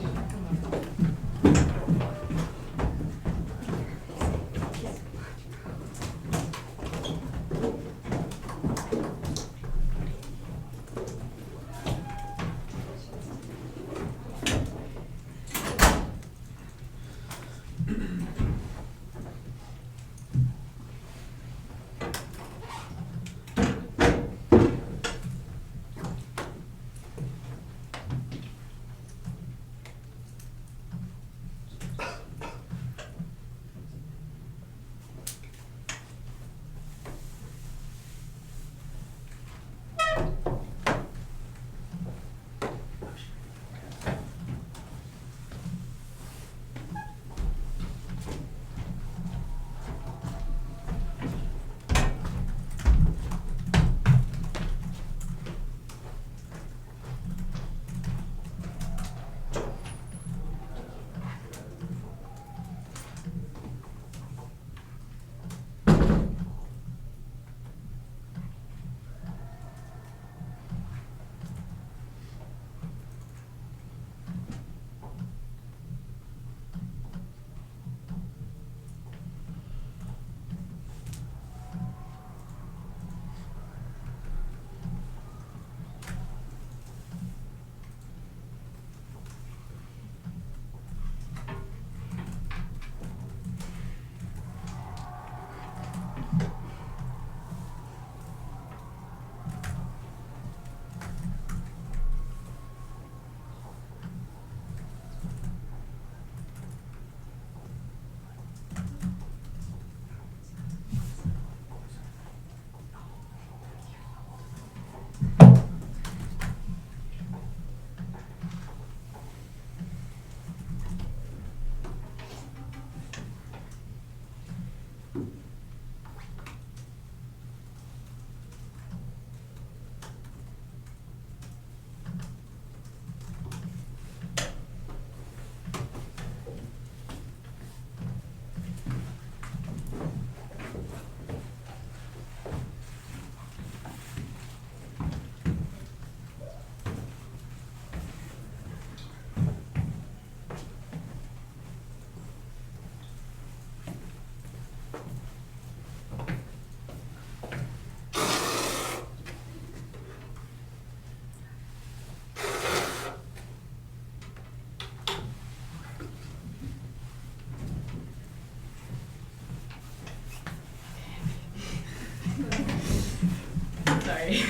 Sorry.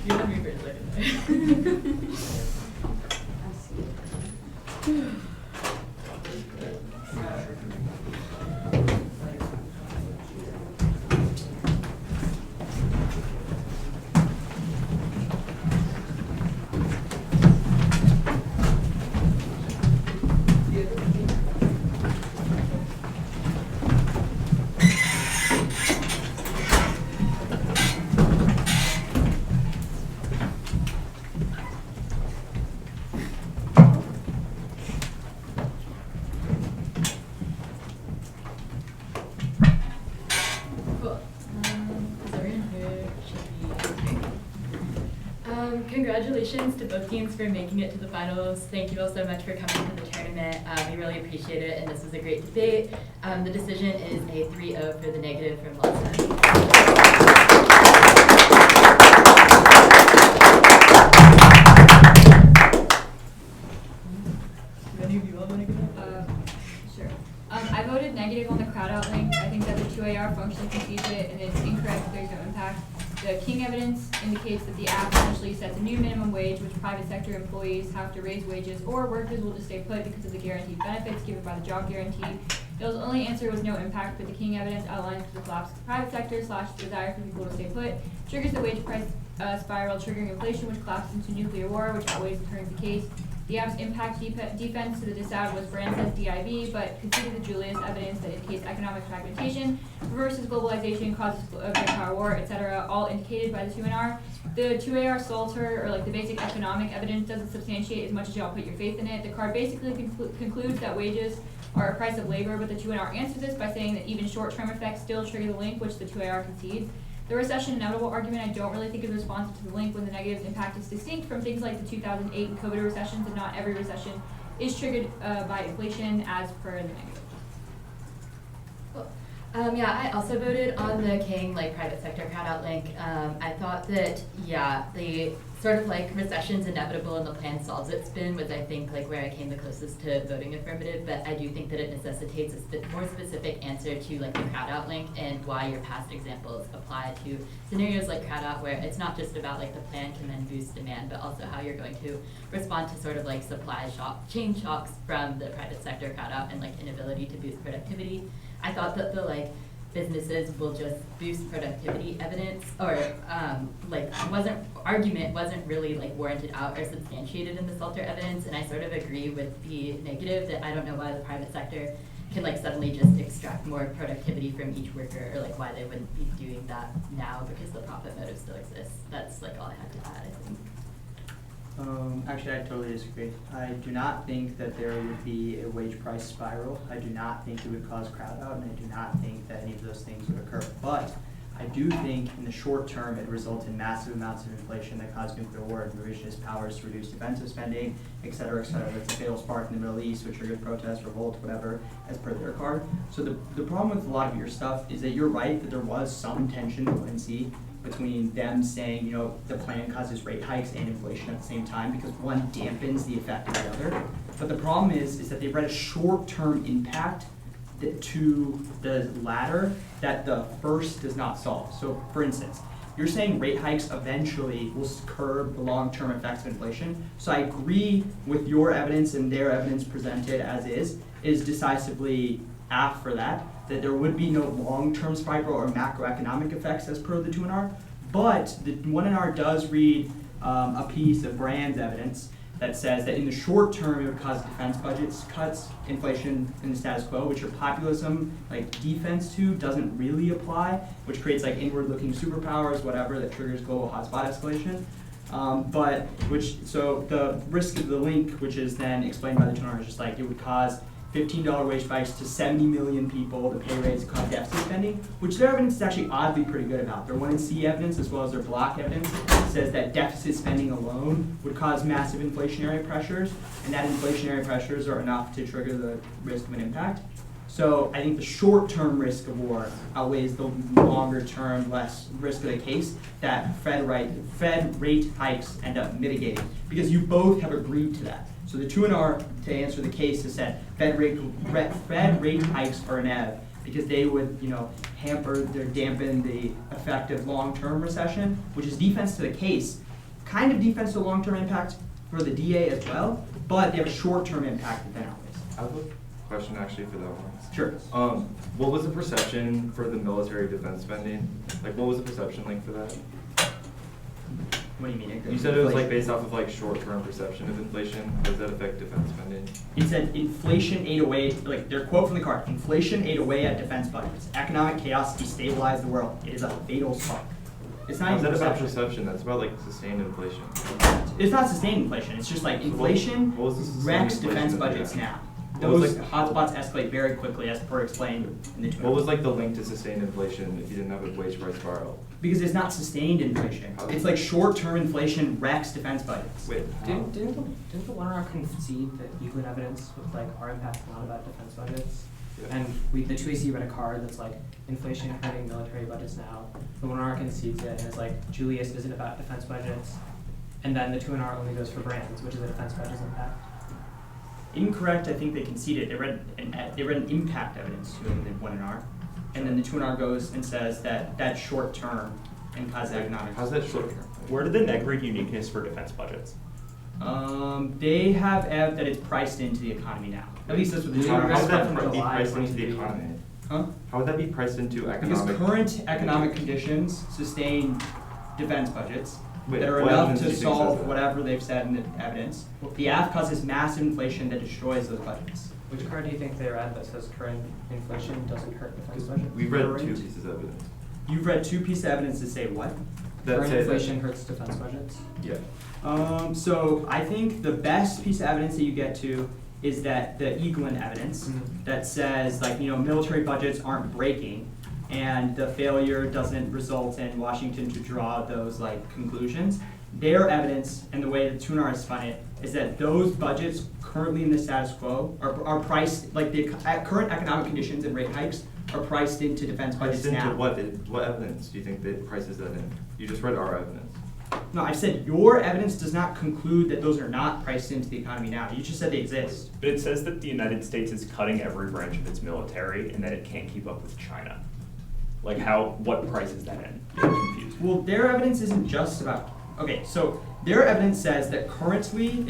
You let me for a second. Cool. So we're in here. Congratulations to both teams for making it to the finals. Thank you all so much for coming to the tournament. We really appreciate it, and this was a great debate. The decision is a 3-0 for the negative from LASA. Any of you all want to go? Sure. I voted negative on the crowd out link. I think that the 2AR functionally concedes it, and it's incorrect that there's no impact. The King evidence indicates that the app essentially sets a new minimum wage, which private sector employees have to raise wages, or workers will just stay put because of the guaranteed benefits given by the job guarantee. Bill's only answer was no impact, but the King evidence outlines the collapse of the private sector / desire for people to stay put, triggers the wage price spiral, triggering inflation, which collapses into nuclear war, which always turns the case. The app's impact defense to the disavowed was brand says DIV, but conceded the Julius evidence that indicates economic fragmentation, reverses globalization, causes a great power war, etc., all indicated by the 2NR. The 2AR Salter, or like the basic economic evidence, doesn't substantiate as much as y'all put your faith in it. The card basically concludes that wages are a price of labor, but the 2NR answers this by saying that even short-term effects still trigger the link, which the 2AR concedes. The recession inevitable argument I don't really think is responsive to the link when the negative impact is distinct from things like the 2008 and COVID recessions, and not every recession is triggered by inflation as per the negative. Yeah, I also voted on the King private sector crowd out link. I thought that the sort of recession's inevitable and the plan solves it spin was I think where I came the closest to voting affirmative, but I do think that it necessitates a more specific answer to the crowd out link and why your past examples apply to scenarios like crowd out, where it's not just about the plan can then boost demand, but also how you're going to respond to sort of supply chain shocks from the private sector crowd out and inability to boost productivity. I thought that the businesses will just boost productivity evidence or argument wasn't really warranted out or substantiated in the Salter evidence, and I sort of agree with the negative that I don't know why the private sector can suddenly just extract more productivity from each worker, or why they wouldn't be doing that now because the profit motive still exists. That's all I had to add, I think. Actually, I totally disagree. I do not think that there would be a wage price spiral. I do not think it would cause crowd out, and I do not think that any of those things would occur. But I do think in the short term it results in massive amounts of inflation that cause nuclear war and revisionist powers to reduce defensive spending, et cetera, et cetera. That's a fatal spark in the Middle East, which triggers protests, revolt, whatever, as per their card. So the problem with a lot of your stuff is that you're right that there was some tension in ONC between them saying, the plan causes rate hikes and inflation at the same time because one dampens the effect of the other. But the problem is that they read a short-term impact to the latter that the first does not solve. So for instance, you're saying rate hikes eventually will curb the long-term effects of inflation. So I agree with your evidence and their evidence presented as is decisively apt for that there would be no long-term spiral or macroeconomic effects as per the 2NR, but the 1NR does read a piece of Brand's evidence that says that in the short term it would cause defense budgets cuts, inflation in the status quo, which your populism defense to doesn't really apply, which creates inward-looking superpowers, whatever, that triggers global hotspot escalation. So the risk of the link, which is then explained by the 2NR, is just it would cause $15 wage spikes to 70 million people, the pay raise cause deficit spending, which their evidence is actually oddly pretty good about. Their 1NC evidence, as well as their block evidence, says that deficit spending alone would cause massive inflationary pressures, and that inflationary pressures are enough to trigger the risk of an impact. So I think the short-term risk of war outweighs the longer-term less risk of the case that Fed rate hikes end up mitigating, because you both have agreed to that. So the 2NR, to answer the case, has said Fed rate hikes are inev because they would, dampen the effect of long-term recession, which is defense to the case, kind of defense to long-term impact for the DA as well, but they have a short-term impact that then outweighs. I have a question actually for that one. Sure. What was the perception for the military defense spending? What was the perception link for that? What do you mean? You said it was based off of short-term perception of inflation. How does that affect defense spending? It said inflation ate away, their quote from the card, inflation ate away at defense budgets. Economic chaos destabilized the world. It is a fatal spark. It's not even about perception? That's about sustained inflation. It's not sustained inflation. It's just inflation wrecks defense budgets now. Those hotspots escalate very quickly, as per explained in the 2NR. What was the link to sustained inflation if you didn't have a wage price spiral? Because it's not sustained inflation. It's short-term inflation wrecks defense budgets. Wait, didn't the 1NR concede that Euclid evidence with our impact not about defense budgets? Yeah. And the 2AC read a card that's inflation hurting military budgets now. The 1NR concedes it and it's Julius isn't about defense budgets, and then the 2NR only goes for brands, which is a defense budgets impact. Incorrect. I think they conceded. They read an impact evidence to in the 1NR, and then the 2NR goes and says that that's short term and causes economic. How's that short term? Where did the neg read uniqueness for defense budgets? They have that it's priced into the economy now. At least that's what the 2NR. How would that be priced into the economy? Huh? How would that be priced into economic? Because current economic conditions sustain defense budgets, Wait, that are what enough evidence do to you think solve says that? whatever they've said in the evidence. The aff causes massive inflation that destroys those budgets. Which card do you think they read that says current inflation doesn't hurt defense budget? We've read two pieces of evidence. You've read two pieces of evidence that say what? That Current say inflation hurts defense budgets? Yeah. So I think the best piece of evidence that you get to is that the Eaglin evidence that says military budgets aren't breaking, and the failure doesn't result in Washington to draw those conclusions. Their evidence and the way that Tunar has spun it is that those budgets currently in the status quo are priced at current economic conditions and rate hikes are priced into defense budgets Priced into now. what evidence do you think that prices that in? You just read our evidence. No, I said your evidence does not conclude that those are not priced into the economy now. You just said they exist. But it says that the United States is cutting every branch of its military and that it can't keep up with China. What price is that in? I'm confused. Well, their evidence isn't just about. Okay, so their evidence says that currently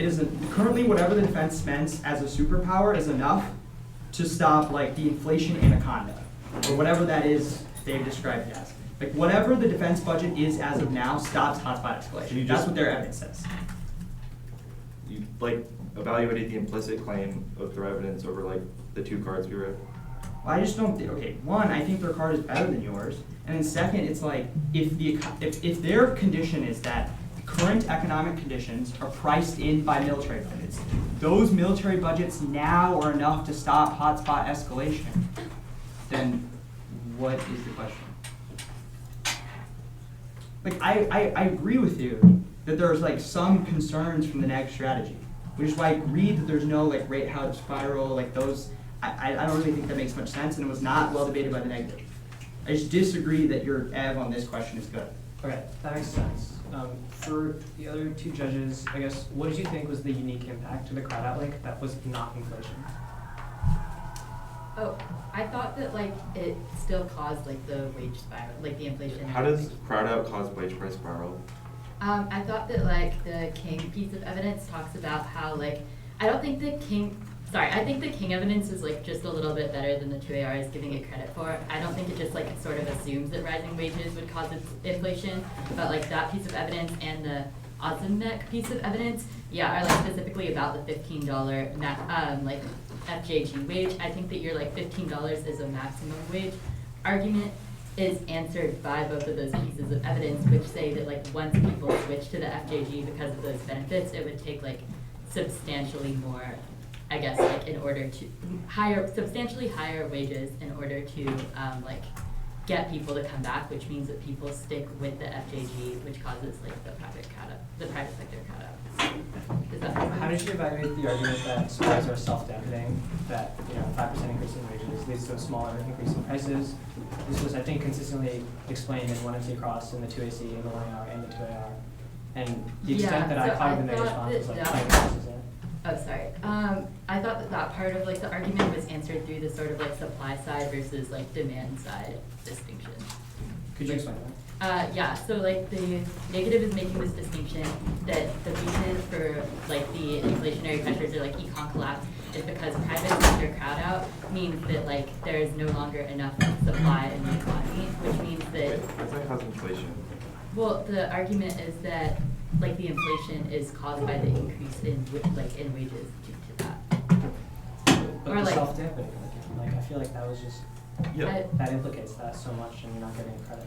whatever the defense spends as a superpower is enough to stop the inflation anaconda, or whatever that is they've described it as. Whatever the defense budget is as of now stops hotspot escalation. That's what their evidence says. You evaluated the implicit claim of their evidence over the two cards we read. Well, I just don't think. Okay, one, I think their card is better than yours, and then second, it's if their condition is that current economic conditions are priced in by military budgets, those military budgets now are enough to stop hotspot escalation, then what is the question? I agree with you that there's some concerns from the negative strategy, which is why I agree that there's no rate hike spiral those. I don't really think that makes much sense, and it was not well debated by the negative. I just disagree that your ev on this question is good. Okay, that makes sense. For the other two judges, I guess, what did you think was the unique impact to the crowd outlink that was not inflation? Oh, I thought that it still caused the wage spiral, the inflation. How does crowd out cause wage price spiral? I thought that the King piece of evidence talks about how I don't think the King. Sorry, I think the King evidence is just a little bit better than the 2AR is giving it credit for. I don't think it just it sort of assumes that rising wages would cause inflation, but that piece of evidence and the Ozemnek piece of evidence, are specifically about the $15 FJG wage. I think that your $15 is a maximum wage argument is answered by both of those pieces of evidence, which say that once people switch to the FJG because of those benefits, it would take substantially more. I guess in order to substantially higher wages in order to get people to come back, which means that people stick with the FJG, which causes the private sector cut out. Does that make sense? How did you evaluate the argument that supplies are self-dampening, that 5% increase in wages leads to a smaller increase in prices? This was, I think, consistently explained in 1MC Cross, in the 2AC, in the 1AR, and the 2AR. And the extent that I caught in the response was prices in. Oh, sorry. I thought that part of the argument was answered through the sort of supply side versus demand side distinction. Could you explain that? Yeah. So the negative is making this distinction that the reason for the inflationary pressures or econ collapse is because private sector crowd out means that there is no longer enough supply in the economy, which means that. What's that cause inflation? Well, the argument is that the inflation is caused by the increase in wages due to that. But Or the self-dampening, I feel that was just Yeah. that implicates that so much, and you're not getting credit.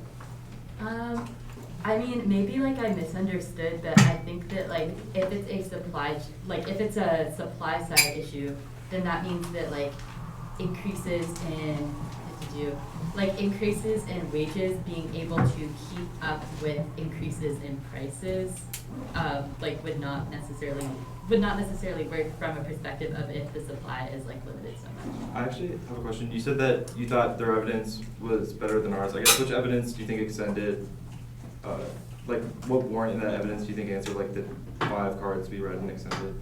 I mean, maybe I misunderstood, but I think that if it's a supply side issue, then that means that increases in increases in wages being able to keep up with increases in prices would not necessarily work from a perspective of if the supply is limited so much. I actually have a question. You said that you thought their evidence was better than ours. I guess which evidence do you think extended, what warrant in that evidence do you think answered the 5 cards we read and extended?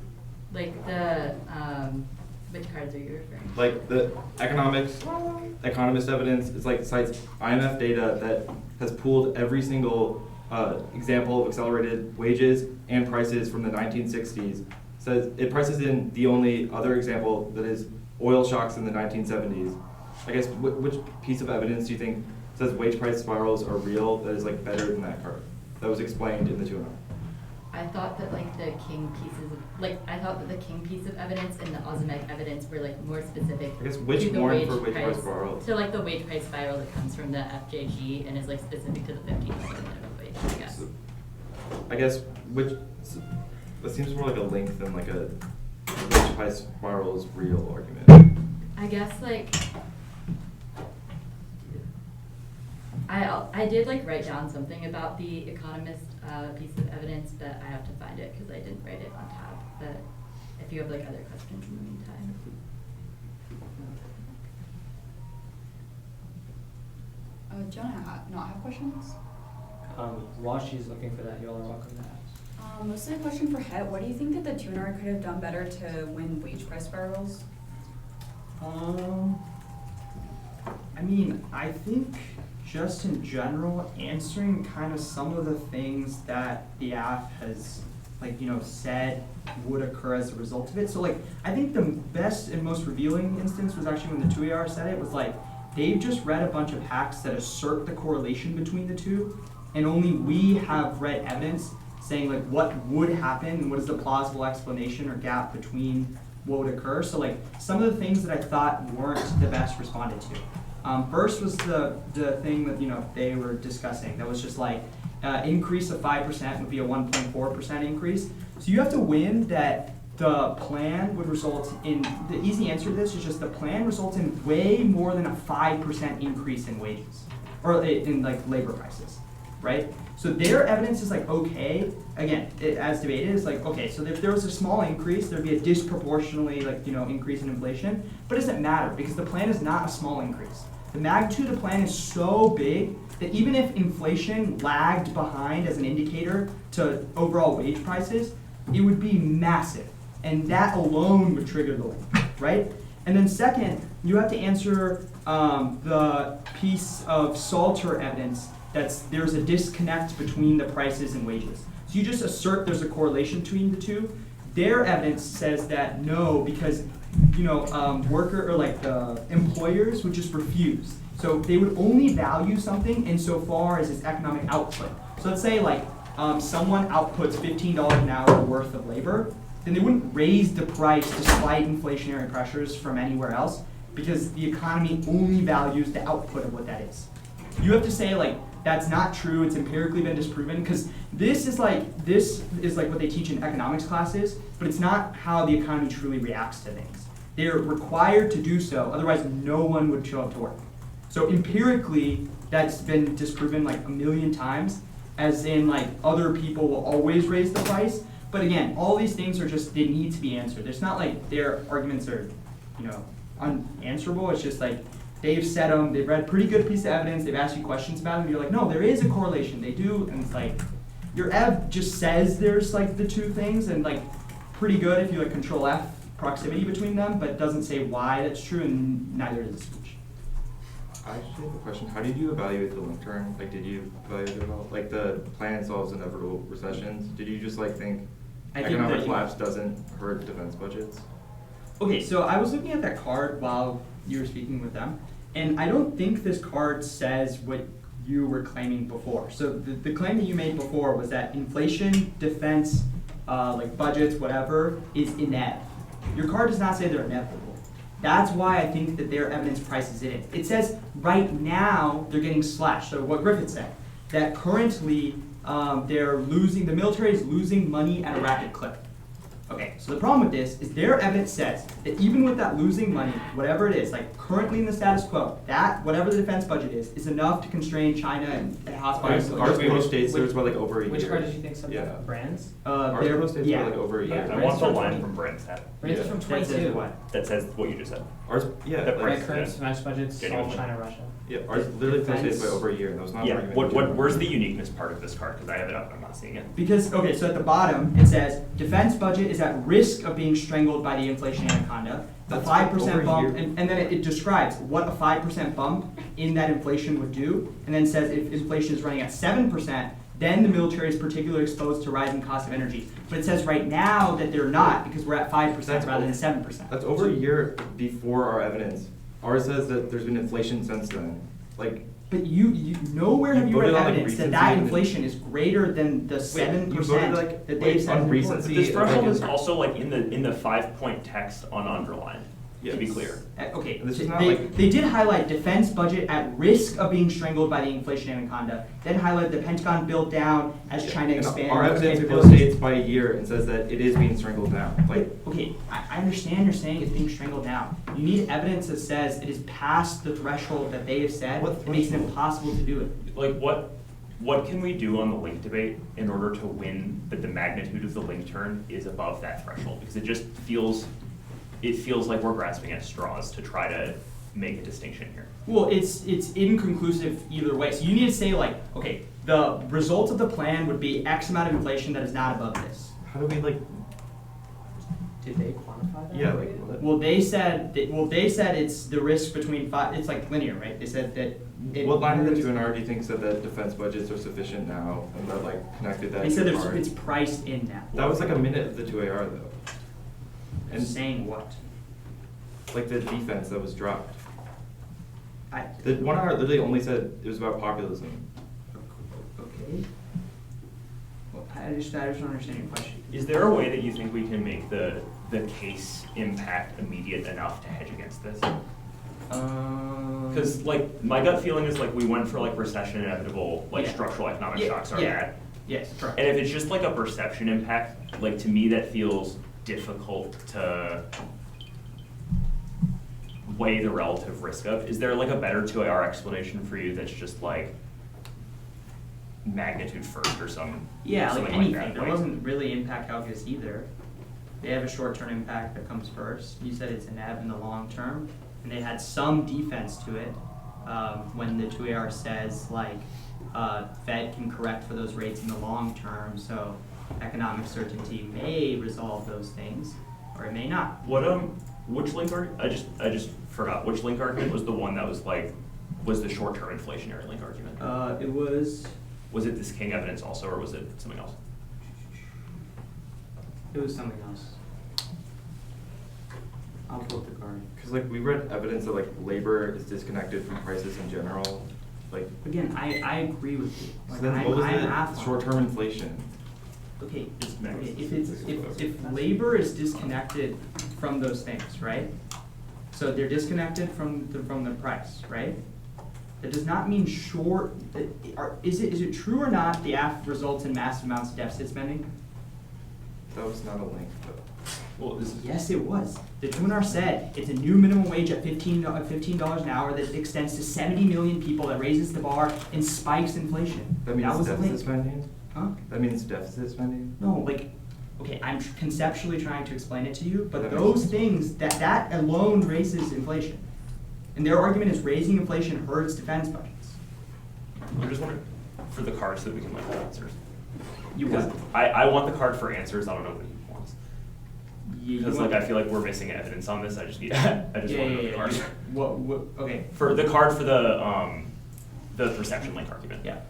Which cards are you referring to? The economist evidence is cites IMF data that has pooled every single example of accelerated wages and prices from the 1960s. Says it prices in the only other example that is oil shocks in the 1970s. I guess which piece of evidence do you think says wage price spirals are real that is better than that card? that was explained in the 2R. I thought that like the King pieces of, I thought that the King piece of evidence and the Ozemec evidence were like more specific I guess which to the one wage for which price price, spiral? to like the wage price spiral that comes from the FJG and is like specific to the $15 minimum wage, I guess. So, I guess that seems more like a link than like a which price spiral is real argument. I guess like I did like write down something about the Economist piece of evidence, but I have to find it because I didn't write it on tab. But if you have like other questions in the meantime. Do you not have questions? While she's looking for that, you all are welcome to ask. Mostly a question for Het. What do you think that the tuner could have done better to win wage price spirals? I mean, I think just in general, answering kind of some of the things that the AF has, said would occur as a result of it. So, I think the best and most revealing instance was actually when the 2AR said it, was they've just read a bunch of hacks that assert the correlation between the two, and only we have read evidence saying, what would happen and what is the plausible explanation or gap between what would occur. So, some of the things that I thought weren't the best responded to. First was the thing that they were discussing. That was just increase of 5% would be a 1.4% increase. So you have to win that the plan would result in, the easy answer to this is just the plan results in way more than a 5% increase in wages, or in labor prices, right? So their evidence is okay, again, as debated, is okay, so if there was a small increase, there'd be a disproportionately increase in inflation, but it doesn't matter because the plan is not a small increase. The magnitude of the plan is so big that even if inflation lagged behind as an indicator to overall wage prices, it would be massive. And that alone would trigger the link, right? And then second, you have to answer the piece of Salter evidence there's a disconnect between the prices and wages. So you just assert there's a correlation between the two. Their evidence says that no, because the employers would just refuse. So they would only value something insofar as its economic output. So let's say someone outputs $15 an hour worth of labor, then they wouldn't raise the price despite inflationary pressures from anywhere else because the economy only values the output of what that is. You have to say that's not true, it's empirically been disproven, because this is what they teach in economics classes, but it's not how the economy truly reacts to things. They're required to do so, otherwise no one would show up to work. So empirically, that's been disproven a million times, as in other people will always raise the price. But again, all these things are just, they need to be answered. It's not their arguments are, unanswerable. It's just they've said them, they've read a pretty good piece of evidence, they've asked you questions about them, you're no, there is a correlation, they do, and it's your ev just says there's the two things, and pretty good if you control F proximity between them, but doesn't say why that's true, and neither does the speech. I actually have a question. How did you evaluate the link term? Did you evaluate it at all? The plan solves inevitable recessions. Did you just think economic collapse doesn't hurt defense budgets? Okay, so I was looking at that card while you were speaking with them, and I don't think this card says what you were claiming before. So the claim that you made before was that inflation, defense, budgets, whatever, is inev. Your card does not say they're inevitable. That's why I think that their evidence prices it in. It says right now they're getting slashed. So what Griffith said, that currently the military is losing money at a rapid clip. Okay, so the problem with this is their evidence says that even with that losing money, whatever it is, currently in the status quo, that whatever the defense budget is enough to constrain China and hospitals. Ours maybe states there's about over a year. Which card did you think some brands? Ours maybe states about over a year. I want the line from Brent's head. Brands are from 22. That says what you just said. Ours, yeah. That Right, current smash budgets, Genuine. all China, Russia. Yeah, ours literally states by over a year, and that was not Yeah, an argument. where's the uniqueness part of this card? Because I have it up, I'm not seeing it. Because, okay, so at the bottom, it says, defense budget is at risk of being strangled by the inflation anaconda. The 5% bump, and then it describes what a 5% bump in that inflation would do, and then says if inflation is running at 7%, then the military is particularly exposed to rising cost of energy. But it says right now that they're not, because we're at 5% rather than 7%. That's over a year before our evidence. Ours says that there's been inflation since then. But you nowhere have You you read voted on, like, evidence that recency and- inflation is greater than the 7% you voted, like, that they've said on in the report. recency. This threshold like, is also like in the 5-point text on underlined, to be clear. Okay, This so is not they, like- they did highlight defense budget at risk of being strangled by the inflationary conduct. Then highlight the Pentagon built down as China And expands our its evidence capabilities. postdates by a year and says that it is being strangled now. Like, Okay, I understand you're saying it's being strangled now. You need evidence that says it is past the threshold that they have said. What It makes it threshold? impossible to do it. Like what can we do on the link debate in order to win that the magnitude of the link turn is above that threshold? Because it just feels like we're grasping at straws to try to make a distinction here. Well, it's inconclusive either way. So you need to say like, okay, the result of the plan would be X amount of inflation that is not above this. how do we like? Did they quantify that? Yeah, like. what? Well, they said it's the risk between five. It's like linear, right? They said that. What line of the 2NR do you think said that defense budgets are sufficient now, and that like connected that? They said to it's, our- it's priced in now. That was like a minute of the 2AR though. And saying what? Like the defense that was dropped. I, The 1R literally only said it was about populism. okay. Well, I just don't understand your question. Is there a way that you think we can make the case impact immediate enough to hedge against this? Because like my gut feeling is like we went for like recession inevitable, like Yeah. structural economic Yeah, shocks are yeah. bad. Yes, correct. And if it's just like a perception impact, like to me that feels difficult to weigh the relative risk of. Is there like a better 2AR explanation for you that's just like magnitude first or something? Yeah, like something anything. that, There like- wasn't really impact calculus either. They have a short-term impact that comes first. You said it's an ebb in the long term, and they had some defense to it when the 2AR says like Fed can correct for those rates in the long term, so economic certainty may resolve those things, or it may not. Which link argument? I just forgot. Which link argument was the one that was like, was the short-term inflationary link argument? It was this King evidence also, or was it something else? something else. I'll pull up the card. Because like we read evidence that like labor is disconnected from prices in general. Like, Again, I agree with you. so Like, then what was I'm the half on short-term inflation? Okay, Just next. if labor is disconnected from those things, right? So they're disconnected from the price, right? That does not mean is it true or not the AF results in massive amounts of deficit spending? That was not a link, but. Well, this is Yes, it was. The 2NR said it's a new minimum wage at $15 an hour that extends to 70 million people, that raises the bar and spikes inflation. That means was the deficit link. spending? Huh? That means deficit spending? No, like, okay, I'm conceptually trying to explain it to you, but That makes those sense. things, that alone raises inflation. And their argument is raising inflation hurts defense budgets. I'm just wondering for the card so that we can like have answers. You Because what? I want the card for answers. I don't know what he wants. You Because want- like I feel like we're missing evidence on this. I just want to know the card. What, okay. For the card for the perception link argument. Yeah.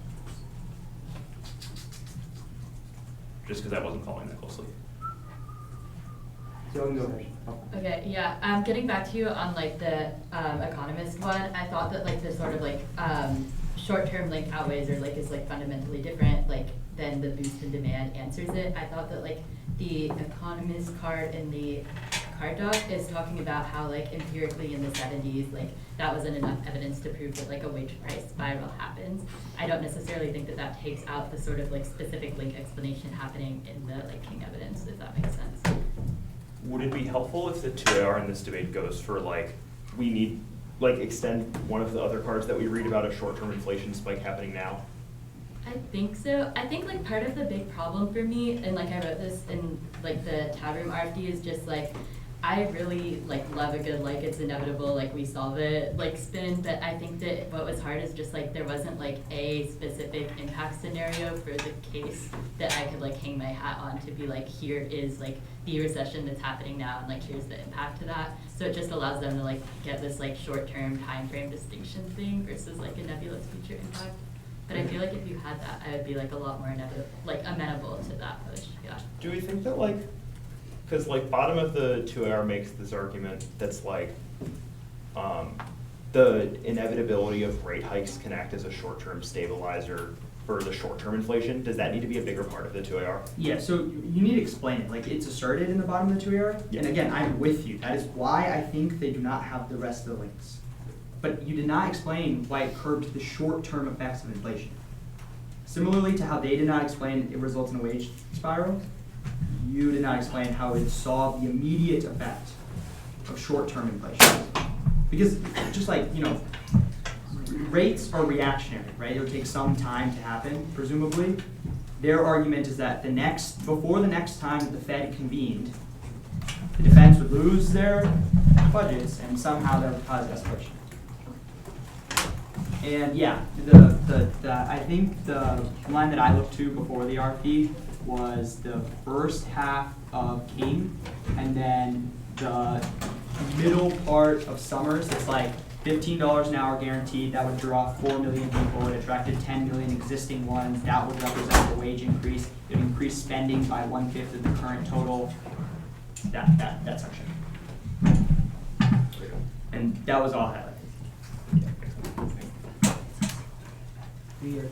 Just because I wasn't following that closely. Go ahead. Okay, yeah, getting back to you on like the economist one, I thought that like the sort of like short-term link outweighs or like is like fundamentally different, like then the boost in demand answers it. I thought that like the economist card in the card doc is talking about how like empirically in the 70s, like that wasn't enough evidence to prove that like a wage price spiral happens. I don't necessarily think that that takes out the sort of like specific link explanation happening in the like King evidence, if that makes sense. Would it be helpful if the 2AR in this debate goes for like, we need, like extend one of the other cards that we read about a short-term inflation spike happening now? I think so. I think like part of the big problem for me, and like I wrote this in like the tab room RFD, is just like I really like love a good like it's inevitable, like we solve it like spin, but I think that what was hard is just like there wasn't like a specific impact scenario for the case that I could like hang my hat on to be like, here is like the recession that's happening now and like here's the impact to that. So it just allows them to like get this like short-term time frame distinction thing versus like a nebulous future impact. But I feel like if you had that, I would be like a lot more amenable to that push. Yeah. Do we think that like, because like bottom of the 2AR makes this argument that's like, the inevitability of rate hikes can act as a short-term stabilizer for the short-term inflation, does that need to be a bigger part of the 2AR? Yeah, so you need to explain it. Like, it's asserted in the bottom of the 2AR. Yeah. And again, I'm with you. That is why I think they do not have the rest of the links. But you did not explain why it curbed the short-term effects of inflation. Similarly to how they did not explain it results in a wage spiral, you did not explain how it solved the immediate effect of short-term inflation. Because just like, you know, rates are reactionary, right? It'll take some time to happen, presumably. Their argument is that before the next time that the Fed convened, the defense would lose their budgets and somehow that would cause escalation. And yeah, I think the line that I looked to before the RP was the first half of King and then the middle part of Summers. It's like $15 an hour guaranteed. That would draw 4 million people. It attracted 10 million existing ones. That would represent the wage increase. It would increase spending by 1/5 of the current total. That section. And that was all highlighted. We are good.